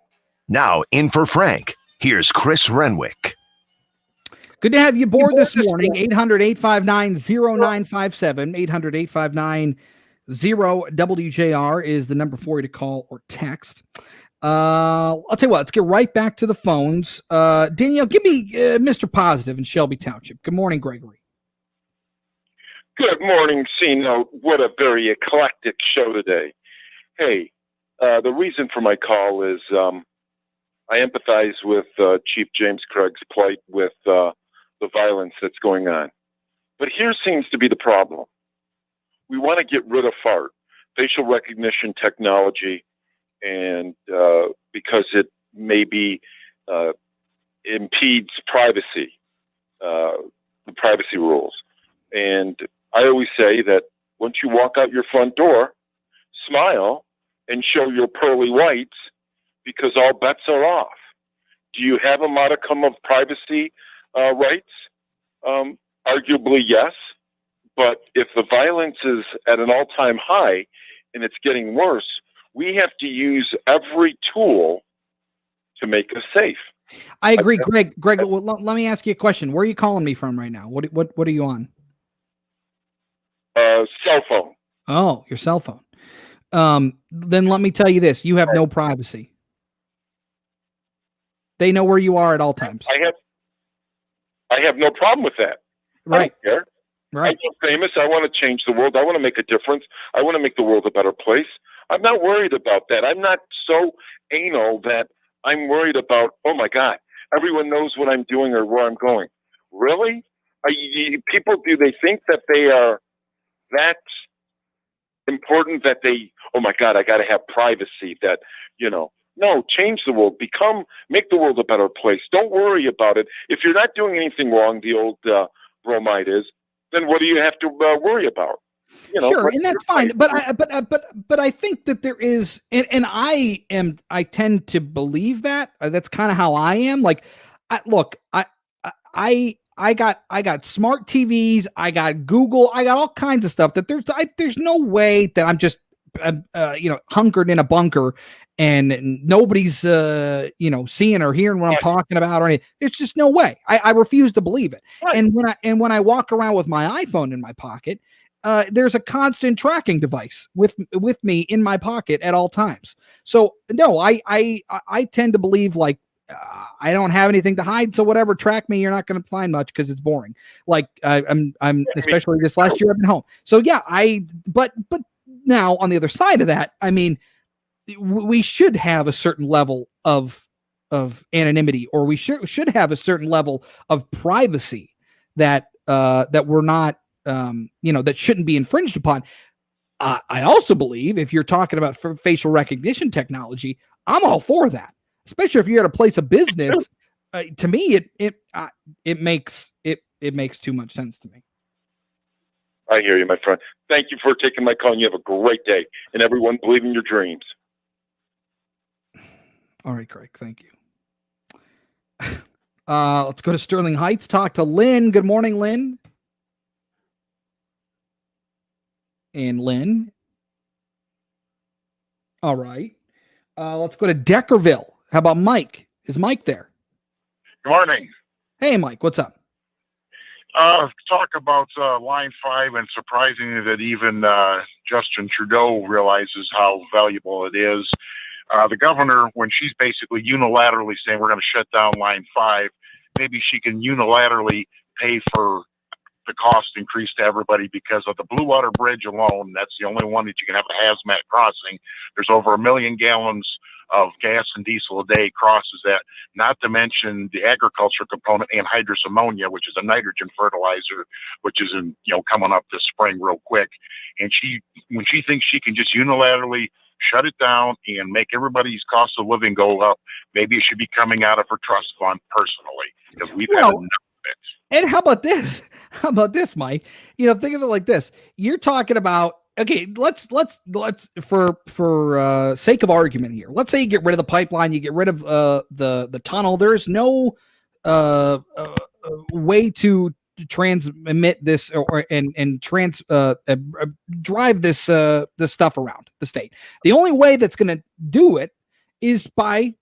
Now in for Frank, here's Chris Renwick. Good to have you aboard this morning. 800-859-0957. 800-859-0WJR is the number for you to call or text. I'll tell you what, let's get right back to the phones. Danielle, give me Mr. Positive in Shelby Township. Good morning, Gregory. Good morning, C-Note. What a very eclectic show today. Hey, the reason for my call is I empathize with Chief James Craig's plight with the violence that's going on. But here seems to be the problem. We want to get rid of FART, facial recognition technology, and because it maybe impedes privacy, the privacy rules. And I always say that once you walk out your front door, smile and show your pearly whites because all bets are off. Do you have a modicum of privacy rights? Arguably, yes. But if the violence is at an all-time high and it's getting worse, we have to use every tool to make us safe. I agree, Greg. Well, let me ask you a question. Where are you calling me from right now? What are you on? Cell phone. Oh, your cell phone. Then let me tell you this: you have no privacy. They know where you are at all times. I have no problem with that. Right. I don't care. Right. I'm famous. I want to change the world. I want to make a difference. I want to make the world a better place. I'm not worried about that. I'm not so anal that I'm worried about, oh my God, everyone knows what I'm doing or where I'm going. Really? People, do they think that they are that important that they, oh my God, I got to have privacy that, no, change the world, make the world a better place. Don't worry about it. If you're not doing anything wrong, the old bromide is, then what do you have to worry about? Sure, and that's fine. But I think that there is, and I tend to believe that. That's kind of how I am. Like, I got smart TVs. I got Google. I got all kinds of stuff that there's no way that I'm just hunkered in a bunker and nobody's seeing or hearing what I'm talking about or anything. There's just no way. I refuse to believe it. Right. And when I walk around with my iPhone in my pocket, there's a constant tracking device with me in my pocket at all times. So no, I tend to believe like I don't have anything to hide. So whatever, track me. You're not going to find much because it's boring. Like I'm especially this last year I've been home. So yeah, but now on the other side of that, I mean, we should have a certain level of anonymity, or we should have a certain level of privacy that we're not, that shouldn't be infringed upon. I also believe if you're talking about facial recognition technology, I'm all for that, especially if you're at a place of business. To me, it makes too much sense to me. I hear you, my friend. Thank you for taking my call, and you have a great day. And everyone, believe in your dreams. All right, Craig. Thank you. Let's go to Sterling Heights. Talk to Lynn. Good morning, Lynn. And Lynn. All right. Let's go to Deckerville. How about Mike? Is Mike there? Good morning. Hey, Mike. What's up? Talk about Line 5, and surprisingly that even Justin Trudeau realizes how valuable it is. The governor, when she's basically unilaterally saying we're going to shut down Line 5, maybe she can unilaterally pay for the cost increase to everybody because of the Blue Water Bridge alone. That's the only one that you can have a hazmat crossing. There's over 1 million gallons of gas and diesel a day crosses that, not to mention the agriculture component, anhydrous ammonia, which is a nitrogen fertilizer, which is coming up this spring real quick. And when she thinks she can just unilaterally shut it down and make everybody's cost of living go up, maybe it should be coming out of her trust fund personally, because we've had enough of it. And how about this? How about this, Mike? Think of it like this. You're talking about, okay, let's for sake of argument here, let's say you get rid of the pipeline, you get rid of the tunnel. There's no way to transmit this and drive this stuff around the state. The only way that's going to do it is by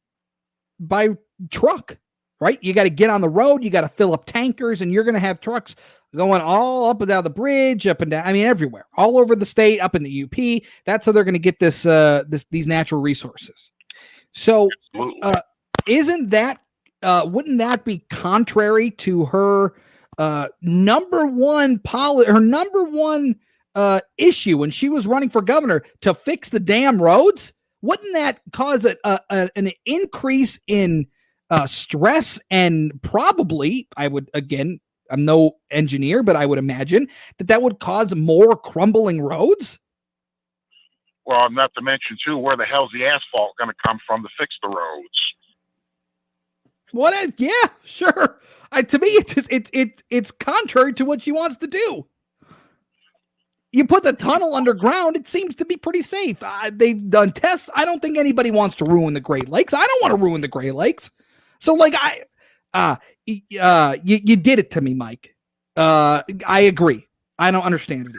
truck, right? You got to get on the road, you got to fill up tankers, and you're going to have trucks going all up and down the bridge, up and down. I mean, everywhere, all over the state, up in the UP. That's how they're going to get these natural resources. So, wouldn't that be contrary to her number one issue when she was running for governor, to fix the damn roads? Wouldn't that cause an increase in stress, and probably, I'm no engineer, but I would imagine that would cause more crumbling roads? Well, not to mention too, where the hell's the asphalt going to come from to fix the roads? Yeah, sure. To me, it's contrary to what she wants to do. You put the tunnel underground, it seems to be pretty safe. They've done tests. I don't think anybody wants to ruin the Great Lakes. I don't want to ruin the Great Lakes. So, you did it to me, Mike. I agree. I don't understand it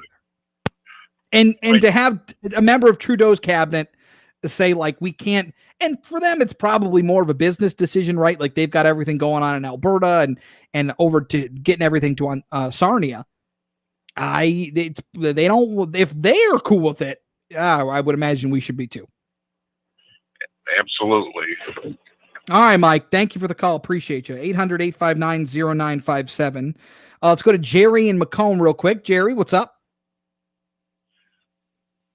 either. And to have a member of Trudeau's cabinet say, we can't, and for them, it's probably more of a business decision, right? Like, they've got everything going on in Alberta and over to getting everything to Sarnia. They don't, if they're cool with it, I would imagine we should be too. Absolutely. All right, Mike. Thank you for the call. Appreciate you. 800-859-0957. Let's go to Jerry and Macomb real quick. Jerry, what's up?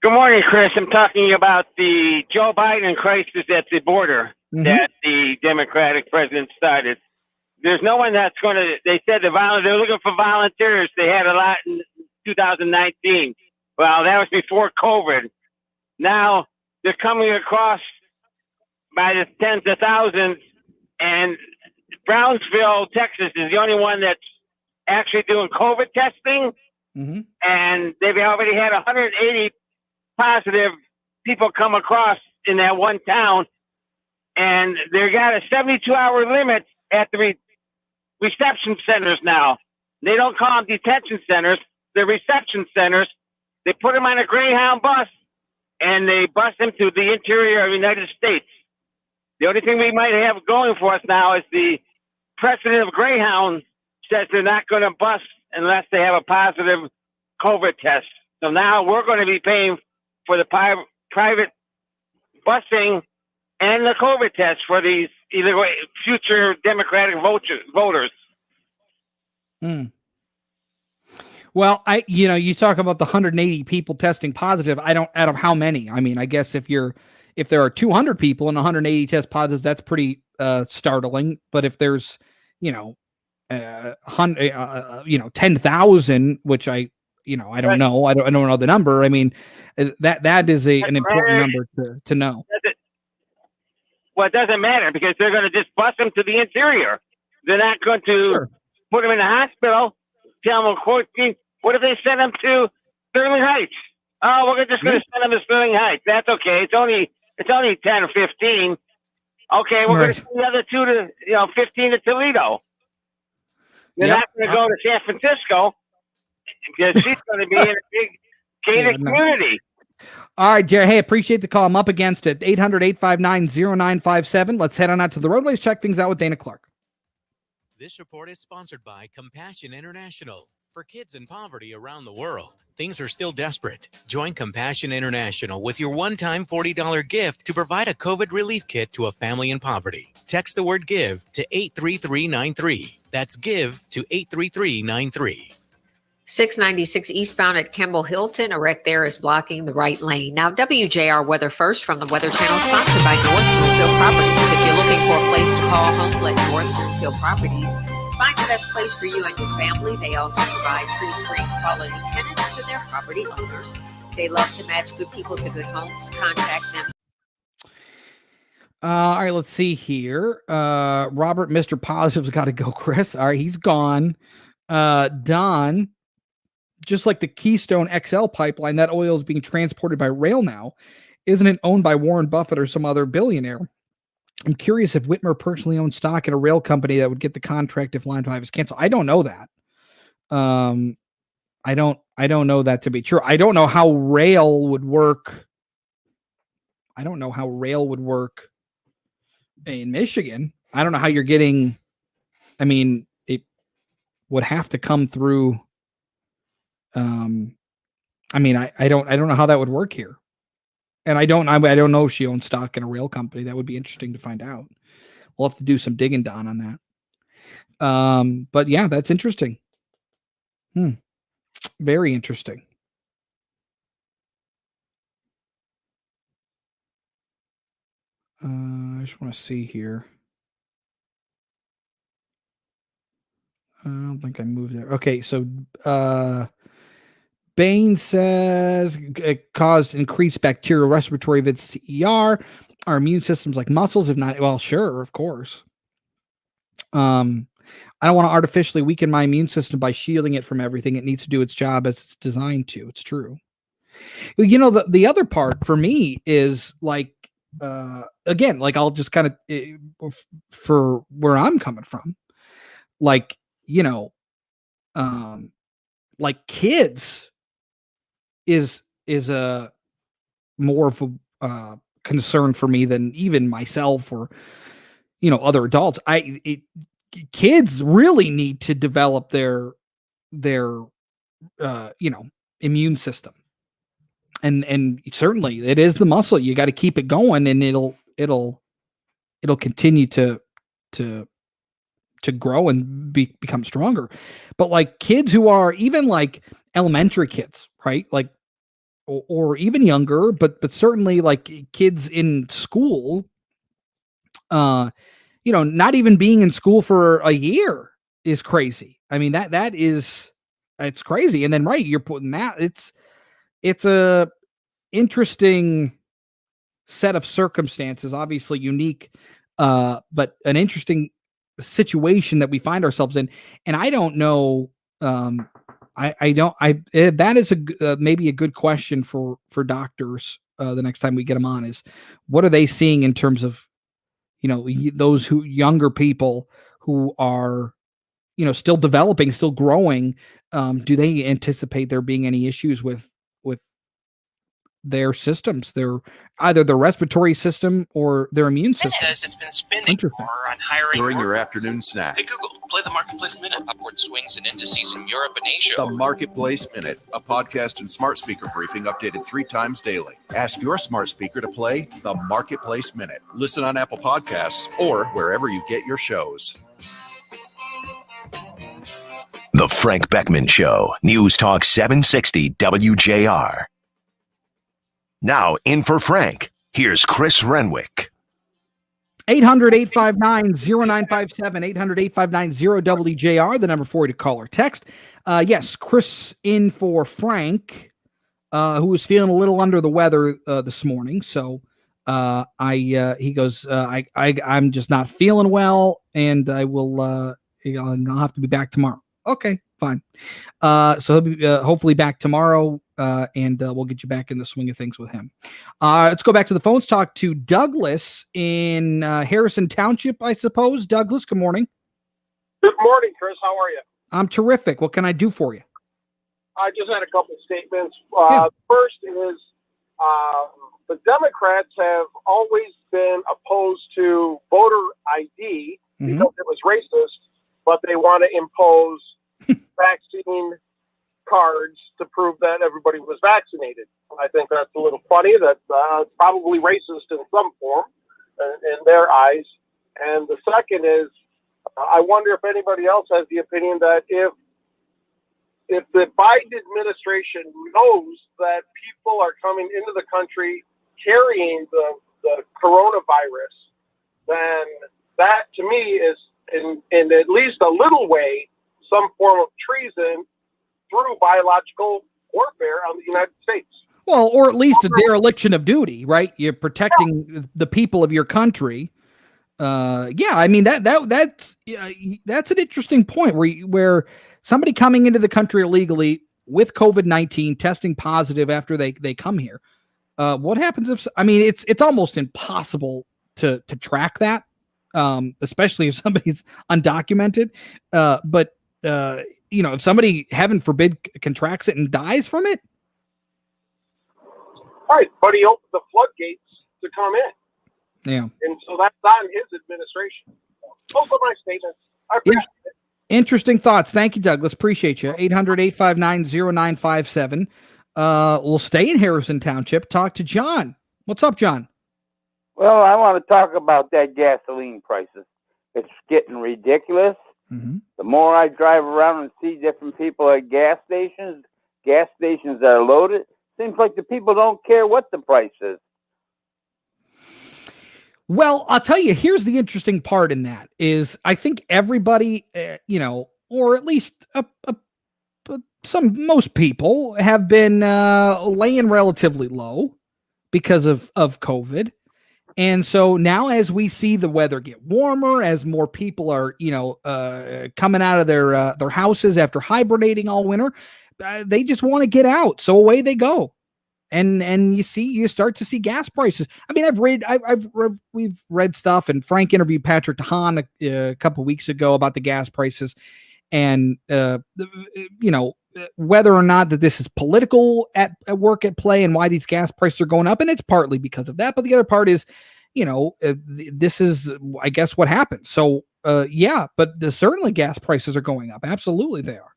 Good morning, Chris. I'm talking about the Joe Biden crisis at the border that the Democratic president started. There's no one that's going to, they said they're looking for volunteers. They had a lot in 2019. Well, that was before COVID. Now they're coming across by the tens of thousands, and Brownsville, Texas is the only one that's actually doing COVID testing. And they've already had 180 positive people come across in that one town, and they got a 72-hour limit at the reception centers now. They don't call them detention centers, they're reception centers. They put them on a Greyhound bus, and they bus them to the interior of the United States. The only thing we might have going for us now is the president of Greyhound says they're not going to bus unless they have a positive COVID test. So now we're going to be paying for the private busing and the COVID test for these either way, future Democratic voters. Well, you talk about the 180 people testing positive. Out of how many? I mean, I guess if there are 200 people and 180 test positive, that's pretty startling. But if there's 10,000, which I don't know. I don't know the number. I mean, that is an important number to know. Well, it doesn't matter because they're going to just bus them to the interior. They're not going to put them in the hospital. Tell them, quarantine. What if they send them to Sterling Heights? Oh, we're just going to send them to Sterling Heights. That's okay. It's only 10 or 15. Okay, we're going to send the other 2 to 15 to Toledo. They're not going to go to San Francisco because she's going to be in a big gated community. All right, Jerry. Hey, appreciate the call. I'm up against it. 800-859-0957. Let's head on out to the roadways. Check things out with Dana Clark. This report is sponsored by Compassion International. For kids in poverty around the world, things are still desperate. Join Compassion International with your one-time $40 gift to provide a COVID relief kit to a family in poverty. Text the word GIVE to 83393. That's GIVE to 83393. 696 eastbound at Kemble Hilton. A wreck there is blocking the right lane. Now, WJR Weather First from the Weather Channel, sponsored by North Bloomfield Properties. If you're looking for a place to call home, let North Bloomfield Properties find the best place for you and your family. They also provide pre-screened quality tenants to their property owners. They love to match good people to good homes. Contact them. All right, let's see here. Robert, Mr. Positive's got to go, Chris. All right, he's gone. Don, just like the Keystone XL pipeline, that oil is being transported by rail now. Isn't it owned by Warren Buffett or some other billionaire? I'm curious if Whitmer personally owns stock in a rail company that would get the contract if Line 5 is canceled. I don't know that. I don't know that to be true. I don't know how rail would work. In Michigan. I don't know how you're getting. I mean, it would have to come through. I don't know how that would work here. And I don't know if she owns stock in a rail company. That would be interesting to find out. We'll have to do some digging down on that. But yeah, that's interesting. Very interesting. I just want to see here. I don't think I moved there. Okay, so Bain says it caused increased bacterial respiratory visits to ER. Our immune system's like muscles, if not, well, sure, of course. I don't want to artificially weaken my immune system by shielding it from everything. It needs to do its job as it's designed to. It's true. The other part for me is like, again, like I'll just kind of, for where I'm coming from, like, like kids is a more of a concern for me than even myself or other adults. Kids really need to develop their immune system, and certainly it is the muscle. You got to keep it going, and it'll it'll continue to grow and become stronger. But like kids who are even like elementary kids, right? Like, or even younger, but certainly like kids in school, not even being in school for a year is crazy. I mean, it's crazy. And then, right, you're putting that, it's a interesting set of circumstances, obviously unique, but an interesting situation that we find ourselves in. And I don't know, that is maybe a good question for doctors the next time we get them on, is what are they seeing in terms of, those younger people who are, still developing, still growing. Do they anticipate there being any issues with their systems, either their respiratory system or their immune system? It's been spending more on hiring during your afternoon snack. Hey Google, play the Marketplace Minute. Upward swings in indices in Europe and Asia. The Marketplace Minute, a podcast and smart speaker briefing updated 3 times daily. Ask your smart speaker to play the Marketplace Minute. Listen on Apple Podcasts or wherever you get your shows. The Frank Beckmann Show, News Talk 760 WJR. Now, in for Frank, here's Chris Renwick. 800-859-0957, 800-859-0WJR, the number for you to call or text. Yes, Chris in for Frank, who was feeling a little under the weather this morning. So he goes, I'm just not feeling well, and I'll have to be back tomorrow. Okay, fine. So he'll be hopefully back tomorrow, and we'll get you back in the swing of things with him. Let's go back to the phones. Talk to Douglas in Harrison Township, I suppose. Douglas, good morning. Good morning, Chris. How are you? I'm terrific. What can I do for you? I just had a couple statements. First is the Democrats have always been opposed to voter ID because it was racist, but they want to impose vaccine cards to prove that everybody was vaccinated. I think that's a little funny. That's probably racist in some form in their eyes. And the second is, I wonder if anybody else has the opinion that if the Biden administration knows that people are coming into the country carrying the coronavirus, then that to me is in at least a little way some form of treason through biological warfare on the United States. Well, or at least a dereliction of duty, right? You're protecting the people of your country. I mean that's an interesting point where somebody coming into the country illegally with COVID-19 testing positive after they come here. What happens if? I mean, it's almost impossible to track that, especially if somebody's undocumented. But if somebody, heaven forbid, contracts it and dies from it. Right, but he opened the floodgates to come in. Yeah. And so that's on his administration. Those are my statements. I appreciate it. Interesting thoughts. Thank you, Douglas. Appreciate you. 800-859-0957. We'll stay in Harrison Township. Talk to John. What's up, John? Well, I want to talk about that gasoline prices. It's getting ridiculous. Mm-hmm. The more I drive around and see different people at gas stations that are loaded, seems like the people don't care what the price is. Well, I'll tell you, here's the interesting part in that is I think everybody, or at least most people have been laying relatively low because of COVID. And so now as we see the weather get warmer, as more people are, coming out of their houses after hibernating all winter, they just want to get out. So away they go. And you start to see gas prices. I mean, we've read stuff, and Frank interviewed Patrick DeHaan a couple of weeks ago about the gas prices, and whether or not that this is political at work at play and why these gas prices are going up, and it's partly because of that, but the other part is, this is, I guess, what happens. So but certainly gas prices are going up. Absolutely, they are.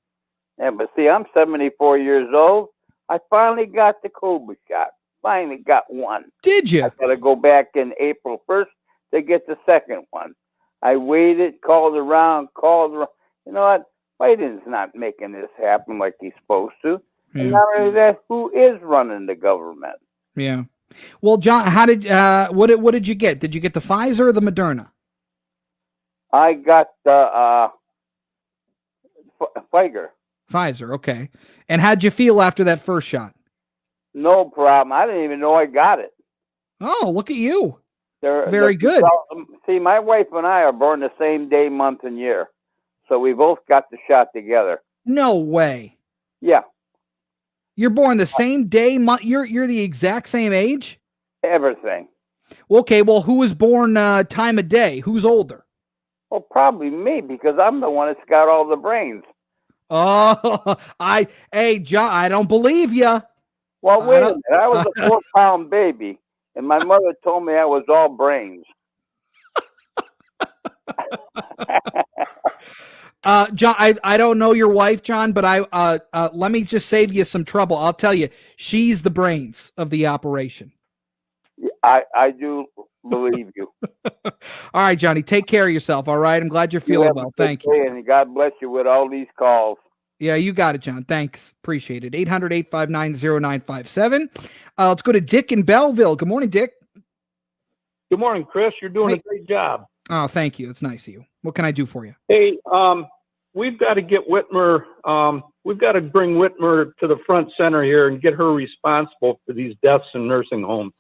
Yeah, but see, I'm 74 years old. I finally got the COVID shot. Finally got one. Did you? I got to go back in April 1st to get the second one. I waited, called around. You know what? Biden's not making this happen like he's supposed to. Yeah. And not only that, who is running the government? Yeah. Well, John, how did what did you get? Did you get the Pfizer or the Moderna? I got the Pfizer. Pfizer, okay. And how'd you feel after that first shot? No problem. I didn't even know I got it. Oh, look at you. Very Very good. See, my wife and I are born the same day, month, and year. So we both got the shot together. No way. Yeah. You're born the same day, month. You're the exact same age? Everything. Okay, well, who was born time of day? Who's older? Well, probably me, because I'm the one that's got all the brains. Oh, hey, John, I don't believe you. Well, wait a minute. I was a 4-pound baby, and my mother told me I was all brains. John, I don't know your wife, John, but let me just save you some trouble. I'll tell you, she's the brains of the operation. I do believe you. All right, Johnny, take care of yourself. All right, I'm glad you're feeling well. Thank you. And God bless you with all these calls. Yeah, you got it, John. Thanks. Appreciate it. 800-859-0957. Let's go to Dick in Belleville. Good morning, Dick. Good morning, Chris. You're doing a great job. Oh, thank you. It's nice of you. What can I do for you? Hey, we've got to get Whitmer. We've got to bring Whitmer to the front center here and get her responsible for these deaths in nursing homes.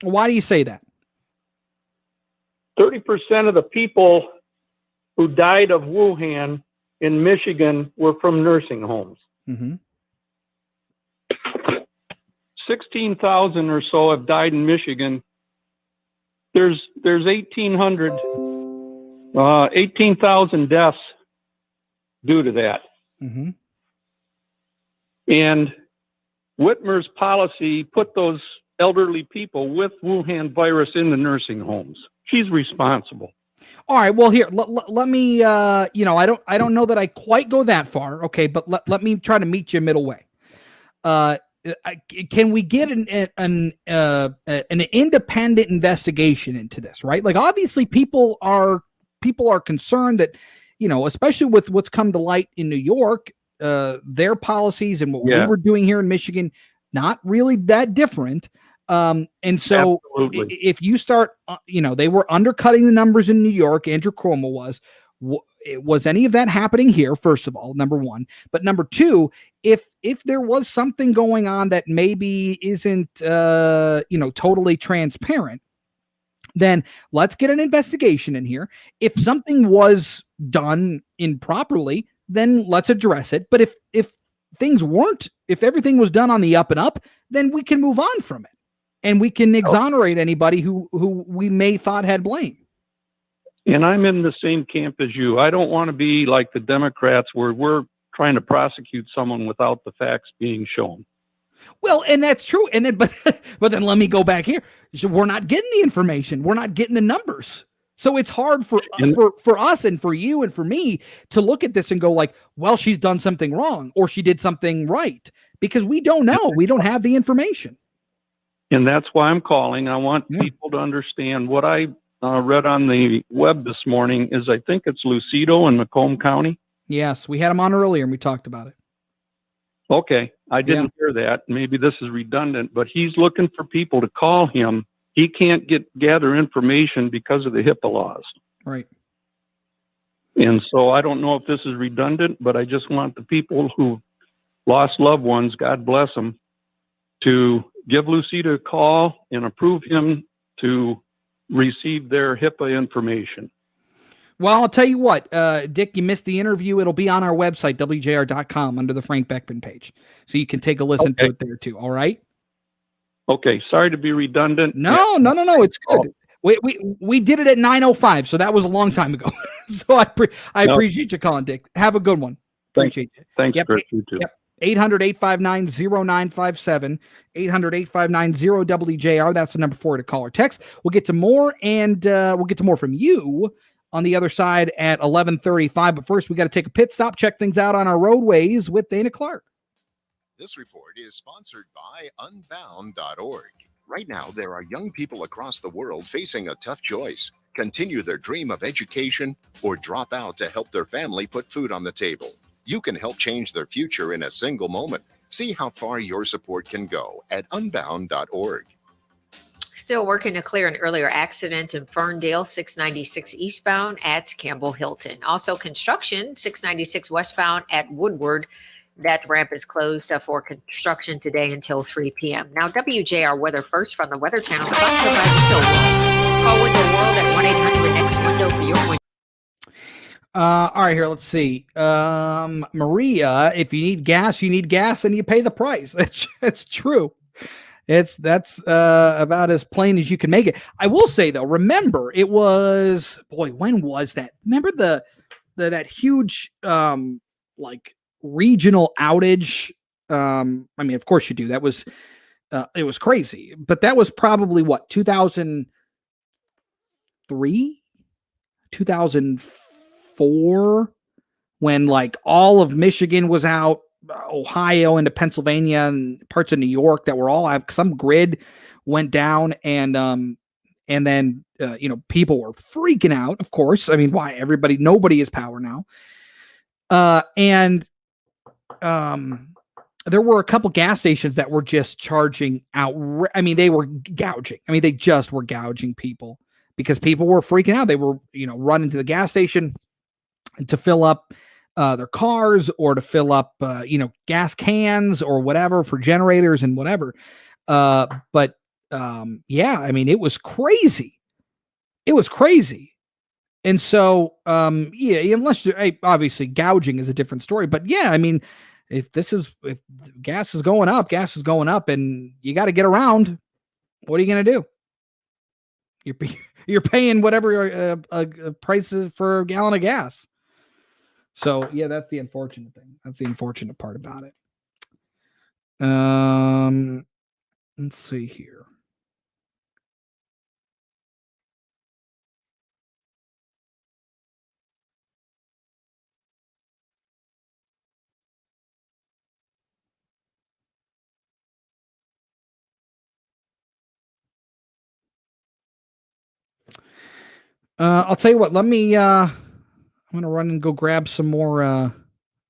Why do you say that? 30% of the people who died of Wuhan in Michigan were from nursing homes. Mm-hmm. 16,000 or so have died in Michigan. There's 18,000 deaths due to that. Mm-hmm. And Whitmer's policy put those elderly people with Wuhan virus in the nursing homes. She's responsible. All right. Well, here, let me, I don't know that I quite go that far. Okay. But let me try to meet you middle way. Can we get an independent investigation into this, right? Like, obviously people are concerned that, especially with what's come to light in New York, their policies and what we were doing here in Michigan, not really that different. And so if you start, they were undercutting the numbers in New York. Andrew Cuomo was any of that happening here? First of all, number one, but number two, if there was something going on that maybe isn't, totally transparent, then let's get an investigation in here. If something was done improperly, then let's address it. But if things weren't, if everything was done on the up and up, then we can move on from it. And we can exonerate anybody who we may thought had blame. And I'm in the same camp as you. I don't want to be like the Democrats where we're trying to prosecute someone without the facts being shown. Well, and that's true. And then, but then let me go back here. So we're not getting the information. We're not getting the numbers. So it's hard for us and for you and for me to look at this and go like, well, she's done something wrong or she did something right, because we don't know. We don't have the information. And that's why I'm calling. I want people to understand what I read on the web this morning is I think it's Lucido in Macomb County. Yes, we had him on earlier and we talked about it. Okay, I didn't hear that. Maybe this is redundant, but he's looking for people to call him. He can't gather information because of the HIPAA laws. Right. And so I don't know if this is redundant, but I just want the people who lost loved ones, God bless them, to give Lucida a call and approve him to receive their HIPAA information. Well, I'll tell you what, Dick, you missed the interview. It'll be on our website, WJR.com, under the Frank Beckmann page. So you can take a listen to it there too. All right. Okay. Sorry to be redundant. No. It's good. We did it at 9:05. So that was a long time ago. So I appreciate you calling, Dick. Have a good one. Appreciate it. Thanks, Chris. You too. 800-859-0957, 800-859-0WJR. That's the number 4 to call or text. We'll get to more, and we'll get to more from you on the other side at 11:35. But first, we got to take a pit stop, check things out on our roadways with Dana Clark. This report is sponsored by Unbound.org. Right now, there are young people across the world facing a tough choice: continue their dream of education or drop out to help their family put food on the table. You can help change their future in a single moment. See how far your support can go at unbound.org. Still working to clear an earlier accident in Ferndale, 696 eastbound at Campbell Hilton. Also construction, 696 westbound at Woodward. That ramp is closed for construction today until 3 p.m. Now, WJR weather first from the Weather Channel, sponsored by Window World. Call Window World at 1-800-NEXT-WINDOW for your window. All right, here, let's see. Maria, if you need gas, and you pay the price. That's true. That's about as plain as you can make it. I will say though, remember it was, when was that? Remember that huge like regional outage? I mean, of course you do. That was it was crazy, but that was probably what, 2003, 2004, when like all of Michigan was out, Ohio into Pennsylvania and parts of New York that were all out. Some grid went down, and then people were freaking out. Of course, I mean, why? Nobody has power now. There were a couple gas stations that were just charging out. I mean, they were gouging. I mean, they just were gouging people because people were freaking out. They were, running to the gas station to fill up their cars or to fill up, gas cans or whatever for generators and whatever. Yeah, I mean, it was crazy. It was crazy. And so, unless obviously gouging is a different story, but yeah, I mean, if gas is going up and you got to get around, what are you going to do? You're paying whatever price is for a gallon of gas. So yeah, that's the unfortunate thing. That's the unfortunate part about it. Let's see here. I'll tell you what, let me, I'm going to run and go grab some more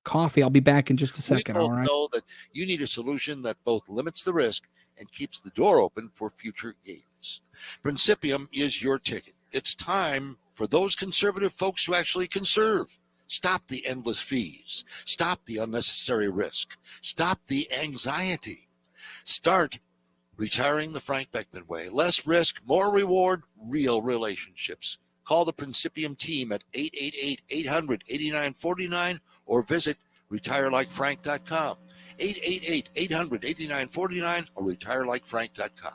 coffee. I'll be back in just a second. We both all right. know that you need a solution that both limits the risk and keeps the door open for future gains. Principium is your ticket. It's time for those conservative folks to actually conserve. Stop the endless fees. Stop the unnecessary risk. Stop the anxiety. Start retiring the Frank Beckmann way. Less risk, more reward, real relationships. Call the Principium team at 888-800-8949 or visit retirelikefrank.com. 888-800-8949 or retirelikefrank.com.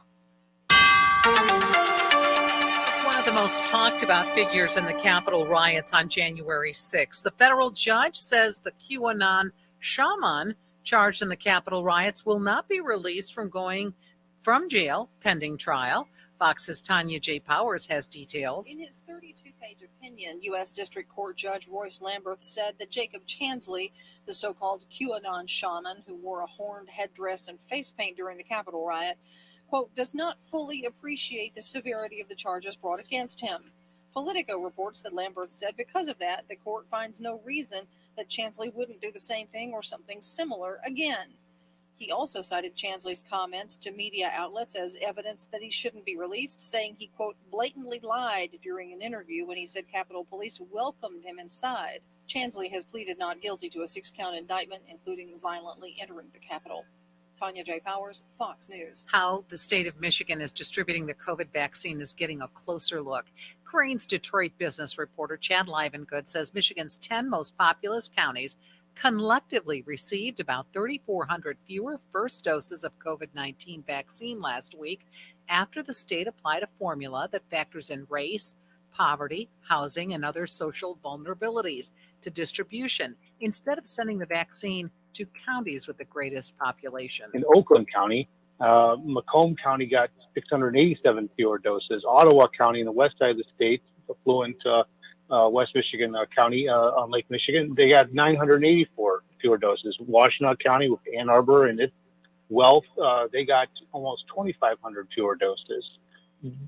It's one of the most talked about figures in the Capitol riots on January 6th. The federal judge says the QAnon shaman charged in the Capitol riots will not be released from jail pending trial. Fox's Tanya J. Powers has details. In his 32-page opinion, U.S. District Court Judge Royce Lamberth said that Jacob Chansley, the so-called QAnon shaman who wore a horned headdress and face paint during the Capitol riot, quote, does not fully appreciate the severity of the charges brought against him. Politico reports that Lamberth said because of that, the court finds no reason that Chansley wouldn't do the same thing or something similar again. He also cited Chansley's comments to media outlets as evidence that he shouldn't be released, saying he, quote, blatantly lied during an interview when he said Capitol Police welcomed him inside. Chansley has pleaded not guilty to a 6-count indictment, including violently entering the Capitol. Tanya J. Powers, Fox News. How the state of Michigan is distributing the COVID vaccine is getting a closer look. Crane's Detroit business reporter Chad Livengood says Michigan's 10 most populous counties collectively received about 3,400 fewer first doses of COVID-19 vaccine last week after the state applied a formula that factors in race, poverty, housing, and other social vulnerabilities to distribution instead of sending the vaccine to counties with the greatest population. In Oakland County, Macomb County got 687 fewer doses. Ottawa County in the west side of the state, affluent West Michigan County on Lake Michigan, they got 984 fewer doses. Washtenaw County with Ann Arbor and its Wealth, they got almost 2,500 fewer doses.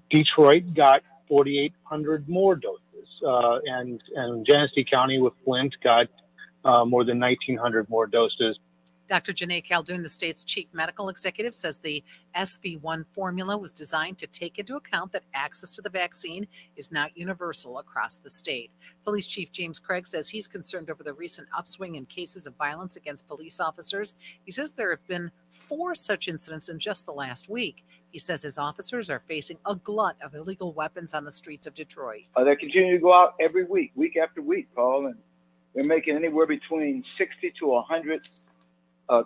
Detroit got 4,800 more doses. And Genesee County with Flint got more than 1,900 more doses. Dr. Janae Caldoun, the state's chief medical executive, says the SB1 formula was designed to take into account that access to the vaccine is not universal across the state. Police Chief James Craig says he's concerned over the recent upswing in cases of violence against police officers. He says there have been 4 such incidents in just the last week. He says his officers are facing a glut of illegal weapons on the streets of Detroit. They continue to go out every week, week after week, Paul, and they're making anywhere between 60 to 100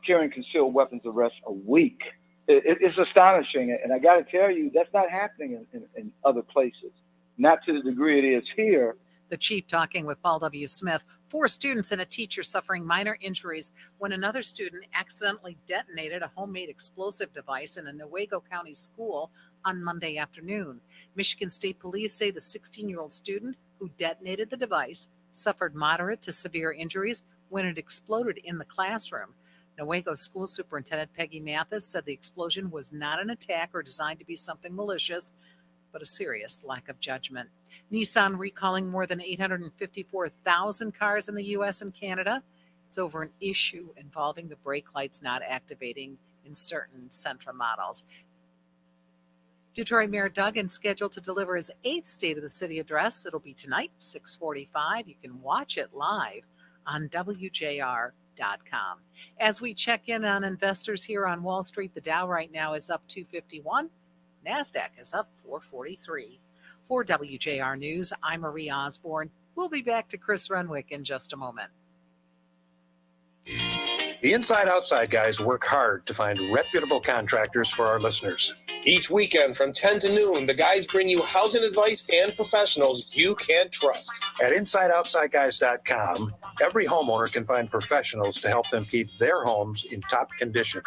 carrying concealed weapons arrests a week. It's astonishing, and I got to tell you, that's not happening in other places, not to the degree it is here. The chief talking with Paul W. Smith. 4 students and a teacher suffering minor injuries when another student accidentally detonated a homemade explosive device in a Newaygo County school on Monday afternoon. Michigan State Police say the 16-year-old student who detonated the device suffered moderate to severe injuries when it exploded in the classroom. Newaygo School Superintendent Peggy Mathis said the explosion was not an attack or designed to be something malicious, but a serious lack of judgment. Nissan recalling more than 854,000 cars in the U.S. and Canada. It's over an issue involving the brake lights not activating in certain Sentra models. Detroit Mayor Duggan scheduled to deliver his 8th State of the City address. It'll be tonight, 6:45. You can watch it live on WJR.com. As we check in on investors here on Wall Street, the Dow right now is up 251. NASDAQ is up 443. For WJR News, I'm Marie Osborne. We'll be back to Chris Renwick in just a moment. The Inside Outside guys work hard to find reputable contractors for our listeners. Each weekend from 10 to noon, the guys bring you housing advice and professionals you can trust. At InsideOutsideGuys.com, every homeowner can find professionals to help them keep their homes in top condition.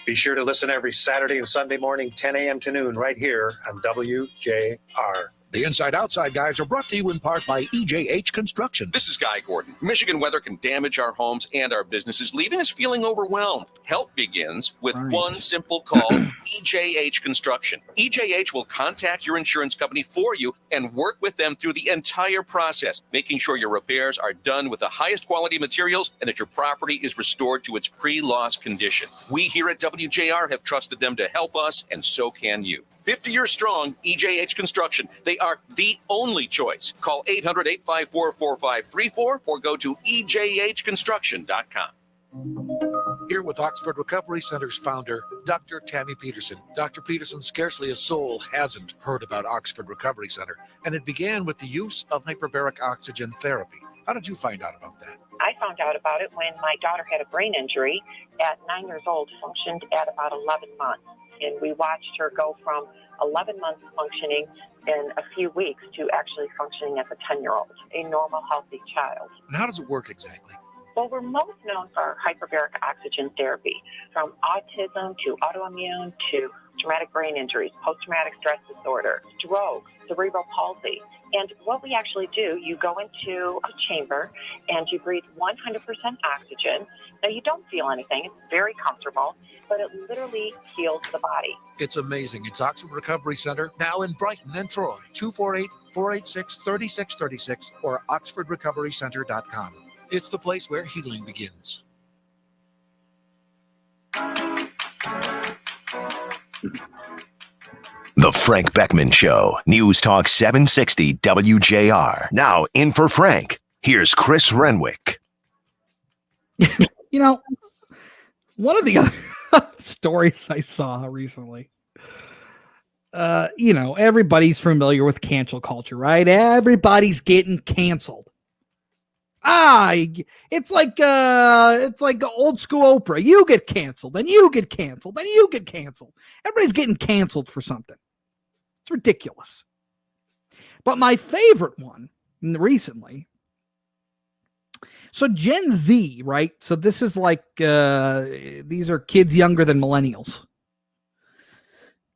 Be sure to listen every Saturday and Sunday morning, 10 a.m. to noon, right here on WJR. The Inside Outside guys are brought to you in part by EJH Construction. This is Guy Gordon. Michigan weather can damage our homes and our businesses, leaving us feeling overwhelmed. Help begins with one simple call, EJH Construction. EJH will contact your insurance company for you and work with them through the entire process, making sure your repairs are done with the highest quality materials and that your property is restored to its pre-loss condition. We here at WJR have trusted them to help us, and so can you. 50 years strong, EJH Construction. They are the only choice. Call 800-854-4534 or go to ejhconstruction.com. Here with Oxford Recovery Center's founder, Dr. Tammy Peterson. Dr. Peterson, scarcely a soul hasn't heard about Oxford Recovery Center, and it began with the use of hyperbaric oxygen therapy. How did you find out about that? I found out about it when my daughter had a brain injury at 9 years old, functioned at about 11 months. And we watched her go from 11 months functioning in a few weeks to actually functioning as a 10-year-old, a normal, healthy child. And how does it work exactly? Well, we're most known for hyperbaric oxygen therapy, from autism to autoimmune to traumatic brain injuries, post-traumatic stress disorder, stroke, cerebral palsy. And what we actually do, you go into a chamber and you breathe 100% oxygen. Now, you don't feel anything. It's very comfortable, but it literally heals the body. It's amazing. It's Oxford Recovery Center, now in Brighton and Troy. 248-486-3636 or oxfordrecoverycenter.com. It's the place where healing begins. The Frank Beckmann Show, News Talk 760 WJR. Now in for Frank, here's Chris Renwick. You know, one of the other stories I saw recently, everybody's familiar with cancel culture, right? Everybody's getting canceled. It's like old school Oprah. You get canceled, then you get canceled, then you get canceled. Everybody's getting canceled for something. It's ridiculous. But my favorite one recently, so Gen Z, right? So this is like these are kids younger than millennials.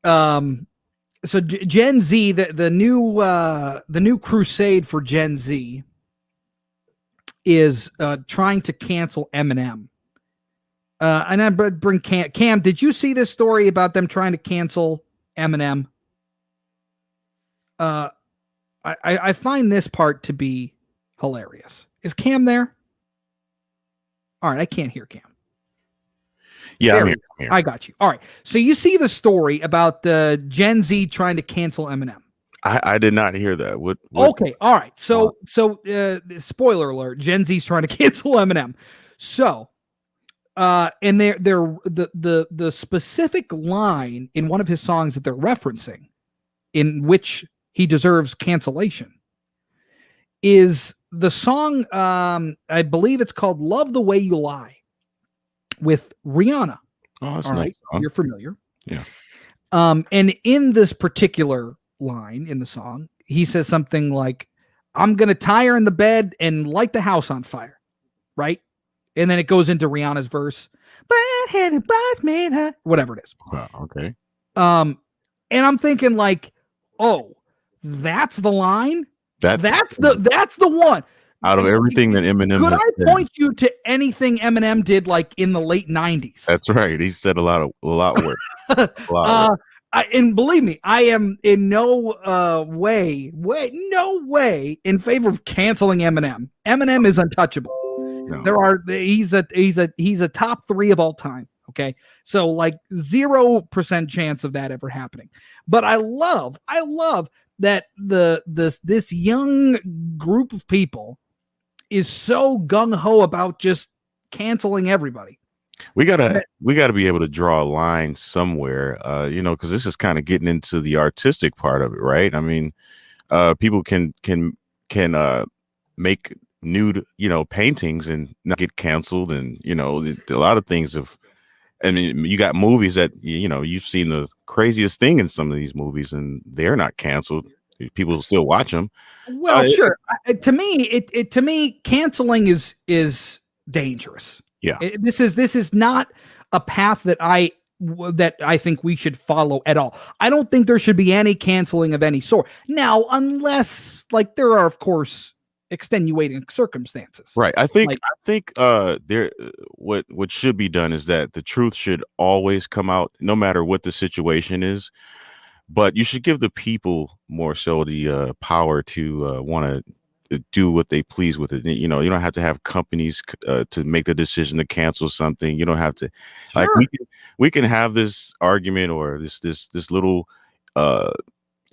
So Gen Z, the new crusade for Gen Z is trying to cancel Eminem And I bring Cam. Did you see this story about them trying to cancel Eminem? I find this part to be hilarious. Is Cam there? All right, I can't hear Cam. Yeah, I'm here. I got you. All right. So you see the story about the Gen Z trying to cancel Eminem. I did not hear that. What? Okay. All right. So spoiler alert: Gen Z's trying to cancel Eminem. So, and the specific line in one of his songs that they're referencing, in which he deserves cancellation, is the song. I believe it's called "Love the Way You Lie" with Rihanna. Oh, that's all nice. right. Huh? You're familiar. Yeah. And in this particular line in the song, he says something like, "I'm going to tie her in the bed and light the house on fire." Right. And then it goes into Rihanna's verse, whatever it is. Wow, okay. And I'm thinking like, oh, that's the line. That's the one. Out of everything that Eminem Could has I said. point you to anything Eminem did like in the late 90s? That's right. He said a lot worse. And believe me, I am in no way in favor of canceling Eminem. Eminem is untouchable. No. He's a top 3 of all time. Okay. So like 0% chance of that ever happening. But I love that this young group of people is so gung-ho about just canceling everybody. We gotta be able to draw a line somewhere, because this is kind of getting into the artistic part of it, right? I mean, people can make nude, paintings and not get canceled, and a lot of things have. I mean, you got movies that you've seen the craziest thing in some of these movies, and they're not canceled. People still watch them. Well, sure. To me, canceling is dangerous. Yeah. This is not a path that I think we should follow at all. I don't think there should be any canceling of any sort. Now, unless like there are, of course, extenuating circumstances. Right. I think there what should be done is that the truth should always come out, no matter what the situation is. But you should give the people more so the power to want to do what they please with it. You don't have to have companies to make the decision to cancel something. You don't have to, like we can have this argument or this little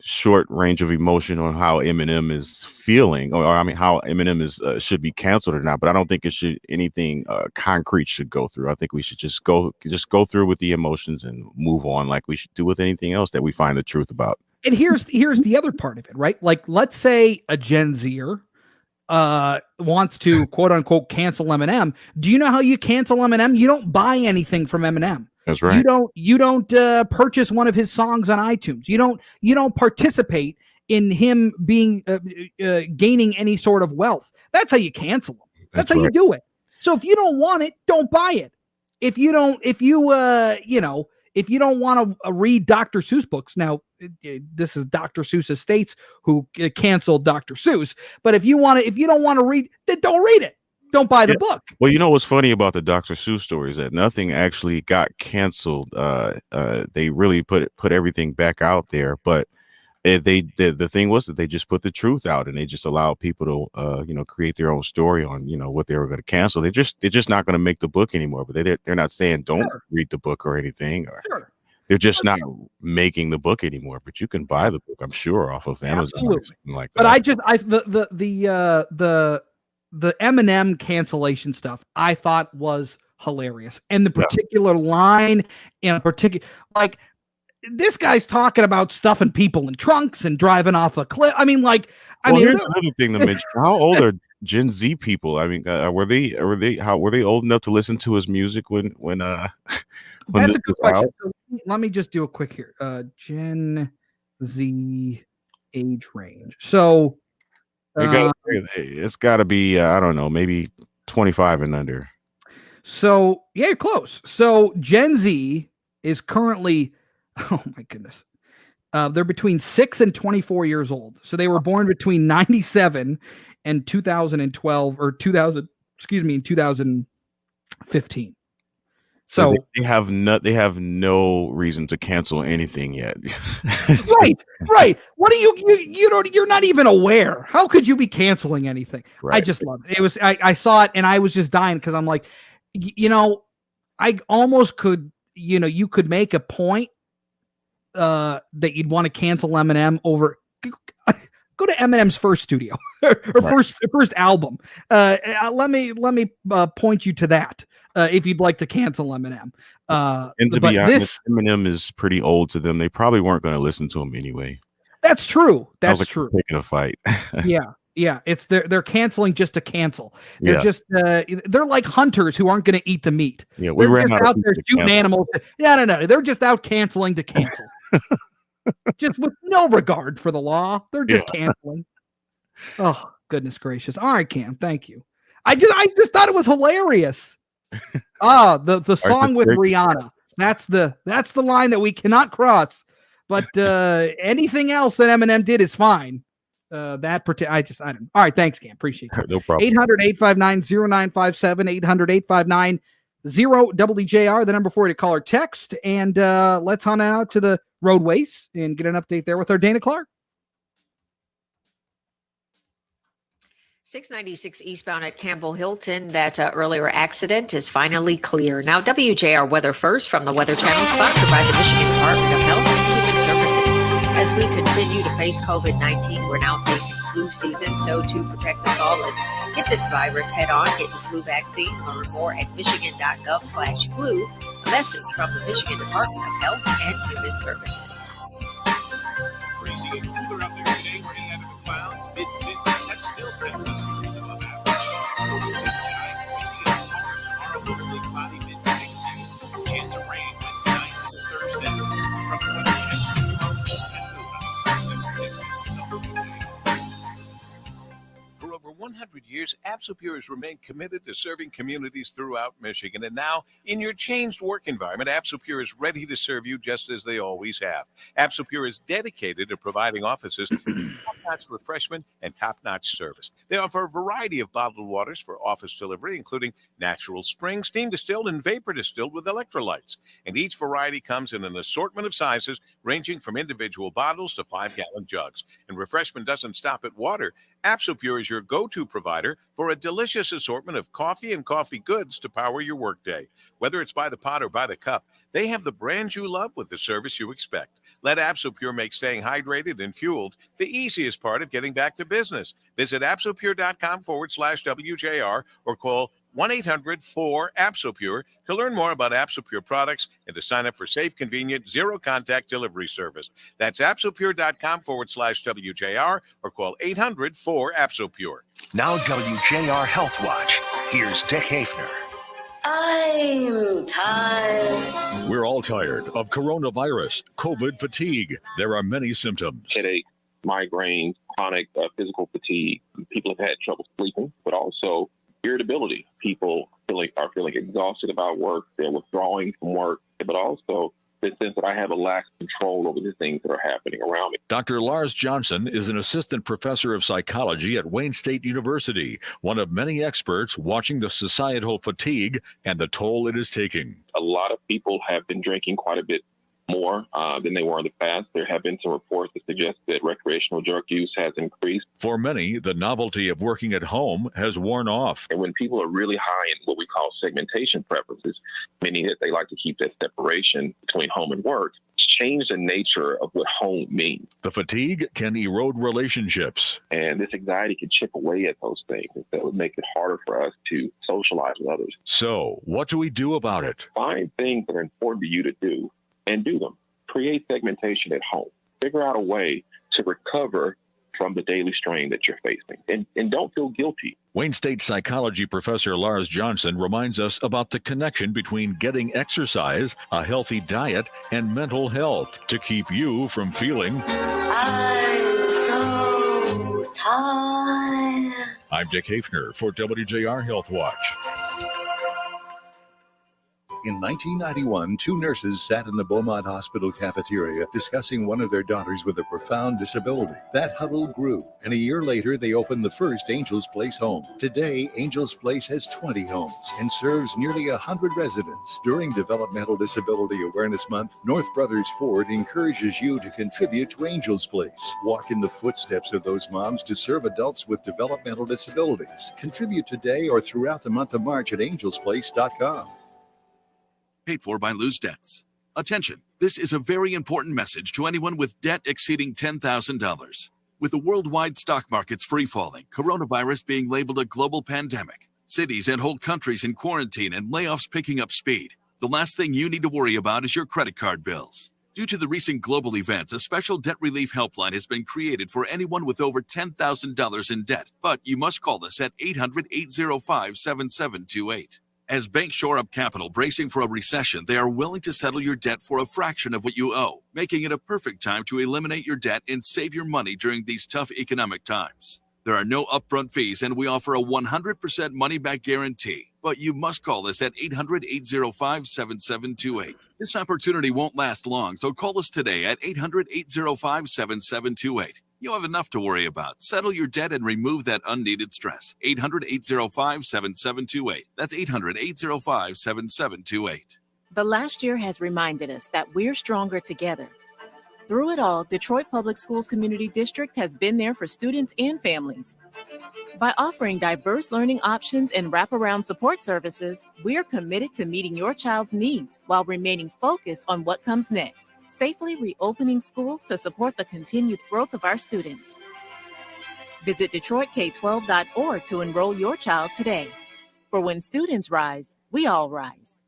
short range of emotion on how Eminem is feeling, or I mean how Eminem is should be canceled or not. But I don't think it should anything concrete should go through. I think we should just go through with the emotions and move on, like we should do with anything else that we find the truth about. And here's the other part of it, right? Like, let's say a Gen Zer wants to quote unquote cancel Eminem. Do you know how you cancel Eminem? You don't buy anything from Eminem. That's right. You don't purchase one of his songs on iTunes. You don't participate in him being gaining any sort of wealth. That's how you cancel him. That's how you do it. So if you don't want it, don't buy it. If you don't want to read Dr. Seuss books, now this is Dr. Seuss Estates who canceled Dr. Seuss. But if you don't want to read, then don't read it. Don't buy the book. Well, you know what's funny about the Dr. Seuss story is that nothing actually got canceled. They really put everything back out there, but the thing was that they just put the truth out and they just allowed people to create their own story on what they were going to cancel. They're just not going to make the book anymore. But they're not saying don't read the book or anything. Or they're just not making the book anymore. But you can buy the book, I'm sure, off of Amazon or something like that. But the Eminem cancellation stuff I thought was hilarious. And the particular line in particular, like this guy's talking about stuffing people in trunks and driving off a cliff. I mean, here's another thing to mention. How old are Gen Z people? I mean, were they old enough to listen to his music when that's a good question. So let me just do a quick here. Gen Z age range. So it's got to be I don't know, maybe 25 and under. So yeah, you're close. So Gen Z is currently, oh my goodness, they're between 6 and 24 years old. So they were born between 97 and 2012 or 2000. Excuse me, in 2015. So they have no reason to cancel anything yet. right. What do you're not even aware. How could you be canceling anything? Right. I just love it. It was, I saw it and I was just dying because I'm like, I almost could, you could make a point that you'd want to cancel Eminem over. Go to Eminem's first studio or first album. Let me point you to that if you'd like to cancel Eminem. And to be honest, Eminem is pretty old to them. They probably weren't going to listen to him anyway. That's true. That's like true. Picking a fight. Yeah. It's they're canceling just to cancel. They're just they're like hunters who aren't going to eat the meat. Yeah, they're just out there shooting animals. No. They're just out canceling to cancel. Just with no regard for the law. They're just canceling. Oh, goodness gracious. All right, Cam. Thank you. I just thought it was hilarious. The song with Rihanna. That's the line that we cannot cross. But anything else that Eminem did is fine. I don't know. All right, thanks, Cam. Appreciate it. No problem. 800-859-0957, 800-859-0WJR, the number for you to call or text. And let's hunt out to the roadways and get an update there with our Dana Clark. 696 eastbound at Campbell Hilton. That earlier accident is finally clear. Now, WJR Weather First from the Weather Channel, sponsored by the Michigan Department of Health and Human Services. As we continue to face COVID-19, we're now facing flu season. So to protect us all, let's get this virus head on, get the flu vaccine. Learn more at michigan.gov/flu. A message from the Michigan Department of Health and Human Services. Crazy and cooler out there today, running out of the clouds, mid-50s. That's still 10 degrees above average. Tonight, windy and warm. Tomorrow, mostly cloudy, mid-60s. Chance of rain Wednesday night and Thursday. From the Weather Channel, for over 100 years, Absopure has remained committed to serving communities throughout Michigan. And now, in your changed work environment, Absopure is ready to serve you just as they always have. Absopure is dedicated to providing offices top-notch refreshment and top-notch service. They offer a variety of bottled waters for office delivery, including natural spring, steam distilled, and vapor distilled with electrolytes. And each variety comes in an assortment of sizes, ranging from individual bottles to 5-gallon jugs. And refreshment doesn't stop at water. Absopure is your go-to provider for a delicious assortment of coffee and coffee goods to power your workday. Whether it's by the pot or by the cup, they have the brands you love with the service you expect. Let Absopure make staying hydrated and fueled the easiest part of getting back to business. Visit absopure.com/WJR or call 1-800-4-ABSOPURE to learn more about Absopure products and to sign up for safe, convenient, zero-contact delivery service. That's absopure.com/WJR or call 800-4-ABSOPURE. Now WJR Health Watch. Here's Dick Hafner. I'm tired. We're all tired of coronavirus, COVID fatigue. There are many symptoms. Headache, migraine, chronic physical fatigue. People have had trouble sleeping, but also irritability. People are feeling exhausted about work. They're withdrawing from work, but also the sense that I have a lack of control over the things that are happening around me. Dr. Lars Johnson is an assistant professor of psychology at Wayne State University, one of many experts watching the societal fatigue and the toll it is taking. A lot of people have been drinking quite a bit more than they were in the past. There have been some reports that suggest that recreational drug use has increased. For many, the novelty of working at home has worn off. And when people are really high in what we call segmentation preferences, meaning that they like to keep that separation between home and work, change the nature of what home means. The fatigue can erode relationships. And this anxiety can chip away at those things. And so it would make it harder for us to socialize with others. So what do we do about it? Find things that are important to you to do and do them. Create segmentation at home. Figure out a way to recover from the daily strain that you're facing. And don't feel guilty. Wayne State psychology professor Lars Johnson reminds us about the connection between getting exercise, a healthy diet, and mental health to keep you from feeling I'm so tired. I'm Dick Hafner for WJR Health Watch. In 1991, two nurses sat in the Beaumont Hospital cafeteria discussing one of their daughters with a profound disability. That huddle grew, and a year later, they opened the first Angels Place home. Today, Angels Place has 20 homes and serves nearly 100 residents. During Developmental Disability Awareness Month, North Brothers Ford encourages you to contribute to Angels Place. Walk in the footsteps of those moms to serve adults with developmental disabilities. Contribute today or throughout the month of March at angelsplace.com. Paid for by Lose Debts. Attention, this is a very important message to anyone with debt exceeding $10,000. With the worldwide stock markets free-falling, coronavirus being labeled a global pandemic, cities and whole countries in quarantine, and layoffs picking up speed, the last thing you need to worry about is your credit card bills. Due to the recent global events, a special debt relief helpline has been created for anyone with over $10,000 in debt, but you must call us at 800-805-7728. As banks shore up capital bracing for a recession, they are willing to settle your debt for a fraction of what you owe, making it a perfect time to eliminate your debt and save your money during these tough economic times. There are no upfront fees, and we offer a 100% money-back guarantee. But you must call us at 800-805-7728. This opportunity won't last long, so call us today at 800-805-7728. You have enough to worry about. Settle your debt and remove that unneeded stress. 800-805-7728. That's 800-805-7728. The last year has reminded us that we're stronger together. Through it all, Detroit Public Schools Community District has been there for students and families. By offering diverse learning options and wraparound support services, we're committed to meeting your child's needs while remaining focused on what comes next, safely reopening schools to support the continued growth of our students. Visit DetroitK12.org to enroll your child today. For when students rise, we all rise.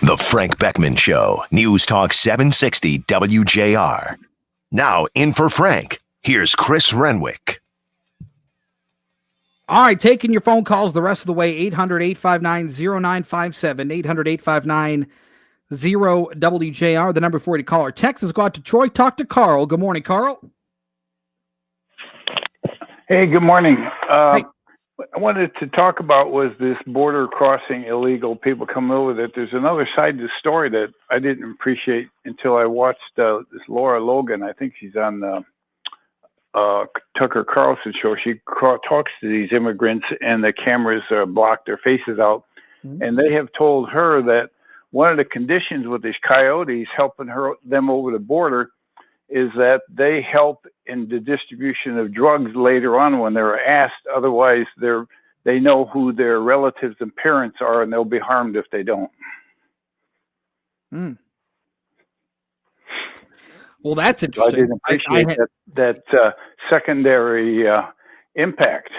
The Frank Beckmann Show, News Talk 760 WJR. Now in for Frank, here's Chris Renwick. All right, taking your phone calls the rest of the way, 800-859-0957, 800-859-0WJR, the number for you to call. Our Texas, go out to Troy, talk to Carl. Good morning, Carl. Hey, good morning. Hey. I wanted to talk about was this border crossing illegal, people coming over that. There's another side to the story that I didn't appreciate until I watched this Laura Logan. I think she's on the Tucker Carlson show. She talks to these immigrants and the cameras block their faces out. Mm-hmm. And they have told her that one of the conditions with these coyotes helping them over the border is that they help in the distribution of drugs later on when they're asked. Otherwise, they know who their relatives and parents are, and they'll be harmed if they don't. Mm. Well, that's interesting. I didn't appreciate that secondary impact.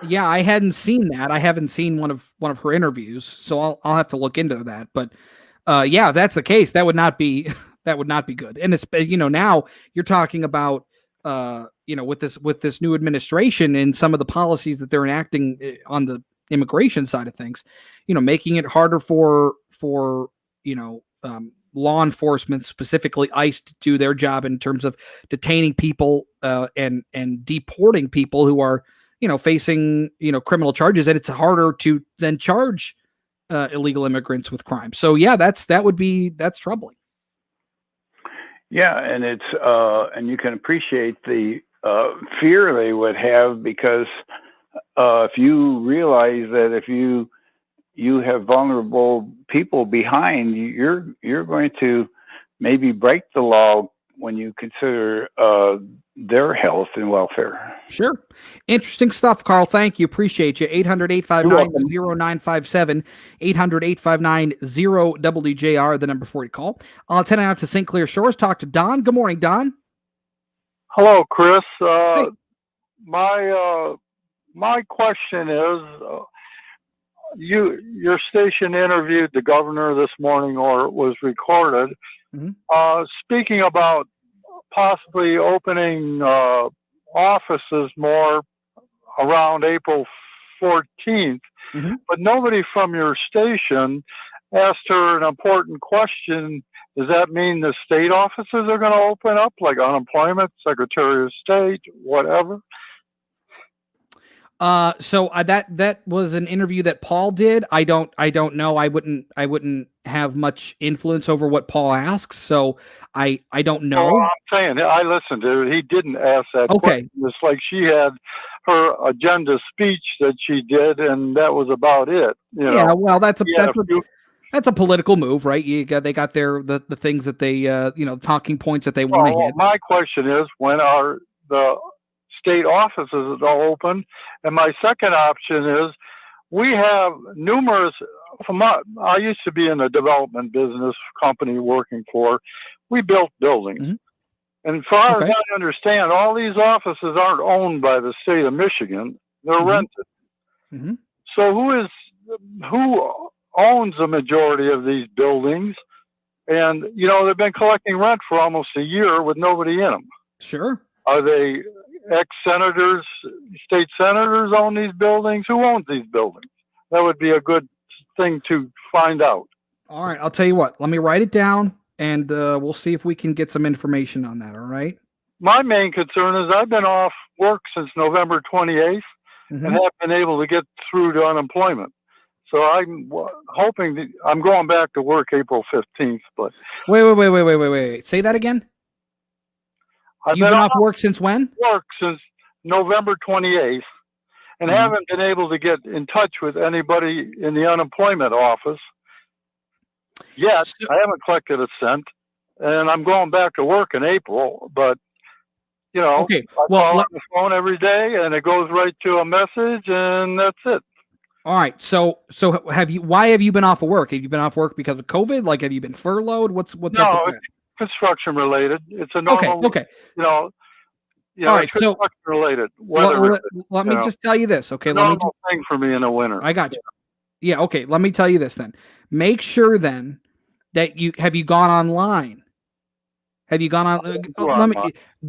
Yeah, I hadn't seen that. I haven't seen one of her interviews, so I'll have to look into that. But yeah, if that's the case, that would not be good. And it's, now you're talking about with this new administration and some of the policies that they're enacting on the immigration side of things, making it harder for law enforcement, specifically ICE, to do their job in terms of detaining people and deporting people who are facing criminal charges, and it's harder to then charge illegal immigrants with crime. So yeah, that's troubling. Yeah, and it's and you can appreciate the fear they would have, because if you realize that if you have vulnerable people behind, you're going to maybe break the law when you consider their health and welfare. Sure. Interesting stuff, Carl. Thank you. Appreciate you. 800-859-0957, 800-859-0WJR, the number for you to call. I'll send it out to St. Clair Shores. Talk to Don. Good morning, Don. Hello, Chris. Hey. My question is, your station interviewed the governor this morning, or it was recorded, speaking about possibly opening offices more around April 14th, but nobody from your station asked her an important question. Does that mean the state offices are going to open up, like unemployment, Secretary of State, whatever? So that was an interview that Paul did. I don't know. I wouldn't have much influence over what Paul asks. So I don't know. Well, I'm saying I listened to it. He didn't ask that question. It's like she had her agenda speech that she did, and that was about it. Well, that's a political move, right? They got the things that they talking points that they want to hit. My question is, when are the state offices all open? And my second option is, we have numerous. I used to be in a development business company working for. We built buildings, and far as I understand, all these offices aren't owned by the state of Michigan; they're rented. So who owns the majority of these buildings? And they've been collecting rent for almost a year with nobody in them. Sure. Are they ex-senators, state senators own these buildings? Who owns these buildings? That would be a good thing to find out. All right, I'll tell you what. Let me write it down, and we'll see if we can get some information on that. All right. My main concern is I've been off work since November 28th and haven't been able to get through to unemployment. So I'm hoping I'm going back to work April 15th. But wait. Say that again. You've been off work since when? Work since November 28th, and haven't been able to get in touch with anybody in the unemployment office yet. I haven't collected a cent, and I'm going back to work in April. But I call on the phone every day, and it goes right to a message, and that's it. All right. So why have you been off of work? Have you been off work because of COVID? Like, have you been furloughed? What's up with that? Construction related. It's a normal. Okay. All right. So related. Let me just tell you this. Okay. Normal thing for me in the winter. I got you. Yeah. Okay. Let me tell you this then. Make sure then that you gone online. Have you gone on? Let me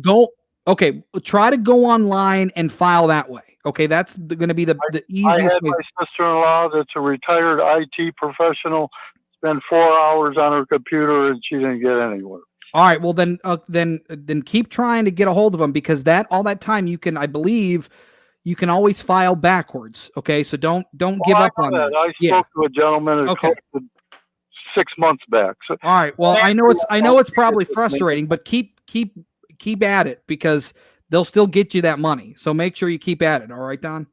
go. Okay. Try to go online and file that way. Okay. That's going to be the easiest I had way. My sister-in-law that's a retired IT professional spend 4 hours on her computer and she didn't get anywhere. All right. Well, then keep trying to get a hold of them, because all that time I believe you can always file backwards. Okay. So don't give up on that. I spoke to a gentleman who posted 6 months back. So, all right. Well, I know it's probably frustrating, but keep at it, because they'll still get you that money. So make sure you keep at it. All right, Don?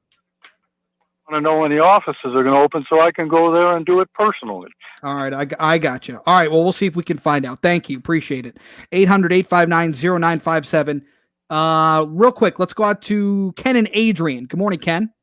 I want to know when the offices are going to open so I can go there and do it personally. All right. I got you. All right. Well, we'll see if we can find out. Thank you. Appreciate it. 800-859-0957. Real quick, let's go out to Ken and Adrian. Good morning, Ken.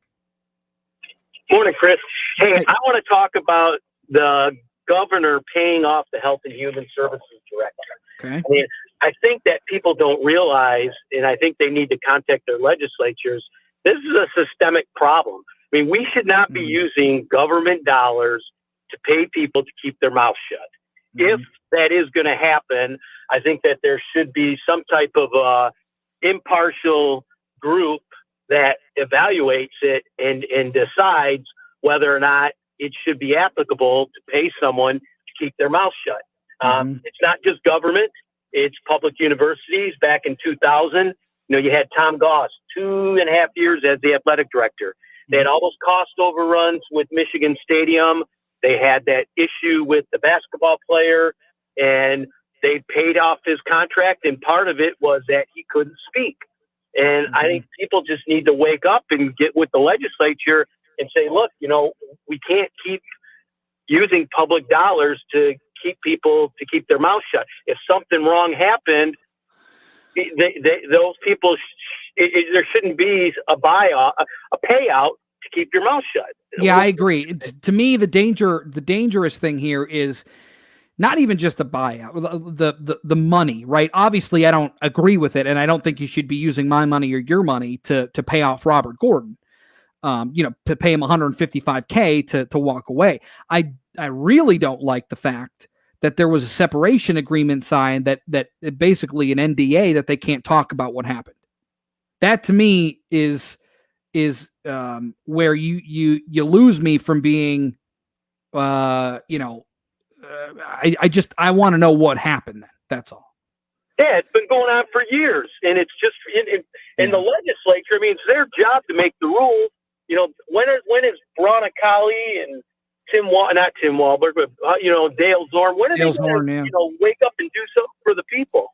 Morning, Chris. Hey, I want to talk about the governor paying off the Health and Human Services Director. Okay. I mean, I think that people don't realize, and I think they need to contact their legislatures, this is a systemic problem. I mean, we should not be using government dollars to pay people to keep their mouth shut. If that is going to happen, I think that there should be some type of impartial group that evaluates it and decides whether or not it should be applicable to pay someone to keep their mouth shut. It's not just government. It's public universities. Back in 2000, you had Tom Goss, 2.5 years as the athletic director. They had all those cost overruns with Michigan Stadium. They had that issue with the basketball player, and they paid off his contract. And part of it was that he couldn't speak. And I think people just need to wake up and get with the legislature and say, look, we can't keep using public dollars to keep people to keep their mouth shut. If something wrong happened, those people, there shouldn't be a payout to keep your mouth shut. Yeah, I agree. To me, the dangerous thing here is not even just the buyout, the money, right? Obviously, I don't agree with it, and I don't think you should be using my money or your money to pay off Robert Gordon. To pay him $155K to walk away. I really don't like the fact that there was a separation agreement signed that basically an NDA that they can't talk about what happened. That to me is where you lose me from being, I want to know what happened then. That's all. Yeah, it's been going on for years, and it's just in the legislature. I mean, it's their job to make the rules, When is Bronicali and not Tim Wahlberg, but Dale Zorn? When are Dale they going Zorn, to wake up and do something for the people?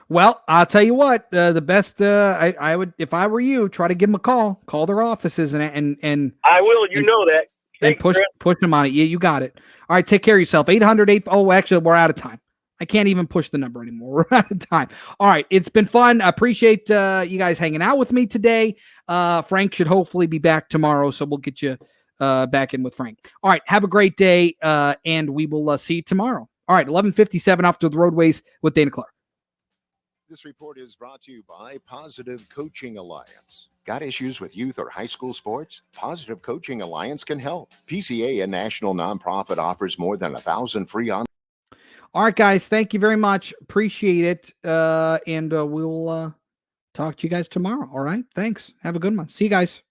Well, I'll tell you what, the best, I would, if I were you, try to give them a call their offices and I will, know that. And Thanks, push them on it. Yeah, you got it. All right. Take care of yourself. 800. Oh, actually, we're out of time. I can't even push the number anymore. We're out of time. All right. It's been fun. I appreciate you guys hanging out with me today. Frank should hopefully be back tomorrow. So we'll get you back in with Frank. All right. Have a great day. And we will see you tomorrow. All right. 11:57 off to the roadways with Dana Clark. This report is brought to you by Positive Coaching Alliance. Got issues with youth or high school sports? Positive Coaching Alliance can help. PCA, a national nonprofit, offers more than 1,000 free on. All right, guys. Thank you very much. Appreciate it. And we'll talk to you guys tomorrow. All right. Thanks. Have a good one. See you guys.